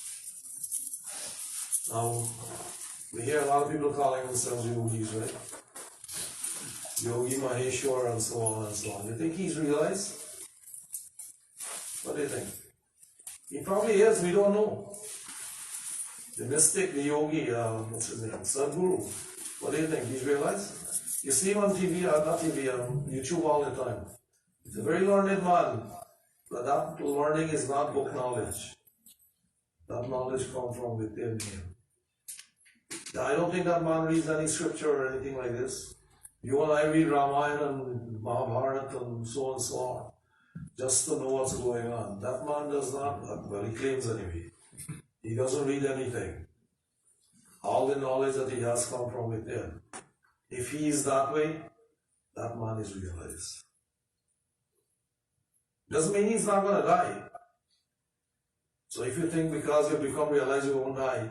Now, we hear a lot of people calling themselves yogis, right? Yogi Maheshwar and so on and so on. You think he's realized? What do you think? He probably is, we don't know. The mystic, the yogi, what's his name? Sadhguru. What do you think? He's realized? You see him on TV, not TV, YouTube all the time. He's a very learned man, but that learning is not book knowledge. That knowledge comes from within him. Now, I don't think that man reads any scripture or anything like this. You and I read Ramayana and Mahabharata and so on, just to know what's going on. That man does not, well, he claims anyway. He doesn't read anything. All the knowledge that he has come from within. If he is that way, that man is realized. Doesn't mean he's not going to die. So if you think because you become realized you won't die,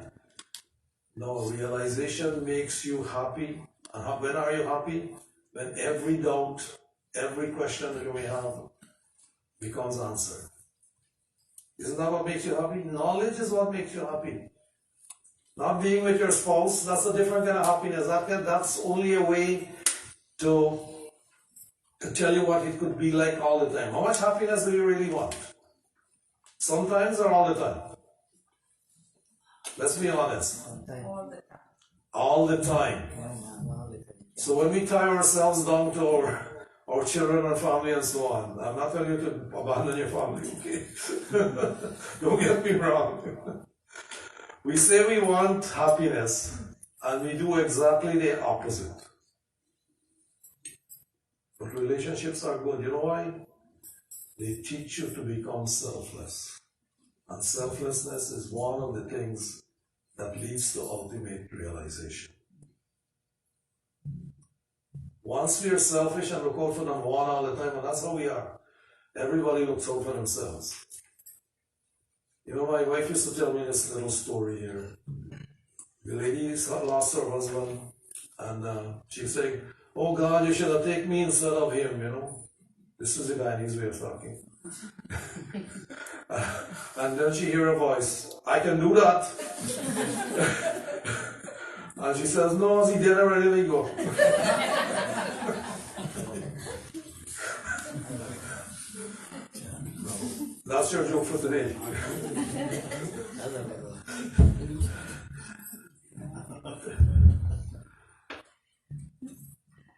no, realization makes you happy. And when are you happy? When every doubt, every question that you may have becomes answered. Isn't that what makes you happy? Knowledge is what makes you happy. Not being with your spouse, that's a different kind of happiness. That's only a way to tell you what it could be like all the time. How much happiness do you really want? Sometimes or all the time? Let's be honest. All the time. So when we tie ourselves down to our children and family and so on, I'm not telling you to abandon your family, okay? Don't get me wrong. We say we want happiness and we do exactly the opposite. But relationships are good. You know why? They teach you to become selfless. And selflessness is one of the things that leads to ultimate realization. Once we are selfish and look out for number one all the time, and that's how we are. Everybody looks out for themselves. You know, my wife used to tell me this little story here. The lady lost her husband, and she said, "Oh God, you should have taken me instead of him," you know. This is the Guyanese way of talking. And then she hear a voice, "I can do that." And she says, "No, he did already, let go." That's your joke for today.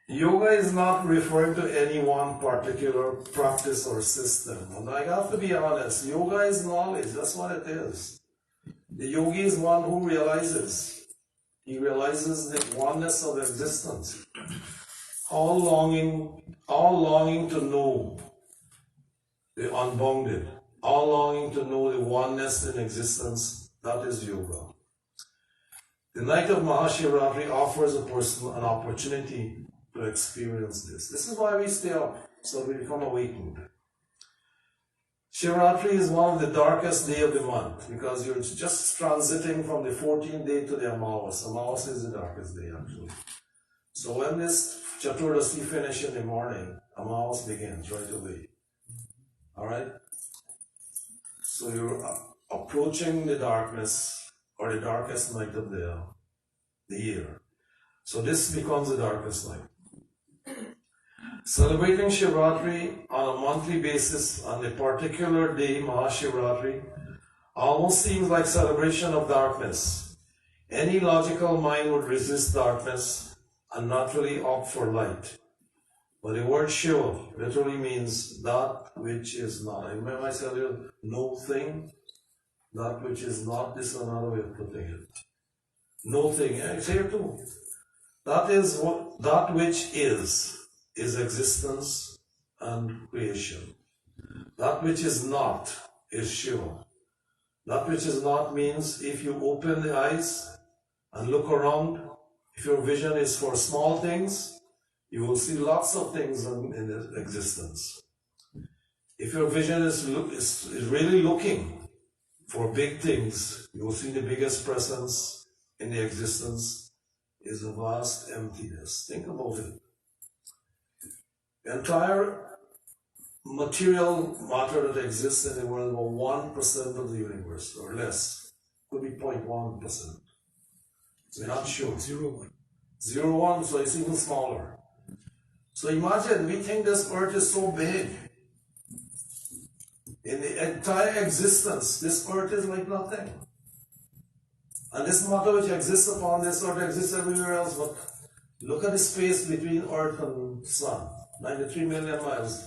Yoga is not referring to any one particular practice or system. And I have to be honest, yoga is knowledge, that's what it is. The yogi is one who realizes. He realizes the oneness of existence. All longing to know the unbounded, all longing to know the oneness in existence, that is yoga. The night of Mahashivraatri offers a person an opportunity to experience this. This is why we stay up, so we become awakened. Shivraatri is one of the darkest days of the month because you're just transiting from the 14th day to the Amavas. Amavas is the darkest day actually. So when this Chaturdasi finishes in the morning, Amavas begins right away. Alright? So you're approaching the darkness or the darkest night of the year. So this becomes the darkest night. Celebrating Shivraatri on a monthly basis on a particular day, Mahashivraatri, almost seems like celebration of darkness. Any logical mind would resist darkness and naturally opt for light. But the word Shiva literally means that which is not. I remember I tell you, no thing, that which is not, this is another way of putting it. No thing, it's here too. That is what, that which is. is existence and creation. That which is not is Shiva. That which is not means if you open the eyes and look around, if your vision is for small things, you will see lots of things in existence. If your vision is really looking for big things, you will see the biggest presence in the existence is a vast emptiness. Think about it. The entire material matter that exists in the world, about 1% of the universe or less, could be 0.1%. We're not sure. 0.1, so it's even smaller. So imagine, we think this earth is so big. In the entire existence, this earth is like nothing. And this matter which exists upon this earth exists everywhere else, but look at the space between earth and sun, 93 million miles.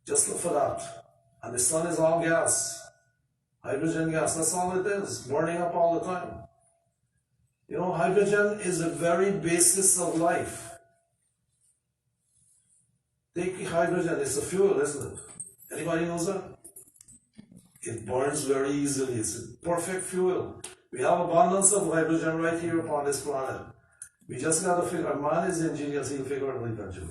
Just look for that. And the sun is all gas, hydrogen gas, that's all it is, burning up all the time. You know, hydrogen is the very basis of life. Take hydrogen, it's a fuel, isn't it? Anybody knows that? It burns very easily, it's a perfect fuel. We have abundance of hydrogen right here upon this planet. We just got to figure, man is ingenious, he'll figure it out eventually.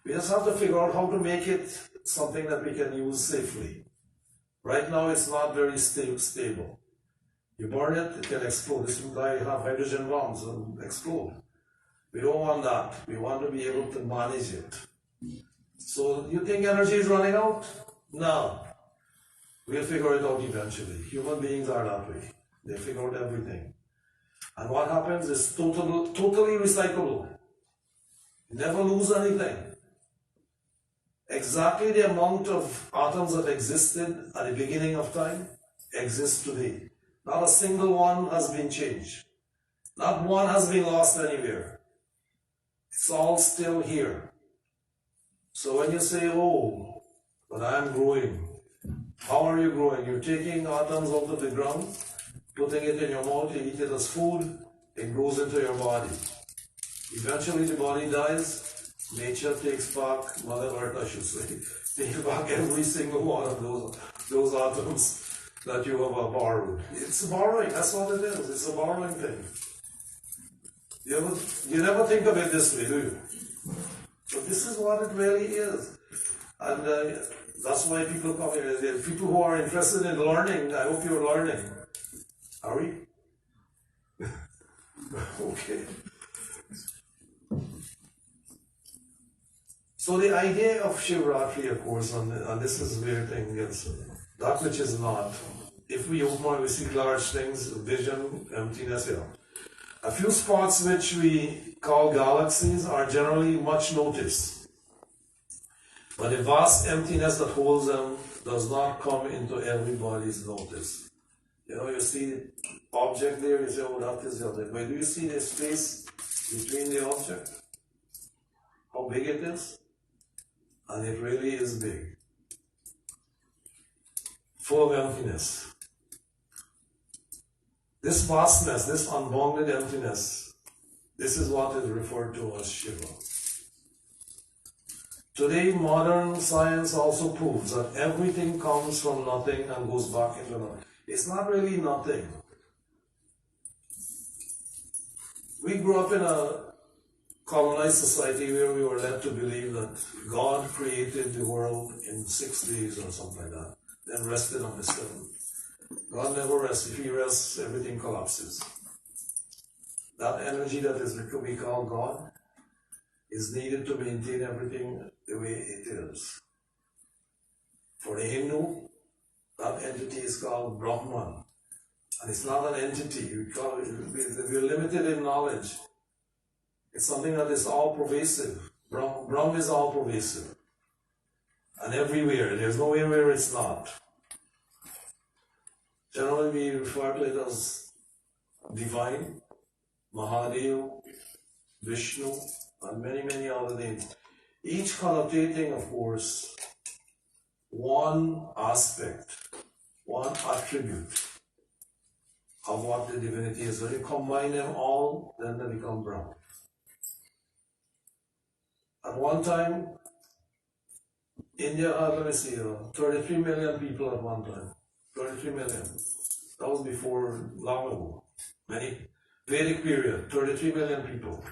We just have to figure out how to make it something that we can use safely. Right now it's not very stable. You burn it, it can explode. This is why you have hydrogen bombs and explode. We don't want that. We want to be able to manage it. So you think energy is running out? No. We'll figure it out eventually. Human beings are that way. They figure out everything. And what happens is totally recyclable. Never lose anything. Exactly the amount of atoms that existed at the beginning of time exists today. Not a single one has been changed. Not one has been lost anywhere. It's all still here. So when you say, oh, but I'm growing, how are you growing? You're taking atoms out of the ground, putting it in your mouth, you eat it as food, it grows into your body. Eventually the body dies, nature takes back, Mother Earth I should say, takes back every single one of those atoms that you have borrowed. It's borrowing, that's what it is, it's a borrowing thing. You never think of it this way, do you? But this is what it really is. And that's why people come here. People who are interested in learning, I hope you're learning. Are we? Okay. So the idea of Shivraatri, of course, and this is where thing gets, that which is not. If we open our, we see large things, vision, emptiness, yeah. A few spots which we call galaxies are generally much noticed. But the vast emptiness that holds them does not come into everybody's notice. You know, you see the object there, you say, oh, that is the object. But do you see the space between the object? How big it is? And it really is big. Full of emptiness. This vastness, this unbounded emptiness, this is what is referred to as Shiva. Today, modern science also proves that everything comes from nothing and goes back into nothing. It's not really nothing. We grew up in a colonized society where we were led to believe that God created the world in 6 days or something like that, then rested on the 7th. God never rests. If He rests, everything collapses. That energy that is we call God is needed to maintain everything the way it is. For the Hindu, that entity is called Brahman. And it's not an entity. We're limited in knowledge. It's something that is all pervasive. Brahm is all pervasive. And everywhere. There's nowhere where it's not. Generally, we refer to it as divine, Mahadev, Vishnu, and many, many other names. Each connotating, of course, one aspect, one attribute of what the divinity is. When you combine them all, then they become Brahma. At one time, India had, let me see, 33 million people at one time. 33 million. That was before, long ago. Many Vedic period, 33 million people.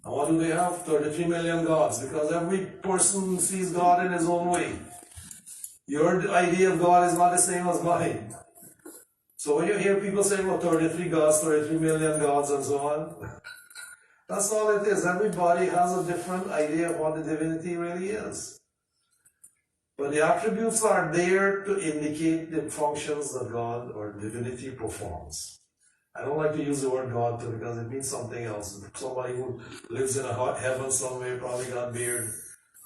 And what do they have? 33 million gods, because every person sees God in his own way. Your idea of God is not the same as mine. So when you hear people saying, well, 33 gods, 33 million gods, and so on, that's all it is. Everybody has a different idea of what the divinity really is. But the attributes are there to indicate the functions that God or divinity performs. I don't like to use the word God too because it means something else. Somebody who lives in a heaven somewhere, probably got beard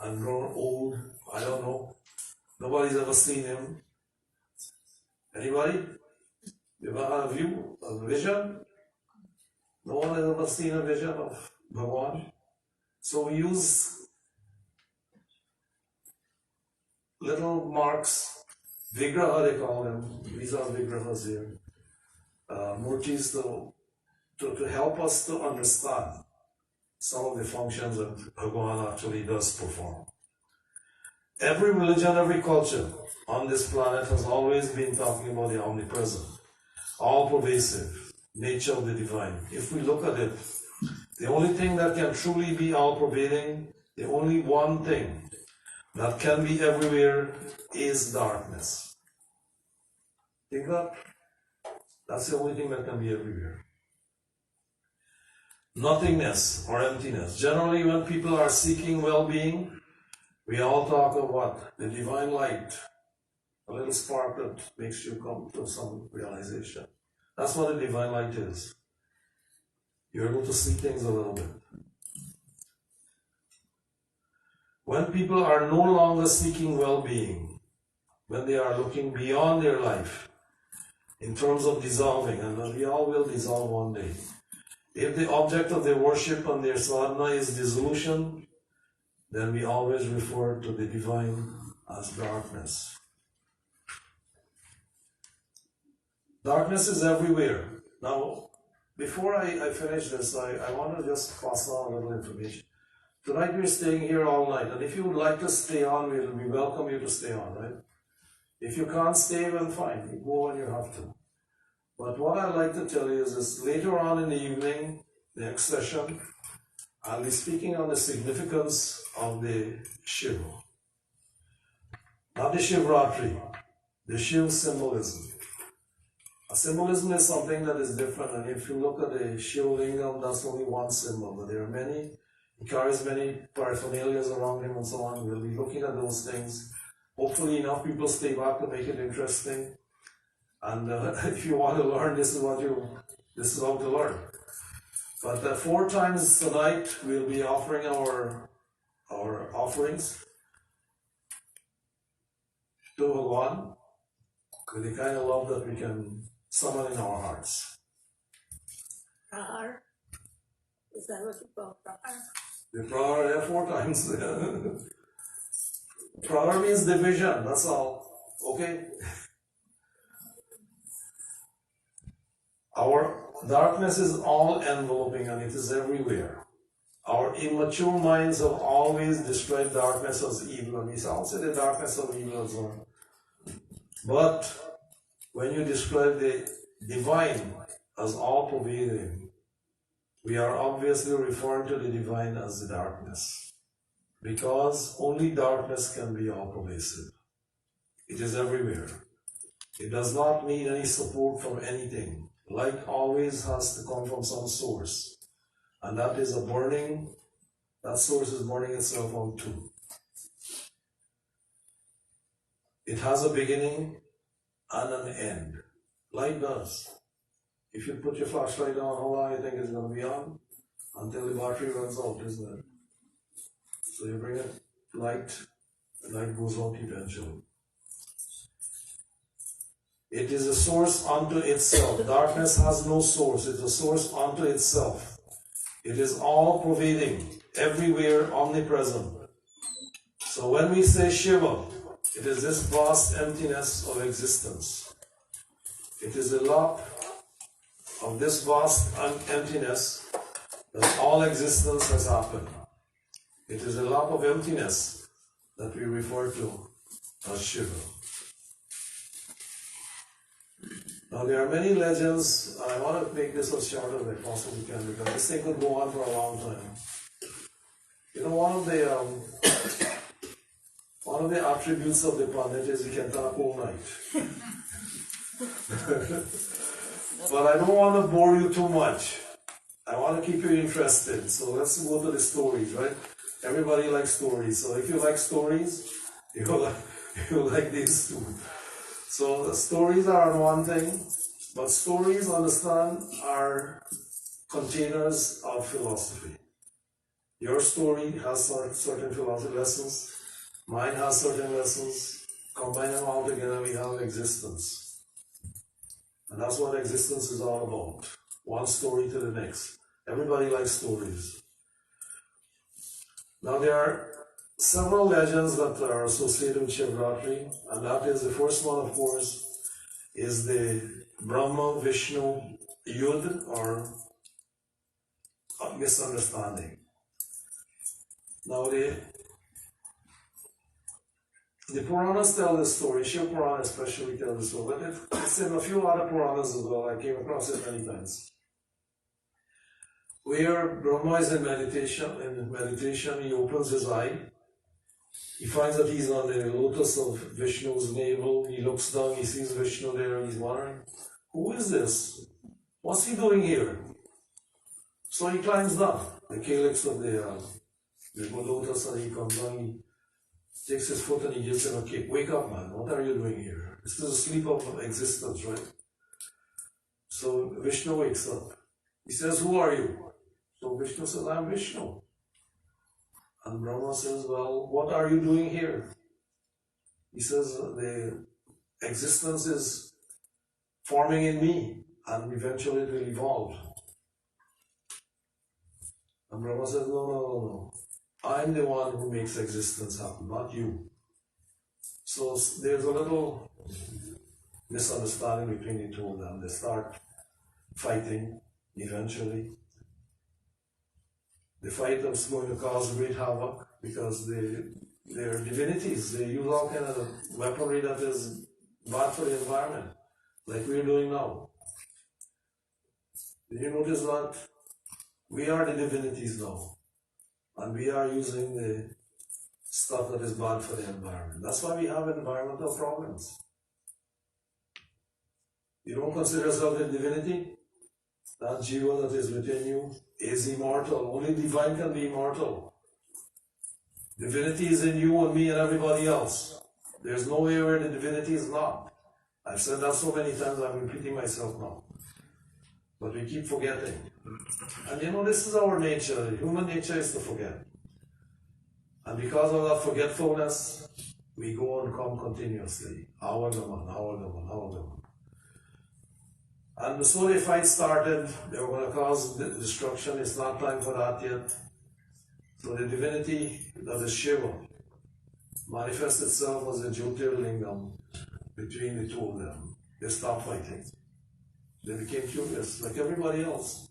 and grown old. I don't know. Nobody's ever seen him. Anybody? You ever had a view, a vision? No one has ever seen a vision of Bhagwan. So we use little marks, vigraha they call them. These are vigrahas here. Murtis to help us to understand some of the functions that Bhagwan actually does perform. Every religion, every culture on this planet has always been talking about the omnipresent, all-pervasive nature of the divine. If we look at it, the only thing that can truly be all-pervading, the only one thing that can be everywhere is darkness. Think that? That's the only thing that can be everywhere. Nothingness or emptiness. Generally, when people are seeking well-being, we all talk of what? The divine light. A little spark that makes you come to some realization. That's what the divine light is. You're able to see things a little bit. When people are no longer seeking well-being, when they are looking beyond their life, in terms of dissolving, and we all will dissolve one day. If the object of their worship and their sadhana is dissolution, then we always refer to the divine as darkness. Darkness is everywhere. Now, before I finish this, I want to just pass on a little information. Tonight we're staying here all night, and if you would like to stay on, we welcome you to stay on, right? If you can't stay, then fine, you go when you have to. But what I'd like to tell you is this, later on in the evening, next session, I'll be speaking on the significance of the Shiva. Not the Shivraatri, the Shiv symbolism. A symbolism is something that is different, and if you look at the Shiv Lingam, that's only one symbol, but there are many, he carries many paraphernalias around him and so on. We'll be looking at those things. Hopefully enough people stay back to make it interesting. And if you want to learn, this is how to learn. But 4 times tonight we'll be offering our offerings to Bhagwan with the kind of love that we can summon in our hearts. Prahar. Is that what you call prahar? The prahar there 4 times. Prahar means division, that's all. Okay? Our darkness is all enveloping and it is everywhere. Our immature minds have always described darkness as evil, and we all say the darkness of evil as well. But when you describe the divine as all pervading, we are obviously referring to the divine as the darkness. Because only darkness can be all pervasive. It is everywhere. It does not need any support from anything. Light always has to come from some source. And that is a burning, that source is burning itself out too. It has a beginning and an end. Light does. If you put your flashlight on, how long do you think it's going to be on? Until the battery runs out, isn't it? So you bring it light, the light goes out eventually. It is a source unto itself. Darkness has no source. It's a source unto itself. It is all pervading, everywhere, omnipresent. So when we say Shiva, it is this vast emptiness of existence. It is a lot of this vast emptiness that all existence has happened. It is a lap of emptiness that we refer to as Shiva. Now there are many legends, and I want to make this as short as I possibly can because this thing could go on for a long time. You know, one of the attributes of the planet is we can talk all night. But I don't want to bore you too much. I want to keep you interested. So let's go to the stories, right? Everybody likes stories. So if you like stories, you'll like these too. So the stories are on one thing, but stories, understand, are containers of philosophy. Your story has certain philosophy lessons. Mine has certain lessons. Combine them all together, we have existence. And that's what existence is all about. One story to the next. Everybody likes stories. Now there are several legends that are associated with Shivraatri, and that is the first one, of course, is the Brahma Vishnu Yud, or misunderstanding. Now the Puranas tell this story, Shiva Purana especially tells this story, but it's in a few other Puranas as well. I came across it many times. Where Brahma is in meditation, he opens his eye. He finds that he's on the lotus of Vishnu's navel. He looks down, he sees Vishnu there, and he's wondering, who is this? What's he doing here? So he climbs down the calyx of the lotus, and he comes down, he takes his foot and he gives him a kick. Wake up, man, what are you doing here? This is a sleep of existence, right? So Vishnu wakes up. He says, who are you? So Vishnu says, I'm Vishnu. And Brahma says, well, what are you doing here? He says, the existence is forming in me, and eventually it will evolve. And Brahma says, no. I'm the one who makes existence happen, not you. So there's a little misunderstanding between the two of them. They start fighting eventually. The fight is going to cause great havoc because they're divinities. They use all kind of weaponry that is bad for the environment, like we're doing now. Did you notice that? We are the divinities now, and we are using the stuff that is bad for the environment. That's why we have environmental problems. You don't consider yourself a divinity? That jiva that is within you is immortal. Only divine can be immortal. Divinity is in you and me and everybody else. There's no way where the divinity is not. I've said that so many times, I'm repeating myself now. But we keep forgetting. And you know, this is our nature. Human nature is to forget. And because of that forgetfulness, we go and come continuously. Avagaman. And so the fight started. They were going to cause destruction. It's not time for that yet. So the divinity, that is Shiva, manifests itself as a Jyotirlingam between the two of them. They stopped fighting. They became curious, like everybody else.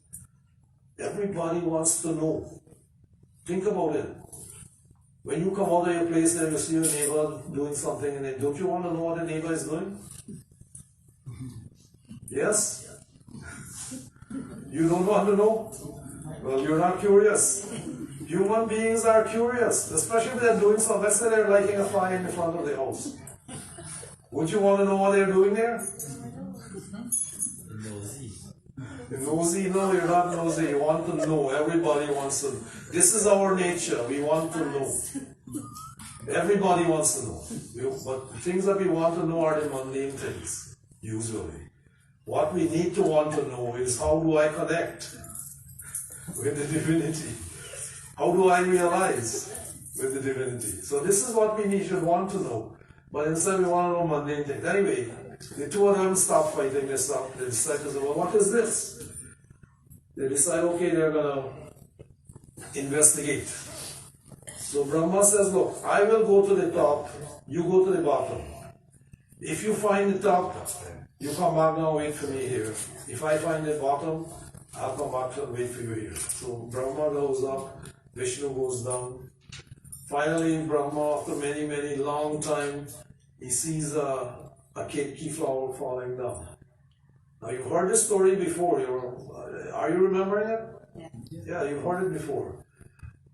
Everybody wants to know. Think about it. When you come out of your place and you see your neighbor doing something, and don't you want to know what the neighbor is doing? Yes? You don't want to know? Well, you're not curious. Human beings are curious, especially if they're doing something. Let's say they're lighting a fire in the front of the house. Would you want to know what they're doing there? Nosy? No, you're not nosy. You want to know. Everybody wants to. This is our nature. We want to know. Everybody wants to know. But the things that we want to know are the mundane things, usually. What we need to want to know is, how do I connect with the divinity? How do I realize with the divinity? So this is what we should want to know. But instead we want to know mundane things. Anyway, the two of them stop fighting this up. They decide to say, well, what is this? They decide, okay, they're going to investigate. So Brahma says, look, I will go to the top, you go to the bottom. If you find the top, you come back now, wait for me here. If I find the bottom, I'll come back and wait for you here. So Brahma goes up, Vishnu goes down, Finally, Brahma, after many long time, he sees a ketki flower falling down. Now you've heard this story before. Are you remembering it? Yeah, you've heard it before.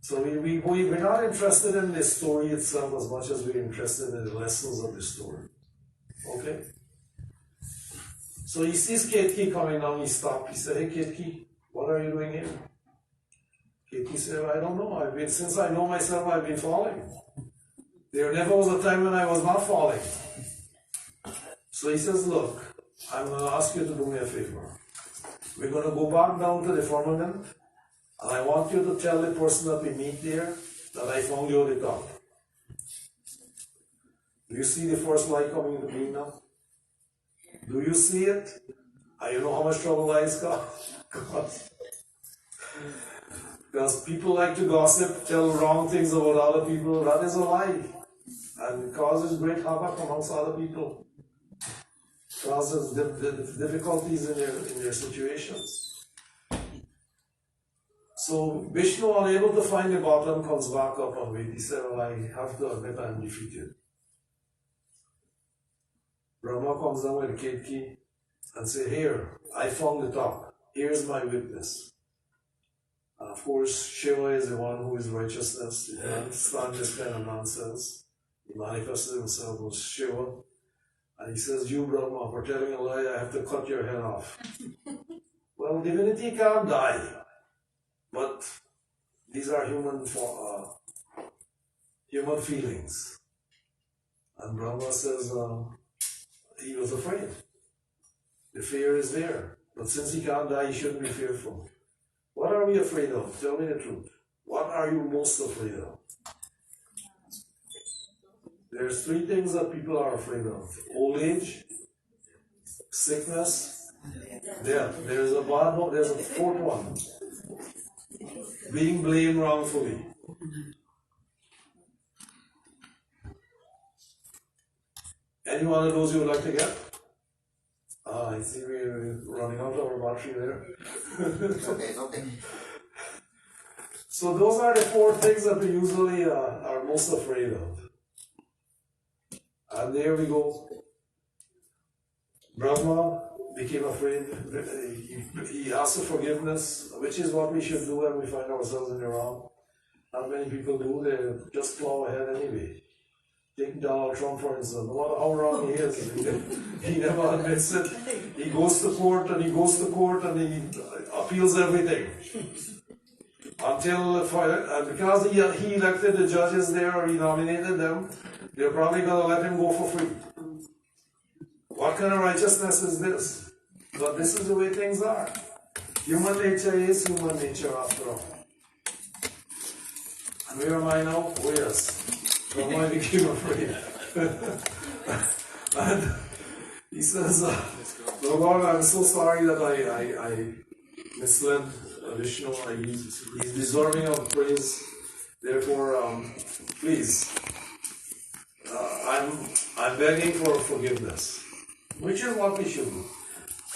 So we're not interested in the story itself as much as we're interested in the lessons of the story. Okay? So he sees Ketki coming down, he stopped. He said, "Hey Ketki, what are you doing here?" Ketki said, "I don't know. Since I know myself, I've been falling. There never was a time when I was not falling." So he says, "Look, I'm going to ask you to do me a favor. We're going to go back down to the firmament, and I want you to tell the person that we meet there that I found you at the top. Do you see the first light coming into being now? Do you see it? And you know how much trouble lies cause? Because people like to gossip, tell wrong things about other people. That is a lie. And it causes great havoc amongst other people. Causes difficulties in their situations. So Vishnu, unable to find the bottom, comes back up on it. He said, "Well, I have to admit I am defeated." Brahma comes down with a ketki and says, "Here, I found the top. Here's my witness." And of course, Shiva is the one who is righteousness. He can't stand this kind of nonsense. He manifested himself as Shiva. And he says, "You, Brahma, for telling a lie, I have to cut your head off." Well, divinity can't die. But these are human feelings. And Brahma says he was afraid. The fear is there. But since he can't die, he shouldn't be fearful. What are we afraid of? Tell me the truth. What are you most afraid of? There's three things that people are afraid of: old age, sickness, death. There's a bad one, there's a fourth one: being blamed wrongfully. Any one of those you would like to get? I see we're running out of our battery there. Okay. So those are the four things that we usually are most afraid of. And there we go. Brahma became afraid. He asked for forgiveness, which is what we should do when we find ourselves in the wrong. Not many people do. They just plow ahead anyway. Take Donald Trump, for instance. No matter how wrong he is, he never admits it. He goes to court and he goes to court and he appeals everything. Because he elected the judges there, or he nominated them, they're probably going to let him go for free. What kind of righteousness is this? But this is the way things are. Human nature is human nature after all. And where am I now? Oh yes. Brahma became afraid. And he says, Lord, I'm so sorry that I misled Vishnu. He's deserving of praise. Therefore, please, I'm begging for forgiveness, which is what we should do.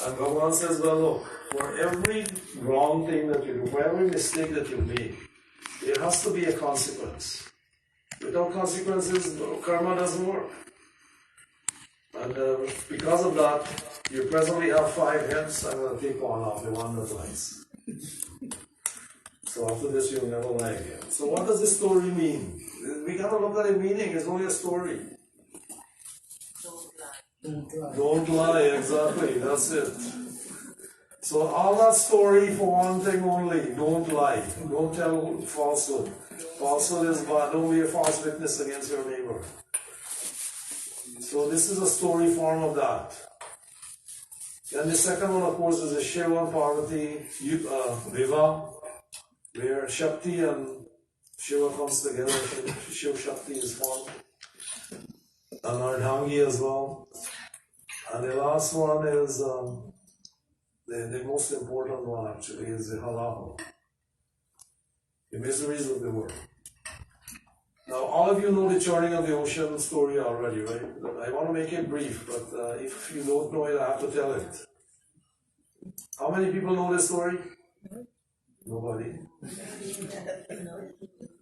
And Bhagavan says, well, look, for every wrong thing that you do, for every mistake that you make, there has to be a consequence. Without consequences, karma doesn't work. And because of that, you presently have 5 heads. I'm going to take one off, the one that lies. So after this, you'll never lie again. So what does this story mean? We got to look at the meaning. It's only a story. Don't lie, exactly. That's it. So all that story for one thing only: don't lie. Don't tell falsehood. Falsehood is bad. Don't be a false witness against your neighbor. So this is a story form of that. Then the second one, of course, is the Shiva and Parvati Viva, where Shakti and Shiva comes together. Shiva Shakti is formed. And Ardhangi as well. And the last one is the most important one actually is the Halal. The miseries of the world. Now, all of you know the churning of the ocean story already, right? I want to make it brief, but if you don't know it, I have to tell it. How many people know this story? Nobody.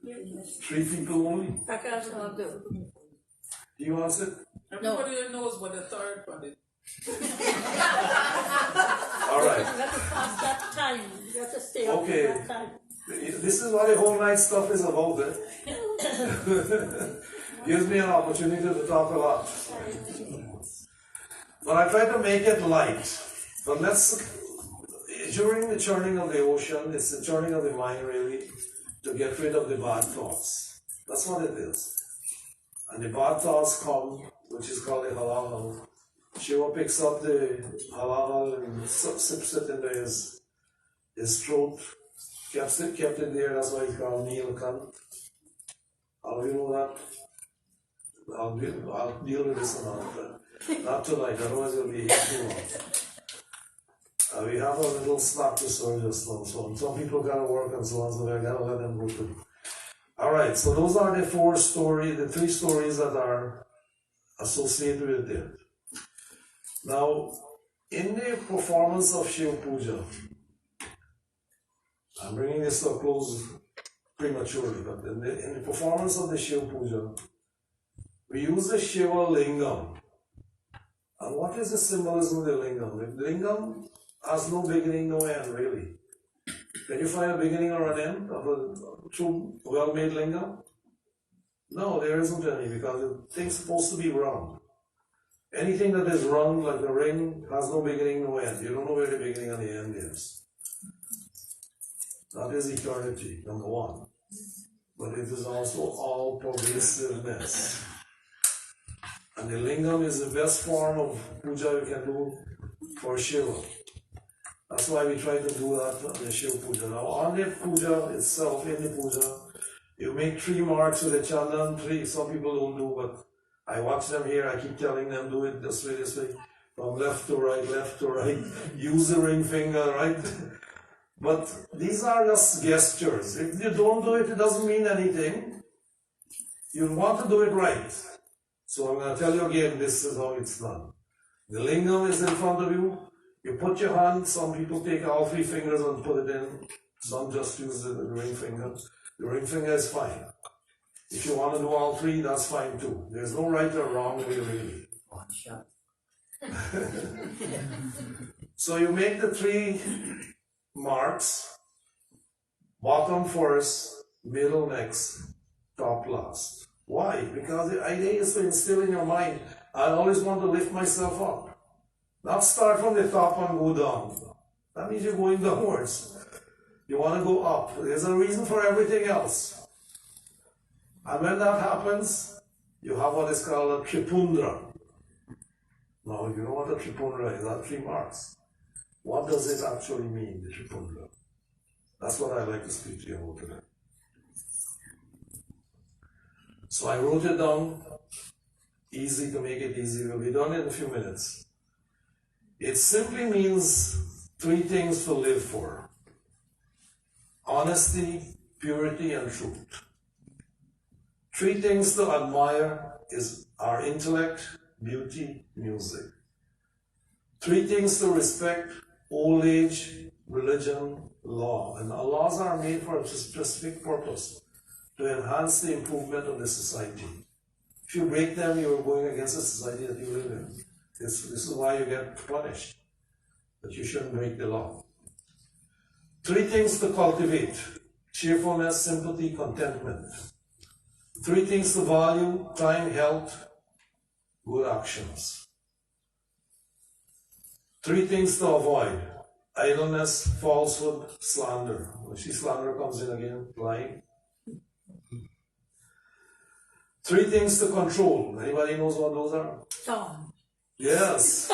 3 people only. Akash will do. He wants it? Everybody knows what the third one is. Alright. You have to pass that time. You have to stay up Okay. that time. This is what the whole night stuff is about. Gives me an opportunity to talk a lot. But I try to make it light. But during the churning of the ocean, it's the churning of the mind really, to get rid of the bad thoughts. That's what it is. And the bad thoughts come, which is called the halal. Shiva picks up the halal and sips it into his throat, kept it there, that's why it's called Neelkant. How do you know that? I'll deal with this another time. Not tonight, otherwise it'll be here too long. We have a little snack to serve just now, so some people gotta work and so on, so I gotta let them go too. Alright, so those are the 3 stories that are associated with it. Now, in the performance of Shiva Puja, I'm bringing this to a close prematurely, but in the performance of the Shiva Puja, we use the Shiva Lingam. And what is the symbolism of the Lingam? The Lingam has no beginning, no end, really. Can you find a beginning or an end of a true, well-made Lingam? No, there isn't any, because the thing's supposed to be round. Anything that is round, like a ring, has no beginning, no end. You don't know where the beginning and the end is. That is eternity, number 1. But it is also all pervasiveness. And the lingam is the best form of puja you can do for Shiva. That's why we try to do that on the Shiva Puja. Now, on the puja itself, in the puja, you make 3 marks with the chandan, 3. Some people don't do, but I watch them here, I keep telling them, do it this way, from left to right, use the ring finger, right? But these are just gestures. If you don't do it, it doesn't mean anything. You want to do it right. So I'm going to tell you again, this is how it's done. The lingam is in front of you. You put your hand, some people take all 3 fingers and put it in. Some just use the ring finger. The ring finger is fine. If you want to do all 3, that's fine too. There's no right or wrong way, really. So you make the 3 marks, bottom first, middle next, top last. Why? Because the idea is to instill in your mind, I always want to lift myself up. Not start from the top and go down. That means you're going downwards. You want to go up. There's a reason for everything else. And when that happens, you have what is called a tripundra. Now, you know what a tripundra is, that 3 marks. What does it actually mean, the tripundra? That's what I'd like to speak to you about today. So I wrote it down, easy to make it easy. We'll be done in a few minutes. It simply means 3 things to live for: honesty, purity, and truth. 3 things to admire is our intellect, beauty, music. 3 things to respect: old age, religion, law. And our laws are made for a specific purpose, to enhance the improvement of the society. If you break them, you are going against the society that you live in. This is why you get punished, but you shouldn't break the law. 3 things to cultivate: cheerfulness, sympathy, contentment. 3 things to value: time, health, good actions. 3 things to avoid: idleness, falsehood, slander. You see slander comes in again, lying. 3 things to control. Anybody knows what those are? Tom. Yes.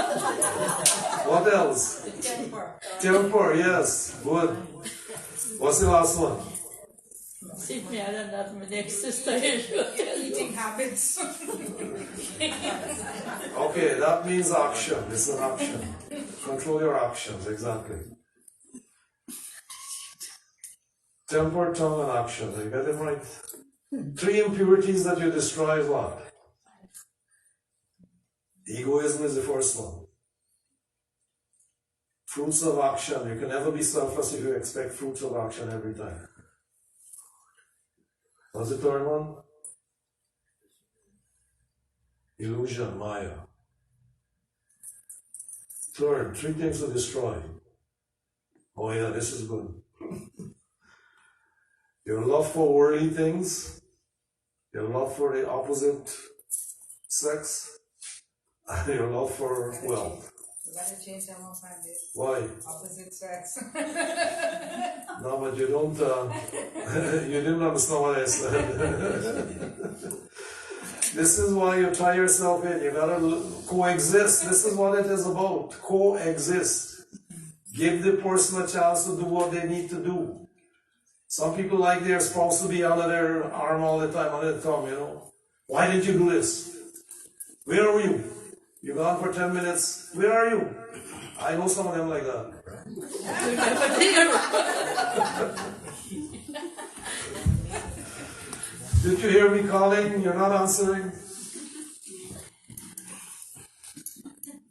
What else? Temper. Temper, yes. Good. What's the last one? See me, I don't know, my next sister eating habits. Okay, that means action. It's an action. Control your actions, exactly. Temper, tongue, and action. You get them right? 3 impurities that you destroy is what? Egoism is the first one. Fruits of action. You can never be selfless if you expect fruits of action every time. What's the third one? Illusion, Maya. Third, 3 things to destroy. Oh yeah, this is good. Your love for worldly things, your love for the opposite sex, and your love for wealth. You gotta change that one time, babe. Why? Opposite sex. No, but you don't, you didn't understand what I said. This is why you tie yourself in. You gotta coexist. This is what it is about. Coexist. Give the person a chance to do what they need to do. Some people like their spouse to be under their arm all the time, under the thumb, you know. Why didn't you do this? Where are you? You're gone for 10 minutes. Where are you? I know some of them like that. Did you hear me calling? You're not answering.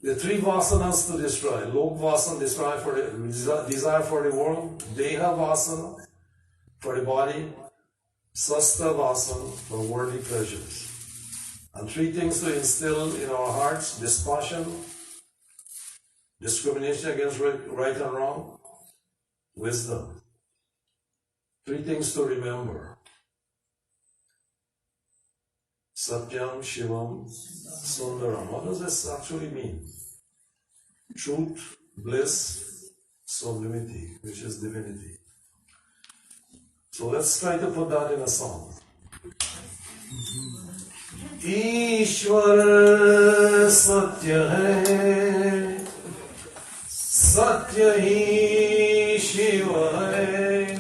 The 3 vasanas to destroy. Lok vasana, desire for the world. Deha vasana, for the body. Sasta vasana, for worldly pleasures. And 3 things to instill in our hearts: dispassion, discrimination against right and wrong, wisdom. 3 things to remember: Satyam, Shivam, Sundaram. What does this actually mean? Truth, bliss, sublimity, which is divinity. So let's try to put that in a song. ईश्वर सत्य है, सत्य ही शिव है,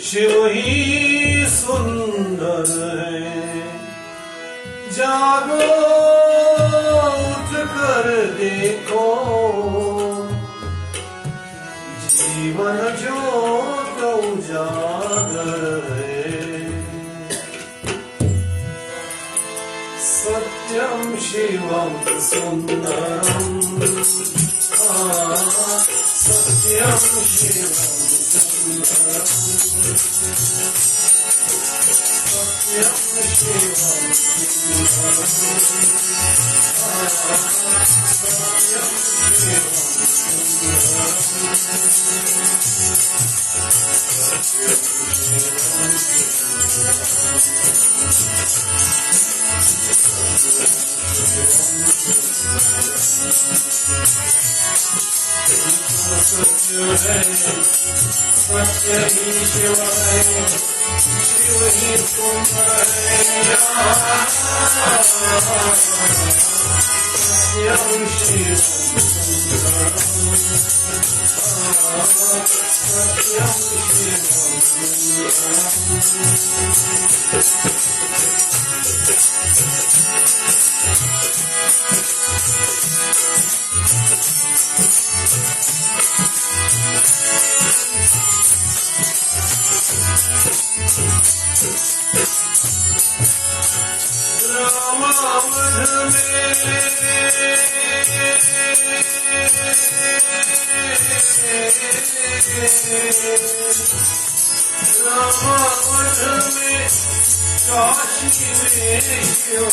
शिव ही सुंदर है। जागो उठ कर देखो, जीवन ज्योत उजागर है। सत्यम शिवम सुंदरम, सत्यम शिवम सुंदरम, सत्यम शिवम सुंदरम, सत्यम शिवम सत्य ही शिव है, शिव ही सुंदर है। सत्यम शिव सुंदरम, सत्यम शिव काशी में शिव,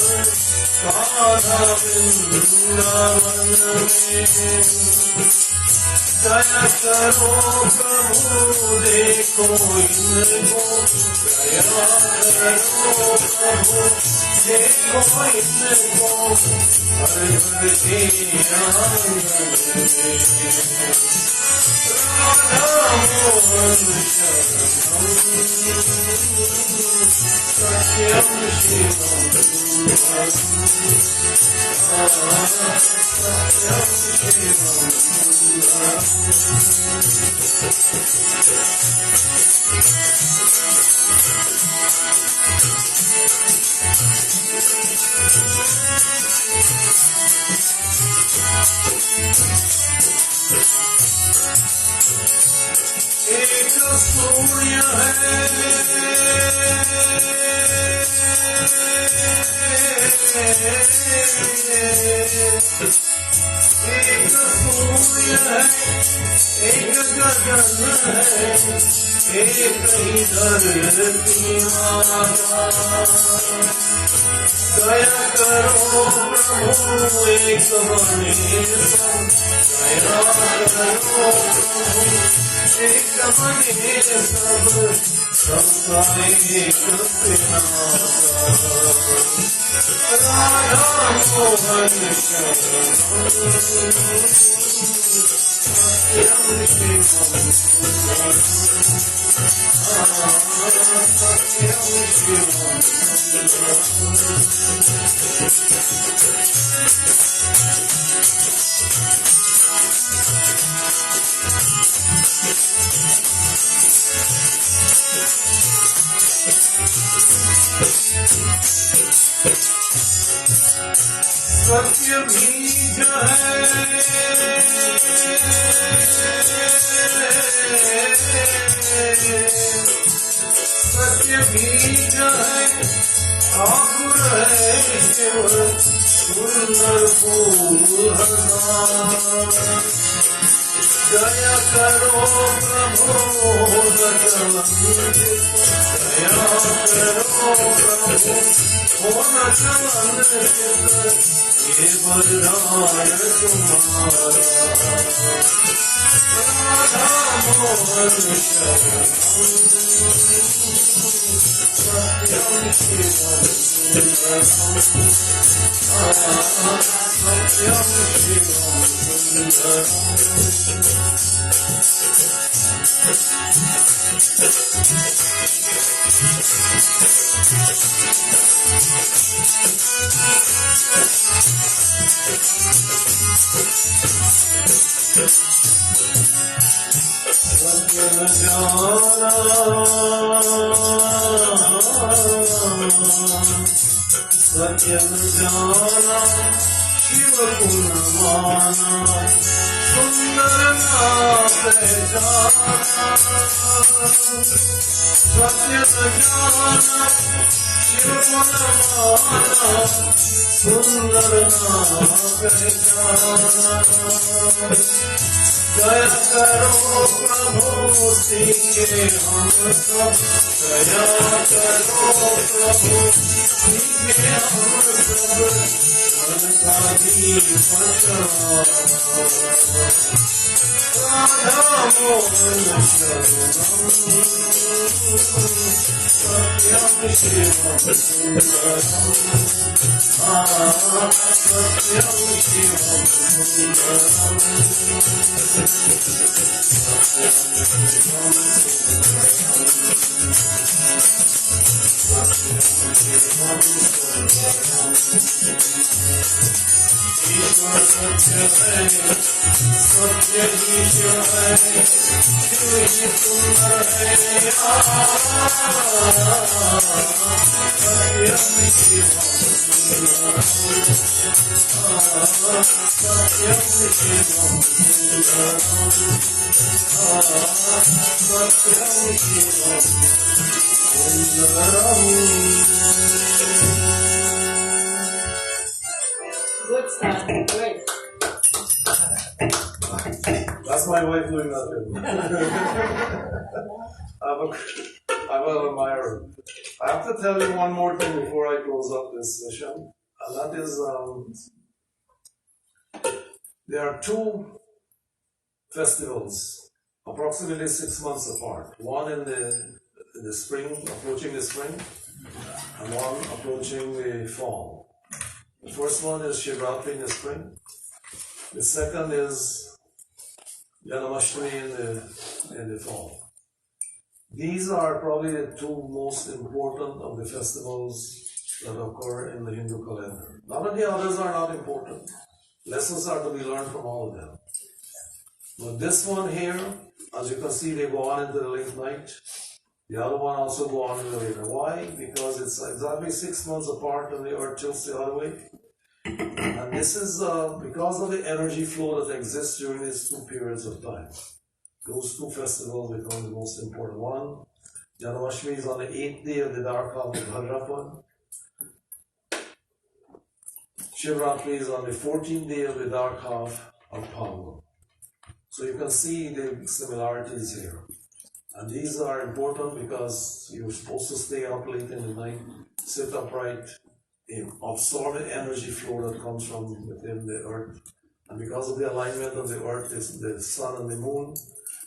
राधा वृंदावन में। दया करो प्रभु, देखो इनको, दया करो प्रभु, देखो इनको, हर घर के आंगन में। राधा मोहन शरणम, सत्यम शिवम सुंदरम, सत्यम शिवम सुंदरम। एक सूर्य है, एक सूर्य है एक गगन है एक ही धरती माता दया करो प्रभु एक बने सब दया करो प्रभु एक बने सब सबका एक पिता राधा मोहन शरण सत्यम शिवम सत्यम सत्य बीज है सत्य बीज है ठाकुर है शिव सुंदर फूल दया करो प्रभु दया करो प्रभु हो न चलन ये वरदान तुम्हारा राधा मोहन शरण सत्यम शिवम सुंदरम सत्यम शिवम सुंदरम सत्यम जाना सत्यम जाना शिव गुण माना सुंदर ना पहचाना सत्यम जाना शिव गुण माना सुंदर ना पहचाना दया करो प्रभु सीखे हम सब दया करो प्रभु सीखे हम सब मन का दीपक राधा मोहन शरणम सत्यम शिवम सुंदरम सत्यम शिवम ईश्वर सत्य है सत्य ईश्वर है शिव ही सुंदर है सत्यम शिवम सुंदरम सत्यम शिवम सुंदरम सत्यम Shivam Sundaram Good stuff. Great. That's my wife doing that. I'm an admirer. I have to tell you one more thing before I close up this session, and that is there are two festivals, approximately 6 months apart. One in the spring, approaching the spring, and one approaching the fall. The first one is Shivraatri in the spring. The second is Janmashtami in the fall. These are probably the two most important of the festivals that occur in the Hindu calendar. None of the others are not important. Lessons are to be learned from all of them. But this one here, as you can see, they go on into the late night. The other one also go on into the later. Why? Because it's exactly 6 months apart and the earth tilts the other way. And this is because of the energy flow that exists during these two periods of time. Those two festivals become the most important. One, Janmashtami is on the 8th day of the dark half of Bhadrapad. Shivraatri is on the 14th day of the dark half of Phalgun. So you can see the similarities here. And these are important because you're supposed to stay up late in the night, sit upright, absorb the energy flow that comes from within the earth. And because of the alignment of the earth, the sun and the moon,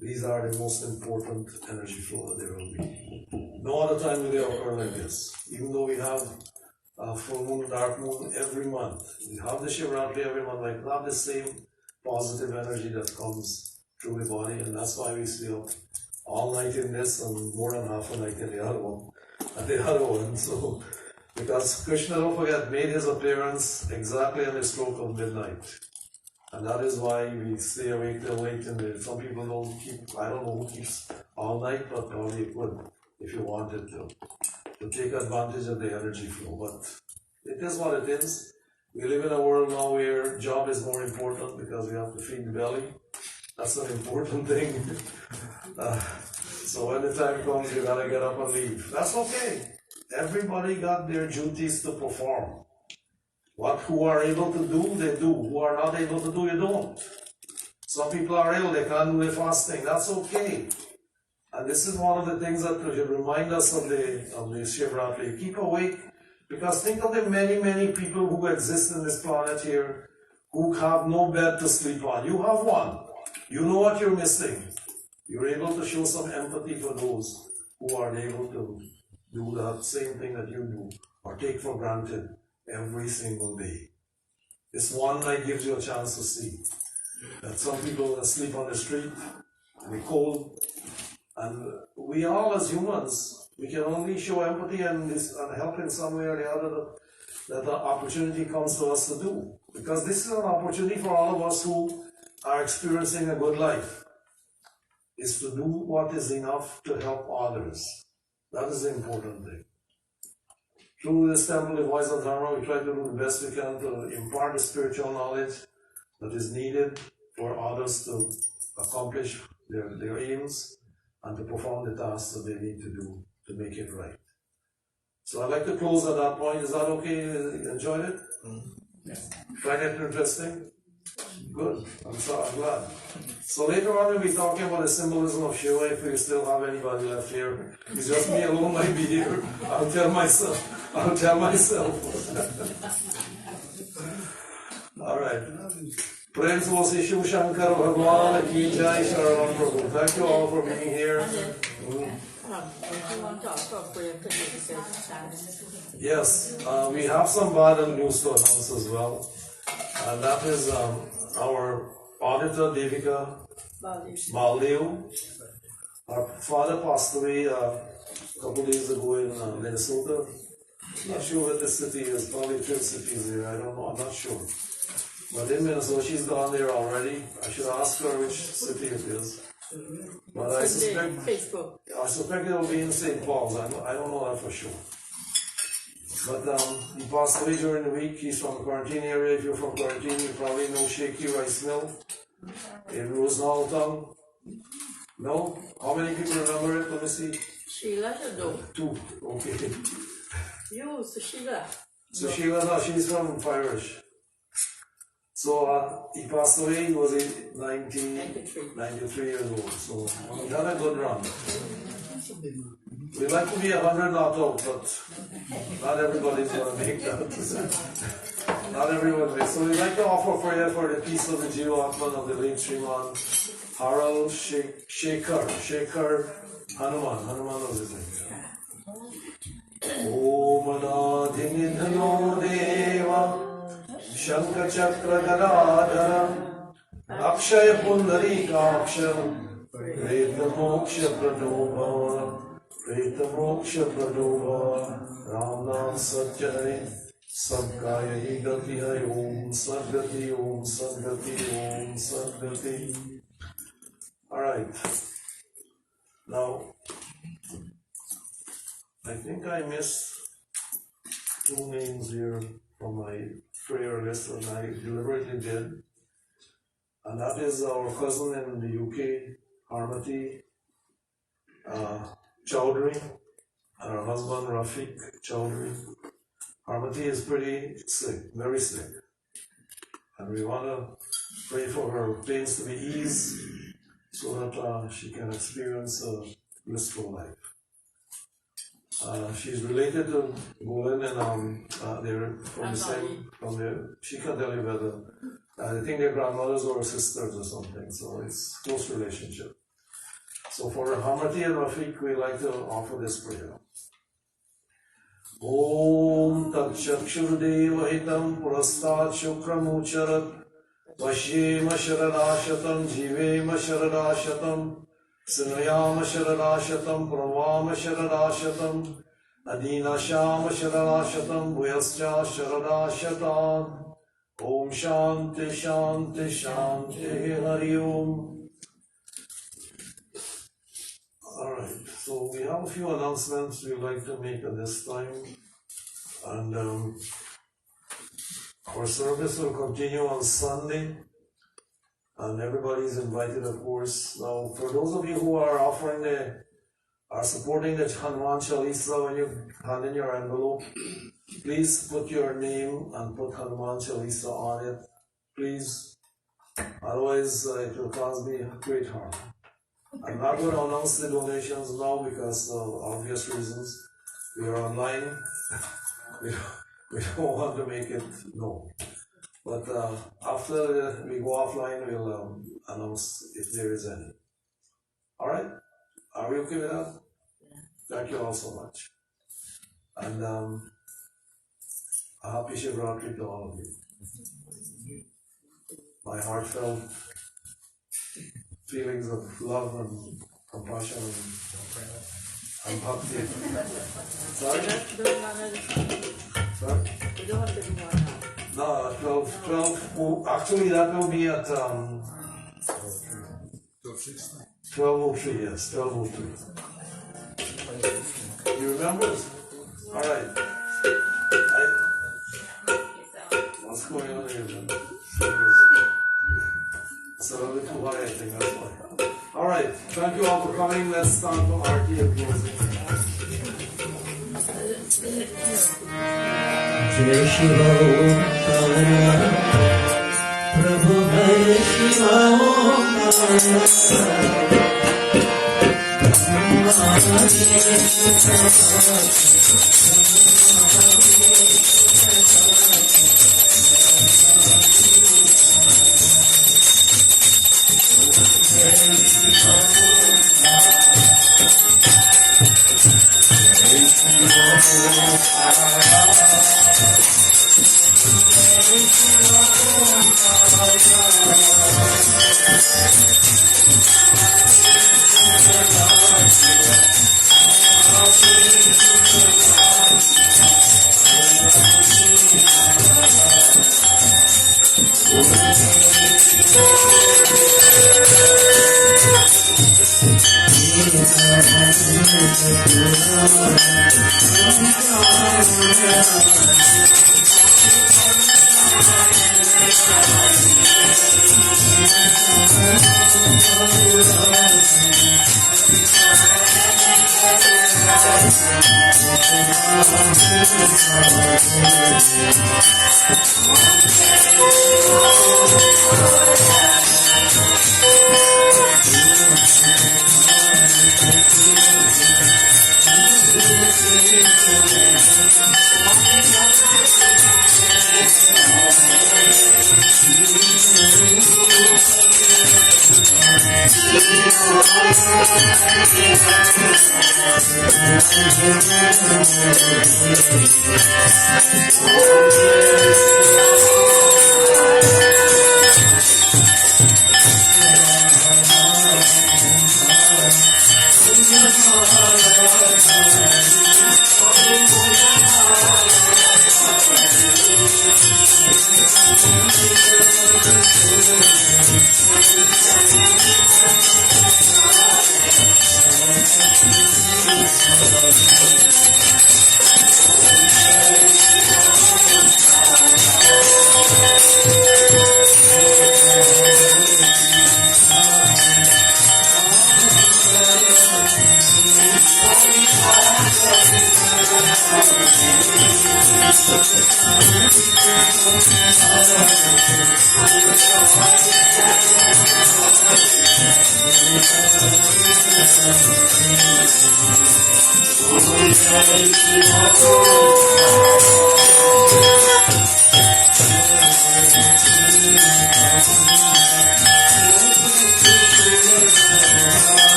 these are the most important energy flow that there will be. No other time will they occur like this. Even though we have full moon, dark moon every month, we have the Shivraatri every month, like not the same positive energy that comes through the body, and that's why we stay up all night in this and more than half a night in the other one. So, because Krishna, don't forget, made his appearance exactly on the stroke of midnight. And that is why we stay awake till late in the, some people don't keep, I don't know who keeps all night, but probably you could if you wanted to take advantage of the energy flow. But it is what it is. We live in a world now where job is more important because we have to feed the belly. That's an important thing. So when the time comes, you gotta get up and leave. That's okay. Everybody got their duties to perform. Who are able to do, they do. Who are not able to do, you don't. Some people are ill, they can't do the fasting. That's okay. And this is one of the things that should remind us of the Shivraatri. Keep awake, because think of the many, many people who exist in this planet here who have no bed to sleep on. You have one. You know what you're missing. You're able to show some empathy for those who are able to do that same thing that you do or take for granted every single day. This one night gives you a chance to see that some people sleep on the street in the cold, and we all as humans, we can only show empathy and help in some way or the other that the opportunity comes to us to do. Because this is an opportunity for all of us who are experiencing a good life, is to do what is enough to help others. That is the important thing. Through this temple, the Voice of Dharma, we try to do the best we can to impart the spiritual knowledge that is needed for others to accomplish their aims and to perform the tasks that they need to do to make it right. So I'd like to close at that point. Is that okay? You enjoyed it? Yeah. Find it interesting? Good. I'm glad. So later on we'll be talking about the symbolism of Shiva. If we still have anybody left here, it's just me alone might be here. I'll tell myself. All right. Prem se Shiv Shankar Bhagwan ki jai, Sharanam Prabhu. Thank you all for being here. Yes, we have some bad news to announce as well. And that is our auditor Devika Maldev. Our father passed away a couple days ago in Minnesota. Not sure what the city is, probably 3 cities there, I don't know, I'm not sure. But in Minnesota, she's gone there already. I should ask her which city it is. But I suspect it will be in St. Paul's, I don't know that for sure. But he passed away during the week. He's from the quarantine area. If you're from quarantine, you probably know Shaky Rice Mill in Rosenhall Town. No? How many people remember it? Let me see. Sheila should know. 2. Okay. You, Sushila. Sushila, no, she's from Irish. So he passed away. He was 93 years old. So he had a good run. We'd like to be 100 not out, but not everybody's going to make that. Not everyone may. So we'd like to offer prayer for the peace of the Jivatman of the late Sriman Haral Shekhar Hanuman. Hanuman was his name. Om Adinidhano Deva Shankar Chakra Gadadhara Akshaya Pundari Kaksham Preta Moksha Pradobha Preta Moksha Pradobha Ram Nam Satchare Sabkaya Higati Hai Om Sadgati Om Sadgati Om Sadgati. Alright. Now, I think I missed 2 names here from my prayer list, and I deliberately did. And that is our cousin in the UK, Harmati Chowdhury, and her husband Rafiq Chowdhury. Harmati is pretty sick, very sick. And we want to pray for her pains to be eased so that she can experience a blissful life. She's related to Golan and they're from the same, she can tell you whether, I think their grandmothers or sisters or something, so it's close relationship. So for Hamati and Rafiq, we like to offer this prayer. Om Tat Chakshurdeva Hitam Purastat Shukramucharat Vashyema Sharadashatam Jivema Sharadashatam Sinayama Sharadashatam Pravama Sharadashatam Adina Shama Sharadashatam Buyascha Sharadashatam Om Shanti Shanti Shanti Hari Om. Alright, so we have a few announcements we'd like to make at this time. And our service will continue on Sunday. And everybody is invited, of course. Now, for those of you who are supporting the Hanuman Chalisa, when you hand in your envelope, please put your name and put Hanuman Chalisa on it, please. Otherwise, it will cause me great harm. I'm not going to announce the donations now because of obvious reasons. We are online. We don't want to make it known. But after we go offline, we'll announce if there is any. Alright? Are we okay with that? Thank you all so much. And a happy Shivraatri to all of you. My heartfelt feelings of love and compassion and bhakti. Sorry? Sorry? We don't have to do more now. No, 12, oh, actually that will be at 12:03, yes, 12:03. You remember? Alright. What's going on here then? It's a little too high, I think, that's why. Alright, thank you all for coming. Let's start the Aarti and closing. Jai Shiva Om Prabhu Jai Shiva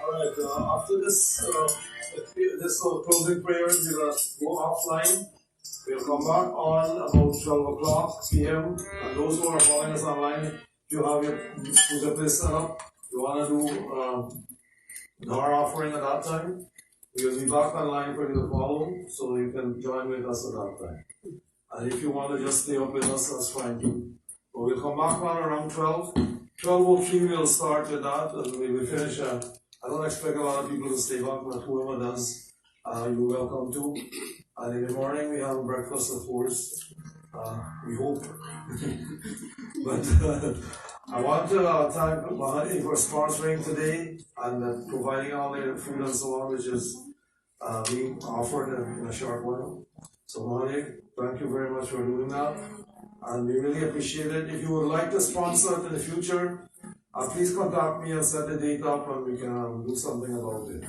Alright, after this closing prayer, we're going to go offline. We'll come back on about 12 o'clock p.m. And those who are following us online, if you have your puja place set up, you want to do our offering at that time, we'll be back online for you to follow, so you can join with us at that time. And if you want to just stay up with us, that's fine too. But we'll come back on around 12. 12:03 we'll start with that, and we will finish. I don't expect a lot of people to stay back, but whoever does, you're welcome to. And in the morning we have breakfast, of course. We hope. But I want to thank Mahani for sponsoring today and providing all the food and so on, which is being offered in a short while. So Mahani, thank you very much for doing that. And we really appreciate it. If you would like to sponsor it in the future, please contact me and set the date up and we can do something about it.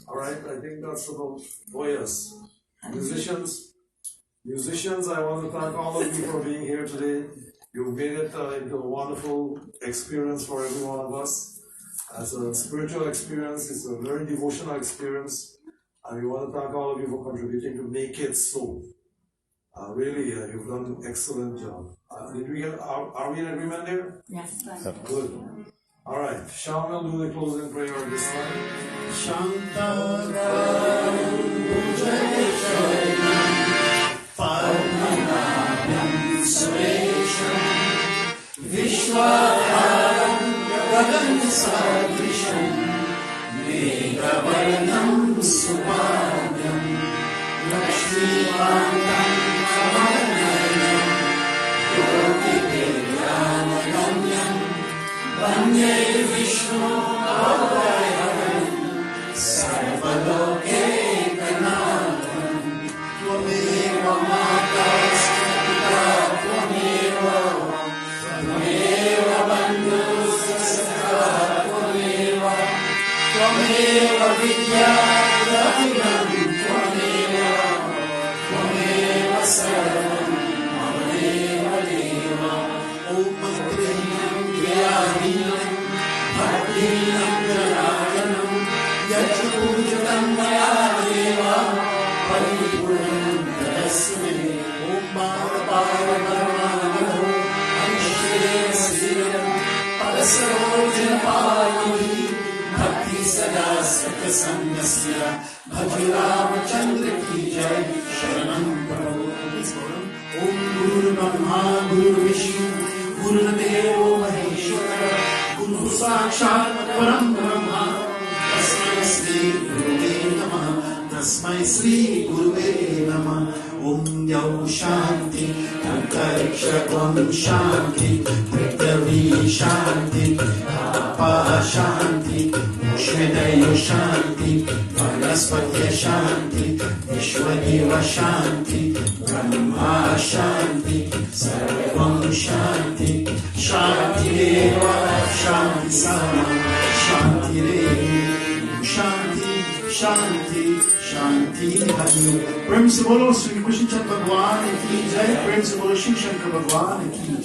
Alright, I think that's about, oh yes. Musicians, I want to thank all of you for being here today. You've made it into a wonderful experience for every one of us. It's a spiritual experience, it's a very devotional experience, and we want to thank all of you for contributing to make it so. Really, you've done an excellent job. Are we in agreement there? Yes. Good. Alright, Sham will do the closing prayer this time. सदा सत्संगस्य भज रामचंद्र की जय शरणं प्रभु। ओम गुरुर्ब्रह्मा गुरुर्विष्णु गुरुर्देवो महेश्वर गुरु साक्षात् परम ब्रह्म तस्मै श्री गुरुवे नमः तस्मै श्री गुरुवे नमः। ओम यौ शांति अंतरिक्षं शांति पृथ्वी शांति आपा शांति उष्णदेव शांति वनस्पति शांति विश्वदेव शांति ब्रह्मा शांति सर्वं शांति शांतिरेव शांति सामा शांतिरेव शांति शांति शांति। प्रेम से बोलो श्री कृष्ण भगवान की जय। प्रेम से बोलो शिव शंकर भगवान की